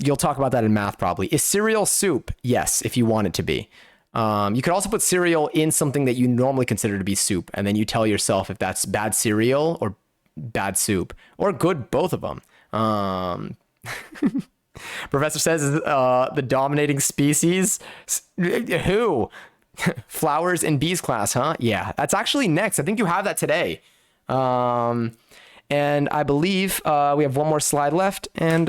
You'll talk about that in math probably. Is cereal soup? Yes, if you want it to be. You could also put cereal in something that you normally consider to be soup, and then you tell yourself if that's bad cereal or bad soup, or good, both of them. Professor says the dominating species. Who? Flowers in bees class, huh? Yeah, that's actually next. I think you have that today. And I believe we have one more slide left, and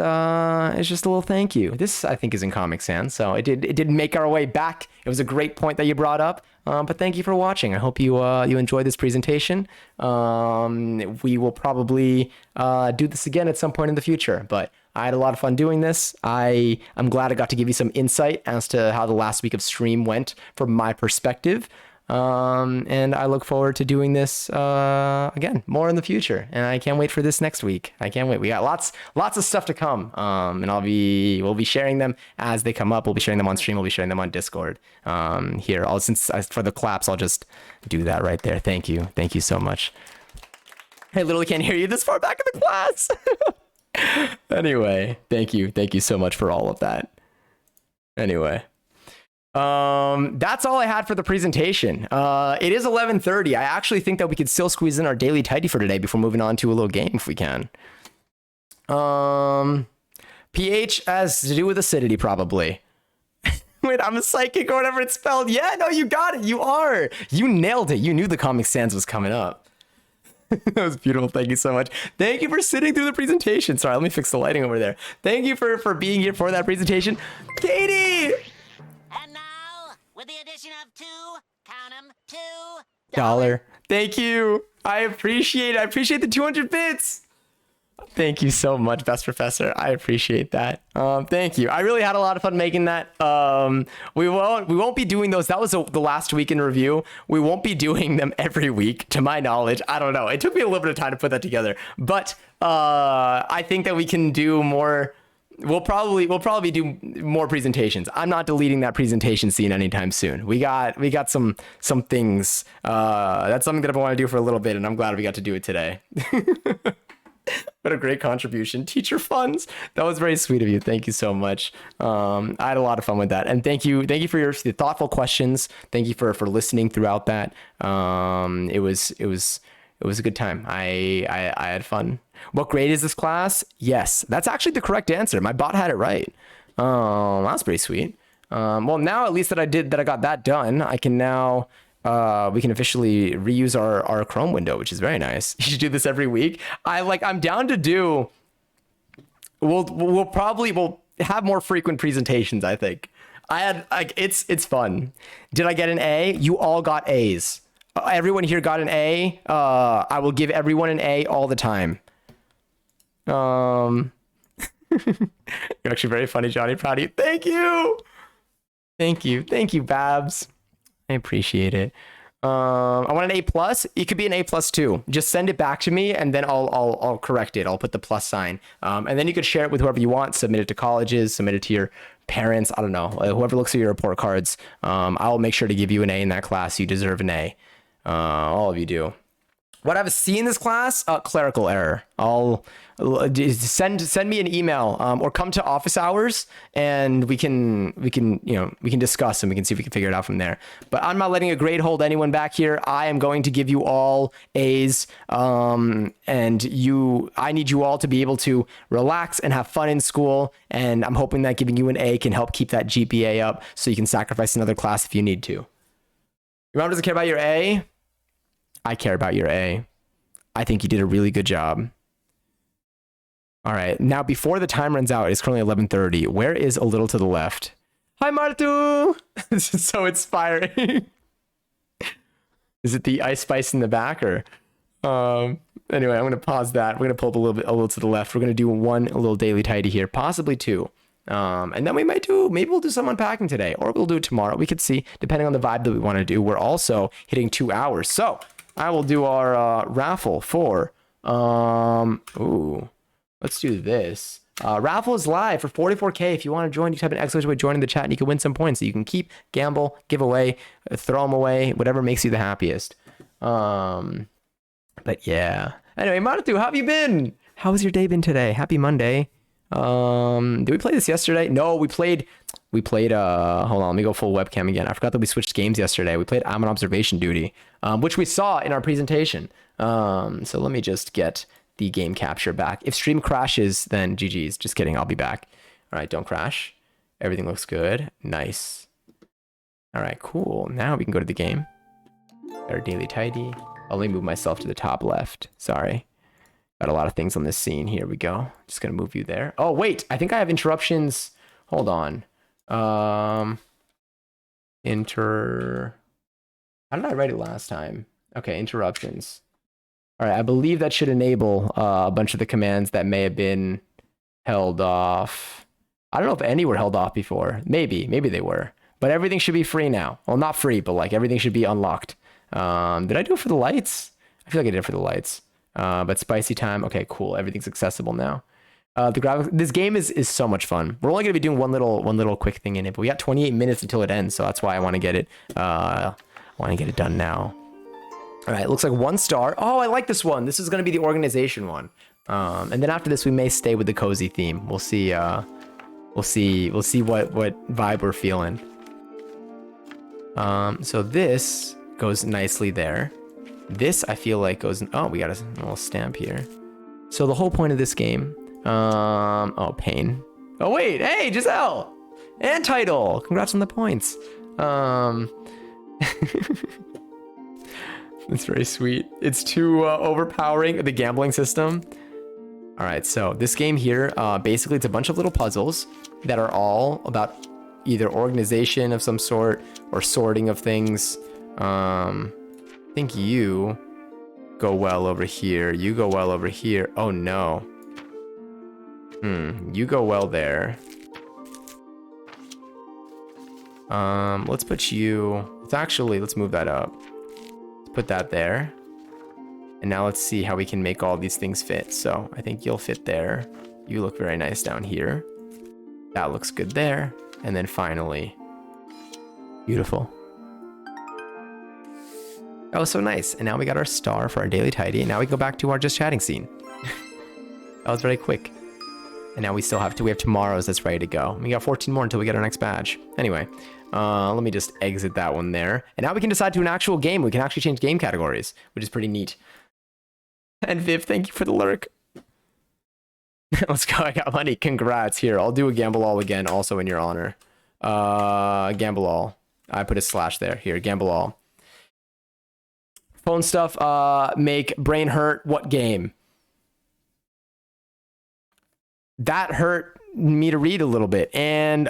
it's just a little thank you. This, I think, is in Comic Sans, so it did make our way back. It was a great point that you brought up, but thank you for watching. I hope you enjoyed this presentation. We will probably do this again at some point in the future, but I had a lot of fun doing this. I'm glad I got to give you some insight as to how the last week of stream went from my perspective. And I look forward to doing this again more in the future, and I can't wait for this next week. I can't wait. We got lots of stuff to come, and we'll be sharing them as they come up. We'll be sharing them on stream. We'll be sharing them on Discord. Here, for the claps, I'll just do that right there. Thank you so much. I literally can't hear you this far back in the class. Anyway, thank you so much for all of that. Anyway. That's all I had for the presentation. It is 11:30. I actually think that we could still squeeze in our daily tidy for today before moving on to a little game if we can. pH has to do with acidity, probably. Wait, I'm a psychic or whatever it's spelled. Yeah, no, you got it. You nailed it. You knew the Comic Sans was coming up. That was beautiful. Thank you so much. Thank you for sitting through the presentation. Sorry, let me fix the lighting over there. Thank you for being here for that presentation. Katie! And now, with the addition of count 'em, $2. Thank you. I appreciate it. I appreciate the 200 bits. Thank you so much, Best Professor. I appreciate that. Thank you. I really had a lot of fun making that. We won't be doing those. That was the last week in review. We won't be doing them every week, to my knowledge. I don't know. It took me a little bit of time to put that together, but I think that we can do more. We'll probably do more presentations. I'm not deleting that presentation scene anytime soon. We got some things. That's something that I want to do for a little bit, and I'm glad we got to do it today. What a great contribution. Teacher funds. That was very sweet of you. Thank you so much. I had a lot of fun with that. And thank you for your thoughtful questions. Thank you for listening throughout that. It was a good time. I had fun. What grade is this class? Yes, that's actually the correct answer. My bot had it right. That's pretty sweet. Well, now at least that I got that done, I can now we can officially reuse our Chrome window, which is very nice. You should do this every week. I'm down to do. We'll have more frequent presentations, I think. It's fun. Did I get an A? You all got A's. Everyone here got an A. I will give everyone an A all the time. You're actually very funny, Johnny Prouty. Thank you. Thank you, Babs. I appreciate it. I want an A plus. It could be an A plus too. Just send it back to me, and then I'll correct it. I'll put the plus sign, and then you could share it with whoever you want. Submit it to colleges. Submit it to your parents. I don't know. Whoever looks at your report cards. I'll make sure to give you an A in that class. You deserve an A. All of you do. What I have a C in this class? Clerical error. I'll send me an email or come to office hours, and we can discuss, and we can see if we can figure it out from there. But I'm not letting a grade hold anyone back here. I am going to give you all A's, and I need you all to be able to relax and have fun in school. And I'm hoping that giving you an A can help keep that GPA up, so you can sacrifice another class if you need to. Your mom doesn't care about your A. I care about your A. I think you did a really good job. All right. Now, before the time runs out, it's currently 11:30. Where is a little to the left? Hi, Martu. This is so inspiring. Is it the Ice Spice in the back, or? Anyway, I'm going to pause that. We're going to pull up a little to the left. We're going to do one little daily tidy here, possibly two. And then maybe we'll do some unpacking today, or we'll do it tomorrow. We could see, depending on the vibe that we want to do. We're also hitting 2 hours. So I will do our raffle for, let's do this. Raffle is live for 44K. If you want to join, you type an exclamation point, join in the chat, and you can win some points that you can keep, gamble, give away, throw them away, whatever makes you the happiest. But yeah. Anyway, Martu, how have you been? How has your day been today? Happy Monday. Did we play this yesterday? No, we played hold on, let me go full webcam again. I forgot that we switched games yesterday. We played I'm on Observation Duty, which we saw in our presentation. So let me just get the game capture back. If stream crashes, then GG's. Just kidding, I'll be back. All right, don't crash. Everything looks good. Nice. All right, cool. Now we can go to the game. Our daily tidy. I'll only move myself to the top left. Sorry. Got a lot of things on this scene. Here we go. Just gonna move you there. Oh wait, I think I have interruptions. Hold on. How did I write it last time? Okay, interruptions. All right, I believe that should enable a bunch of the commands that may have been held off. I don't know if any were held off before. Maybe they were. But everything should be free now. Well, not free, but like everything should be unlocked. Did I do it for the lights? I feel like I did it for the lights. But spicy time. Okay, cool. Everything's accessible now. The graphics. This game is so much fun. We're only gonna be doing one little quick thing in it, but we got 28 minutes until it ends, so that's why I want to get it. Done now. All right. Looks like 1 star. Oh, I like this one. This is gonna be the organization one. And then after this, we may stay with the cozy theme. We'll see. We'll see what vibe we're feeling. So this goes nicely there. This I feel like goes. Oh, we got a little stamp here. So the whole point of this game. Oh, pain. Oh wait, hey Giselle, and title. Congrats on the points. It's very sweet. It's too overpowering, the gambling system. All right, so this game here, basically it's a bunch of little puzzles that are all about either organization of some sort or sorting of things. I think you go well over here. You go well over here. Oh no. You go well there. Let's put you. Let's move that up. Let's put that there. And now let's see how we can make all these things fit. So I think you'll fit there. You look very nice down here. That looks good there. And then finally, beautiful. That was so nice. And now we got our star for our daily tidy. And now we go back to our just chatting scene. That was very quick. And now we have tomorrow's that's ready to go. We got 14 more until we get our next badge. Anyway, let me just exit that one there. And now we can decide to an actual game. We can actually change game categories, which is pretty neat. And Viv, thank you for the lurk. Let's go. I got money. Congrats. Here, I'll do a gamble all again, also in your honor. Gamble all. I put a slash there. Here, gamble all. Phone stuff. Make brain hurt. What game? That hurt me to read a little bit. And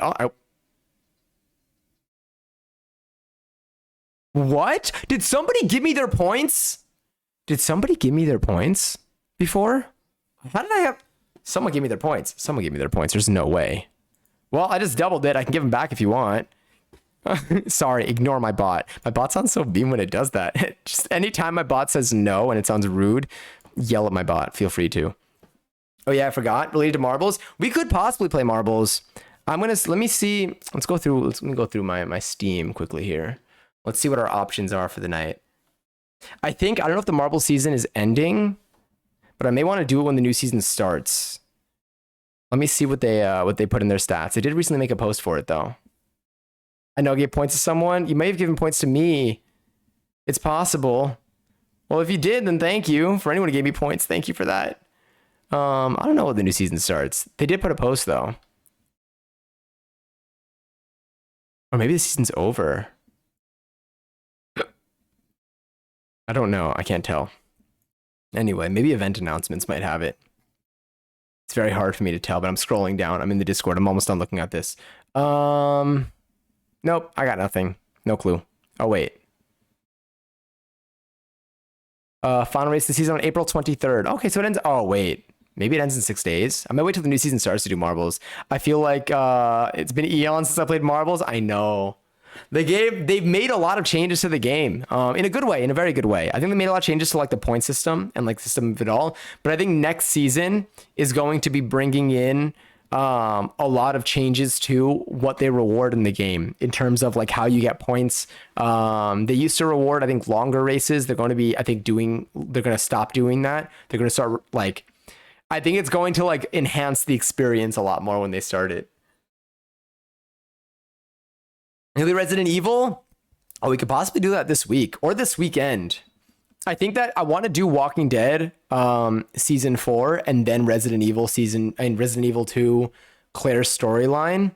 what? Did somebody give me their points? Did somebody give me their points before? How did I have... Someone gave me their points. Someone gave me their points. There's no way. Well, I just doubled it. I can give them back if you want. Sorry, ignore my bot. My bot sounds so mean when it does that. Just anytime my bot says no and it sounds rude, yell at my bot. Feel free to. Oh yeah, I forgot. Related to marbles, we could possibly play marbles. Let me see. Let me go through my Steam quickly here. Let's see what our options are for the night. I don't know if the marble season is ending, but I may want to do it when the new season starts. Let me see what they put in their stats. They did recently make a post for it though. I know I gave points to someone. You may have given points to me. It's possible. Well, if you did, then thank you. For anyone who gave me points, thank you for that. I don't know when the new season starts. They did put a post though. Or maybe the season's over. I don't know. I can't tell. Anyway, maybe event announcements might have it. It's very hard for me to tell, but I'm scrolling down. I'm in the Discord. I'm almost done looking at this. Nope. I got nothing. No clue. Oh, wait. Final race of the season on April 23rd. Okay, so it ends... Oh, wait. Maybe it ends in 6 days. I might wait till the new season starts to do marbles. I feel like it's been eons since I played marbles. I know. They've made a lot of changes to the game in a good way, in a very good way. I think they made a lot of changes to like the point system and like the system of it all. But I think next season is going to be bringing in a lot of changes to what they reward in the game in terms of like how you get points. They used to reward, I think, longer races. They're going to be, they're going to stop doing that. They're going to start like, I think it's going to like enhance the experience a lot more when they start it. Maybe Resident Evil? Oh, we could possibly do that this week or this weekend. I think that I want to do Walking Dead season 4 and then Resident Evil 2 Claire's storyline.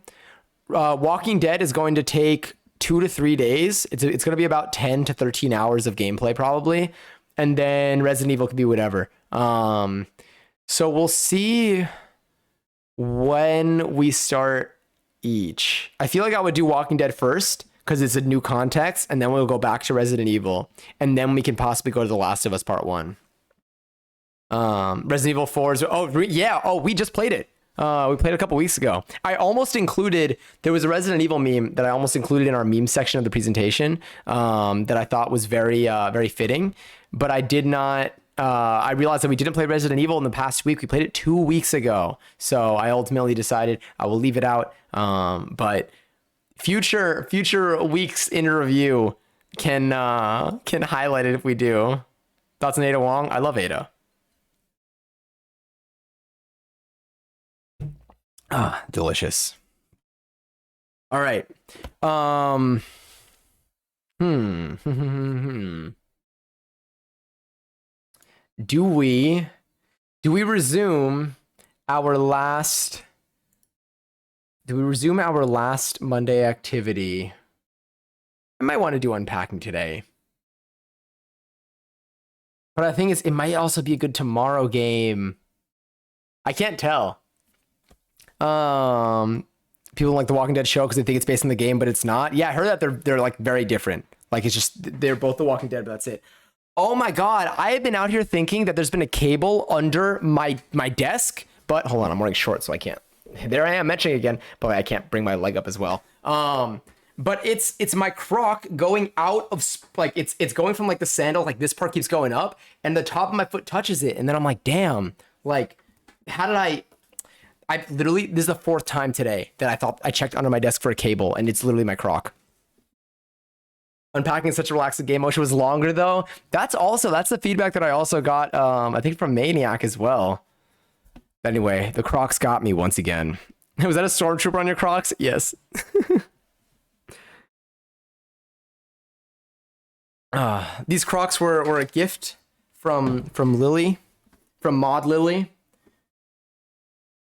Walking Dead is going to take 2 to 3 days. It's going to be about 10 to 13 hours of gameplay probably. And then Resident Evil could be whatever. So we'll see when we start each. I feel like I would do Walking Dead first because it's a new context, and then we'll go back to Resident Evil, and then we can possibly go to The Last of Us Part 1. Resident Evil 4 is... we just played it. We played it a couple weeks ago. I almost included... There was a Resident Evil meme that I almost included in our meme section of the presentation that I thought was very, very fitting, but I did not... I realized that we didn't play Resident Evil in the past week. We played it 2 weeks ago. So I ultimately decided I will leave it out. But future weeks in review can highlight it if we do. Thoughts on Ada Wong? I love Ada. Delicious. All right. Do we resume our last Monday activity? I might want to do unpacking today. But I think it might also be a good tomorrow game. I can't tell. People like The Walking Dead show because they think it's based on the game, but it's not. Yeah, I heard that they're like very different. Like it's just they're both The Walking Dead, but that's it. Oh my God, I have been out here thinking that there's been a cable under my desk, but hold on, I'm wearing shorts, so I can't. There I am mentioning again, but I can't bring my leg up as well. But it's my croc going out of, like, it's going from like the sandal, like this part keeps going up, and the top of my foot touches it, and then I'm like, damn, like, how did I literally, this is the 4th time today that I thought I checked under my desk for a cable, and it's literally my croc. Unpacking such a relaxing game motion was longer though. That's the feedback that I also got, I think from Maniac as well. Anyway, the Crocs got me once again. Was that a stormtrooper on your Crocs? Yes. These Crocs were a gift from Lily, from Mod Lily.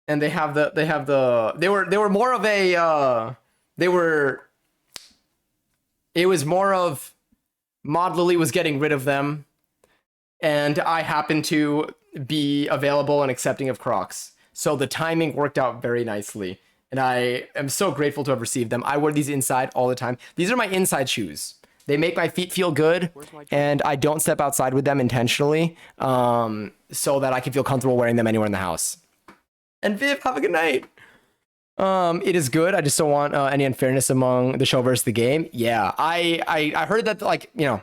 And they were more of a it was more of Maud Lily was getting rid of them, and I happened to be available and accepting of Crocs. So the timing worked out very nicely, and I am so grateful to have received them. I wear these inside all the time. These are my inside shoes. They make my feet feel good, and I don't step outside with them intentionally, so that I can feel comfortable wearing them anywhere in the house. And Viv, have a good night. It is good. I just don't want any unfairness among the show versus the game. Yeah, I heard that, like, you know,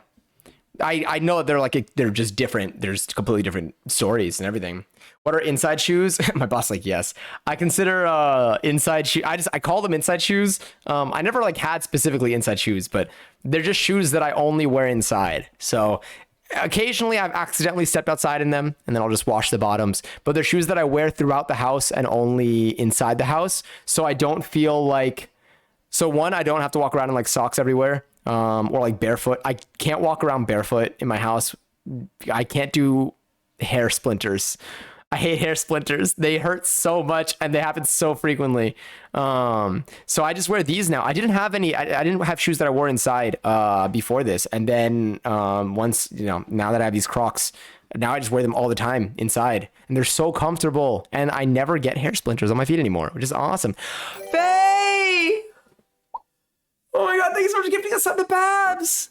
I know they're just different. There's completely different stories and everything. What are inside shoes? My boss like, yes. I consider inside shoe. I call them inside shoes. I never like had specifically inside shoes, but they're just shoes that I only wear inside. So occasionally I've accidentally stepped outside in them, and then I'll just wash the bottoms. But they're shoes that I wear throughout the house and only inside the house. So I don't feel like. So one, I don't have to walk around in like socks everywhere. Or like barefoot. I can't walk around barefoot in my house. I can't do hair splinters. I hate hair splinters. They hurt so much, and they happen so frequently. So I just wear these now. I didn't have any. I didn't have shoes that I wore inside before this, and then once, you know, now that I have these Crocs, now I just wear them all the time inside, and they're so comfortable, and I never get hair splinters on my feet anymore, which is awesome. Faye! Oh my God, thank you so much for gifting us the Babs.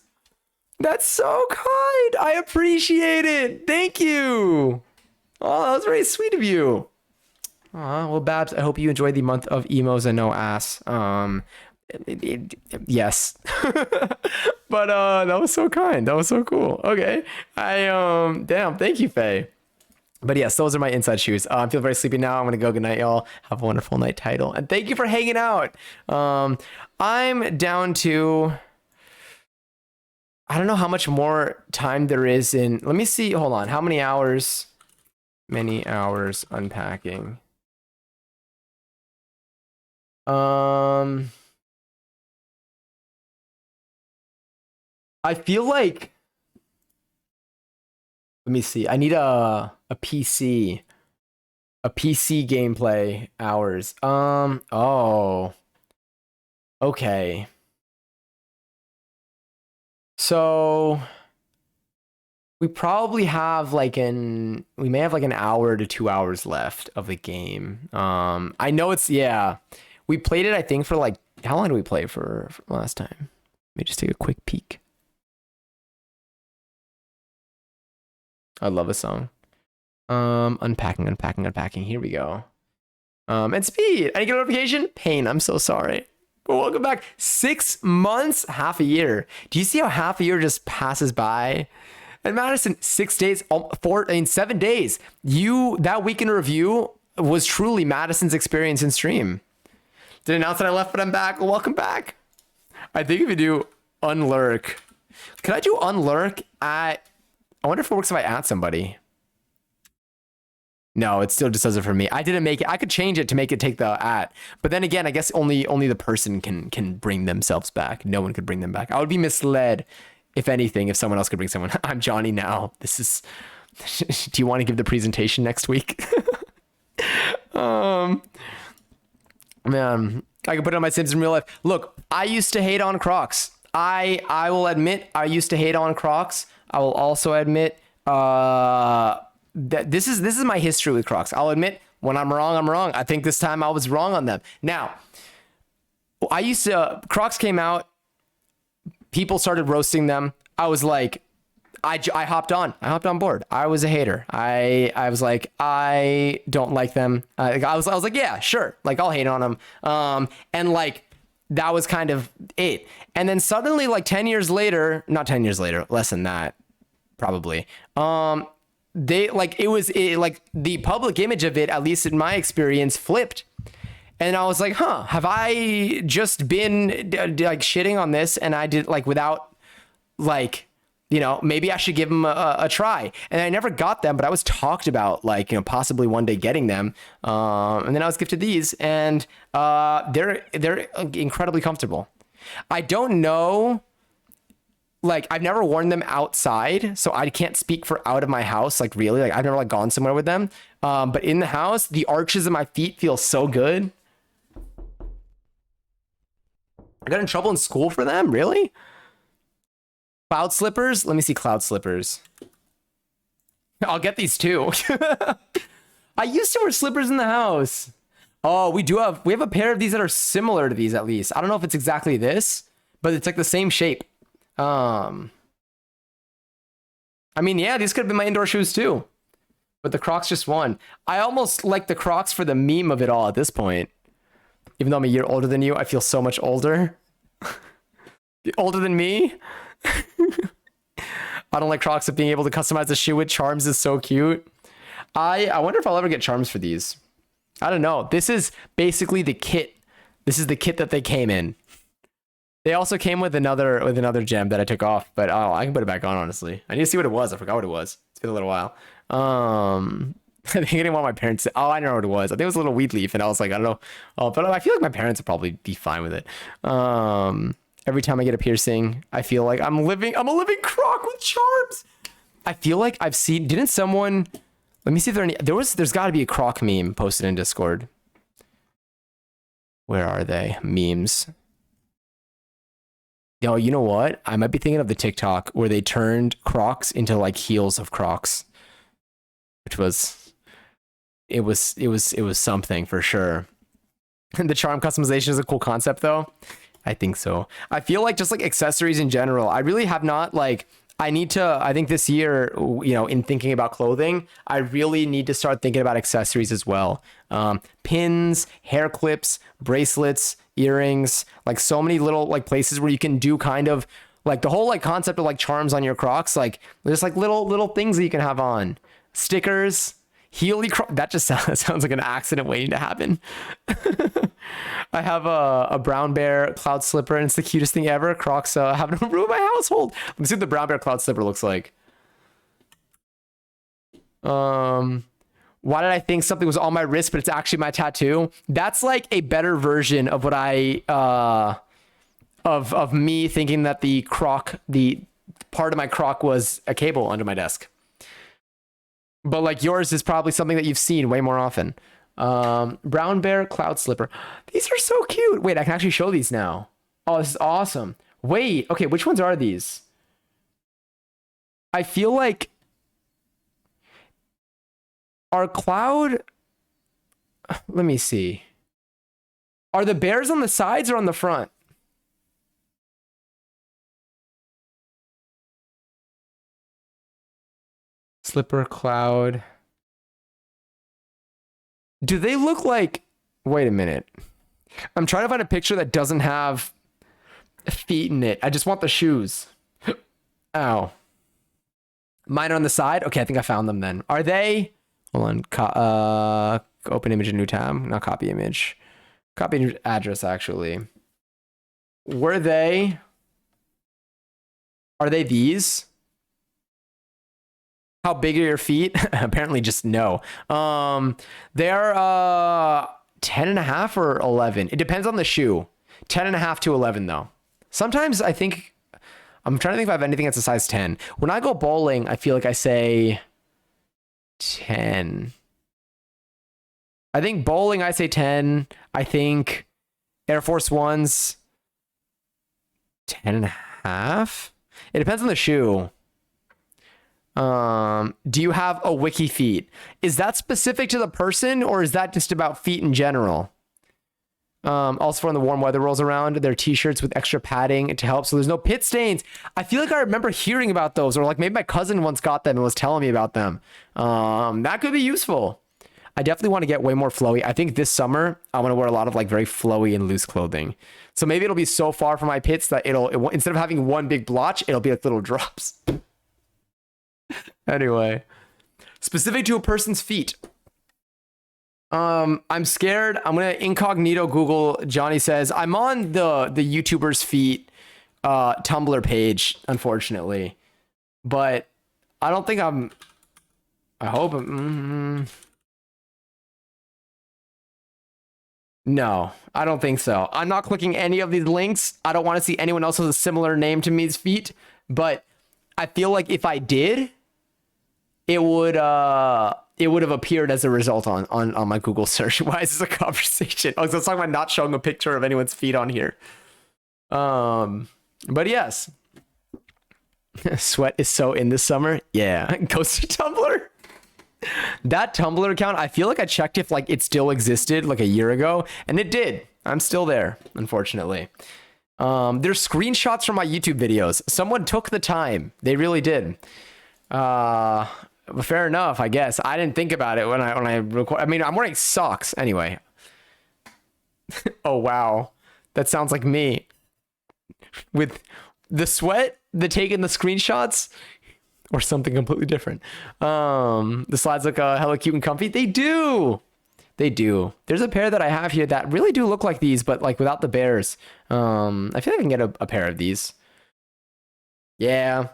That's so kind. I appreciate it. Thank you. Oh, that was very sweet of you. Well, Babs, I hope you enjoyed the month of emos and no ass. Yes. But that was so kind. That was so cool. Okay. Damn, thank you, Faye. But yes, those are my inside shoes. I feel very sleepy now. I'm going to go. Good night, y'all. Have a wonderful night title. And thank you for hanging out. I'm down to, I don't know how much more time there is in, let me see. Hold on. How many hours? Many hours unpacking. I feel like, let me see. I need a PC gameplay hours. Oh, okay. So we probably have like we may have like an hour to 2 hours left of the game. I know it's, yeah, we played it, I think, for like, how long did we play for last time? Let me just take a quick peek. I love a song. Unpacking. Here we go. And speed. I didn't get a notification. Pain. I'm so sorry. But welcome back. 6 months, half a year. Do you see how half a year just passes by? And Madison, 6 days, 7 days. That week in review was truly Madison's experience in stream. Didn't announce that I left, but I'm back. Welcome back. I think if you do unlurk, can I do unlurk at? I wonder if it works if I add somebody. No, it still just does it for me. I didn't make it. I could change it to make it take the at. But then again, I guess only the person can bring themselves back. No one could bring them back. I would be misled, if anything, if someone else could bring someone. I'm Johnny now. This is... Do you want to give the presentation next week? Man, I can put it on my Sims in real life. Look, I used to hate on Crocs. I will admit I used to hate on Crocs. I will also admit that this is my history with Crocs. I'll admit when I'm wrong, I'm wrong. I think this time I was wrong on them. Now, Crocs came out. People started roasting them. I was like, I hopped on board. I was a hater. I was like, I don't like them. I was like, yeah, sure. Like, I'll hate on them. And like, that was kind of it. And then suddenly, like 10 years later, not 10 years later, less than that, probably. They like, like the public image of it, at least in my experience, flipped. And I was like, have I just been like shitting on this? And I did like without like, you know, maybe I should give them a try. And I never got them, but I was talked about like, you know, possibly one day getting them. And then I was gifted these, and they're incredibly comfortable. I don't know. Like, I've never worn them outside, so I can't speak for out of my house. Like, really, like I've never like gone somewhere with them. But in the house, the arches of my feet feel so good. I got in trouble in school for them? Really? Cloud slippers? Let me see cloud slippers. I'll get these too. I used to wear slippers in the house. Oh, we have a pair of these that are similar to these at least. I don't know if it's exactly this, but it's like the same shape. I mean, yeah, these could have been my indoor shoes too. But the Crocs just won. I almost like the Crocs for the meme of it all at this point. Even though I'm a year older than you, I feel so much older. Older than me? I don't like Crocs, but being able to customize the shoe with charms is so cute. I wonder if I'll ever get charms for these. I don't know. This is basically the kit. This is the kit that they came in. They also came with another gem that I took off, but oh, I can put it back on, honestly. I need to see what it was. I forgot what it was. It's been a little while. I think I didn't want my parents to, oh, I know what it was. I think it was a little weed leaf, and I was like, I don't know. Oh, but I feel like my parents would probably be fine with it. Every time I get a piercing, I feel like I'm a living Croc with charms. I feel like I've seen, didn't someone, let me see if there's got to be a Croc meme posted in Discord. Where are they? Memes. Yo, you know what? I might be thinking of the TikTok where they turned Crocs into like heels of Crocs, which was, it was something for sure. The charm customization is a cool concept though. I think so. I feel like just like accessories in general, I really have not like, I think this year, you know, in thinking about clothing, I really need to start thinking about accessories as well. Pins, hair clips, bracelets, earrings, like so many little like places where you can do kind of like the whole like concept of like charms on your Crocs. Like there's like little things that you can have on. Stickers, Heely that just sounds like an accident waiting to happen. I have a brown bear cloud slipper, and it's the cutest thing ever. Crocs haven't ruined my household. Let me see what the brown bear cloud slipper looks like. Why did I think something was on my wrist, but it's actually my tattoo? That's like a better version of what I of me thinking that the part of my Croc was a cable under my desk. But like yours is probably something that you've seen way more often. Brown bear cloud slipper. These are so cute. Wait, I can actually show these now. Oh, this is awesome. Wait, okay, which ones are these? I feel like our cloud, let me see. Are the bears on the sides or on the front? Slipper cloud. Do they look like, wait a minute. I'm trying to find a picture that doesn't have feet in it. I just want the shoes. Ow. Mine are on the side. Okay, I think I found them then. Are they, hold on, open image in new tab, not copy image. Copy address actually. Are they these? How big are your feet? Apparently just no. They're 10 and a half or 11. It depends on the shoe. 10 and a half to 11 though. Sometimes I think, I'm trying to think if I have anything that's a size 10. When I go bowling, I feel like I say 10. I think bowling, I say 10. I think Air Force Ones, 10 and a half. It depends on the shoe. Do you have a wiki feet? Is that specific to the person or is that just about feet in general? Also when the warm weather rolls around, they're t-shirts with extra padding to help so there's no pit stains. I feel like I remember hearing about those, or like maybe my cousin once got them and was telling me about them. That could be useful. I definitely want to get way more flowy. I think this summer I want to wear a lot of like very flowy and loose clothing. So maybe it'll be so far from my pits that it'll instead of having one big blotch, it'll be like little drops. Anyway, specific to a person's feet. I'm scared. I'm gonna incognito Google. Johnny says I'm on the YouTuber's feet Tumblr page, unfortunately, but I don't think I'm. I hope. No, I don't think so. I'm not clicking any of these links. I don't want to see anyone else with a similar name to me's feet, but I feel like if I did, it would have appeared as a result on my Google search. Why is this a conversation? I was talking about not showing a picture of anyone's feet on here. But yes, sweat is so in this summer. Yeah, goes to Tumblr. That Tumblr account, I feel like I checked if like it still existed like a year ago, and it did. I'm still there, unfortunately. There's screenshots from my YouTube videos. Someone took the time. They really did. Fair enough, I guess. I didn't think about it when I record. I mean, I'm wearing socks anyway. Oh wow, that sounds like me. With the sweat, the taking the screenshots, or something completely different. The slides look hella cute and comfy. They do. They do. There's a pair that I have here that really do look like these, but like without the bears. I feel like I can get a pair of these. Yeah.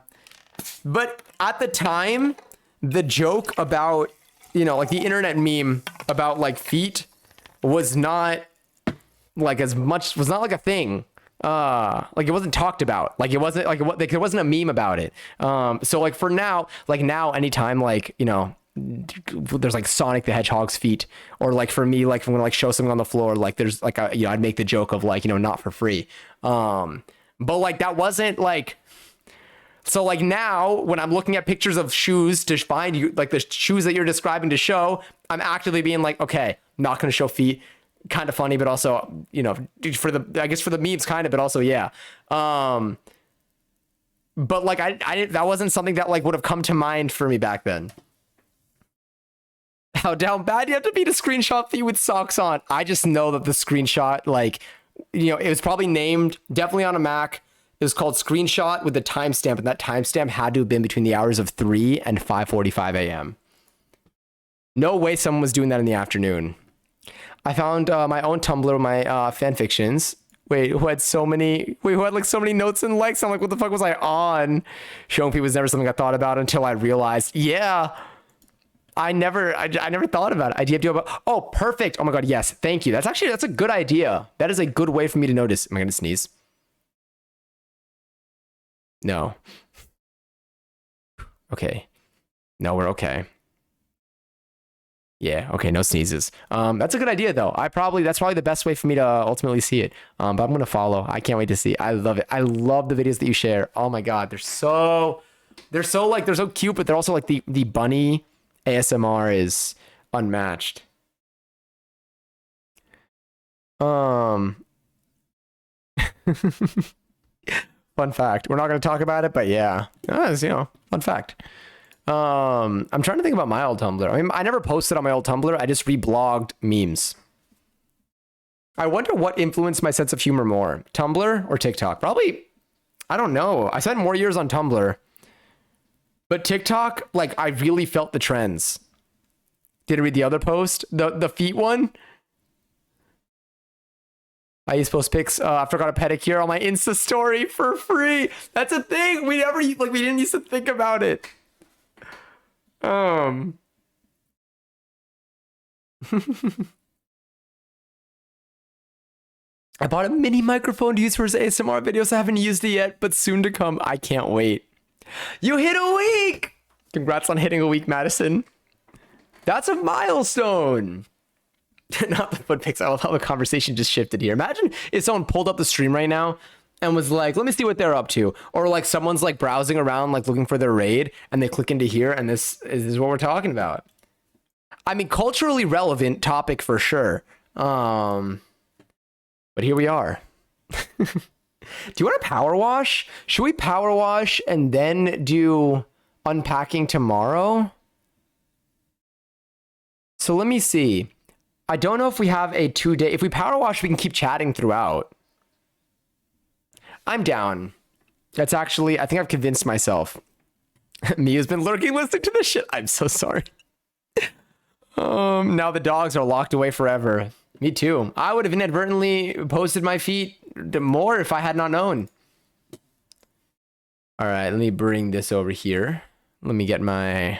But at the time, the joke about, you know, like the internet meme about like feet was not like as much, was not like a thing. Like it wasn't talked about. Like it wasn't like there wasn't a meme about it. So like for now, like now, anytime like, you know, there's like Sonic the Hedgehog's feet, or like for me, like if I'm gonna like show something on the floor, like there's like a, you know, I'd make the joke of like, you know, not for free. But like that wasn't like, so like now when I'm looking at pictures of shoes to find you, like the shoes that you're describing to show, I'm actively being like, okay, not gonna show feet. Kind of funny, but also, you know, for the, I guess for the memes kind of, but also, yeah. But like I didn't, that wasn't something that like would have come to mind for me back then. How down bad you have to be to screenshot feet with socks on. I just know that the screenshot, like, you know, it was probably named definitely on a Mac. It was called screenshot with the timestamp, and that timestamp had to have been between the hours of 3 and 5:45 a.m. No way someone was doing that in the afternoon. I found my own Tumblr, my fan fictions. Wait, who had like so many notes and likes? I'm like, what the fuck was I on? Showing people was never something I thought about until I realized, yeah, I never thought about it. Idea to do about, oh, perfect. Oh my God, yes, thank you. That's a good idea. That is a good way for me to notice. Am I gonna sneeze? No. Okay. No, we're okay. Yeah, okay, no sneezes. That's a good idea though. That's probably the best way for me to ultimately see it. But I'm gonna follow. I can't wait to see. I love it. I love the videos that you share. Oh my God, they're so cute, but they're also like the bunny ASMR is unmatched. Fun fact. We're not gonna talk about it, but yeah, it's, you know, fun fact. I'm trying to think about my old Tumblr. I mean, I never posted on my old Tumblr. I just reblogged memes. I wonder what influenced my sense of humor more, Tumblr or TikTok? Probably, I don't know. I spent more years on Tumblr, but TikTok, like I really felt the trends. Did I read the other post? The feet one? I used to post pics after I got a pedicure on my Insta story for free. That's a thing. We didn't used to think about it. I bought a mini microphone to use for his ASMR videos. I haven't used it yet, but soon to come. I can't wait. You hit a week! Congrats on hitting a week, Madison. That's a milestone. Not the foot pics. I love how the conversation just shifted here. Imagine if someone pulled up the stream right now and was like, let me see what they're up to. Or like someone's like browsing around, like looking for their raid, and they click into here, and this is what we're talking about. I mean, culturally relevant topic for sure. But here we are. Do you want to power wash? Should we power wash and then do unpacking tomorrow? So let me see. I don't know if we have a 2-day. If we power wash, we can keep chatting throughout. I'm down. That's actually, I think I've convinced myself. Mia's been lurking listening to this shit. I'm so sorry. Now the dogs are locked away forever. Me too. I would have inadvertently posted my feet more if I had not known. All right, let me bring this over here. Let me get my...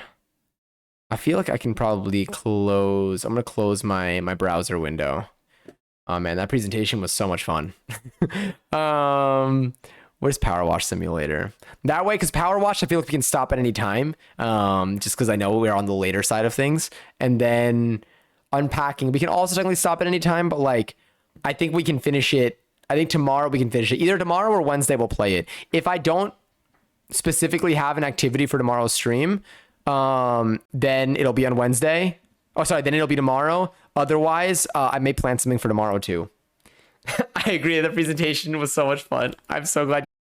I feel like I can probably close... I'm going to close my browser window. Oh man, that presentation was so much fun. Where's Power Wash Simulator? That way, because Power Wash, I feel like we can stop at any time. Just because I know we're on the later side of things. And then unpacking, we can also technically stop at any time, but like, I think we can finish it I think tomorrow we can finish it. Either tomorrow or Wednesday we'll play it. If I don't specifically have an activity for tomorrow's stream, then it'll be on Wednesday. Oh, sorry, then it'll be tomorrow. Otherwise, I may plan something for tomorrow too. I agree. The presentation was so much fun. I'm so glad.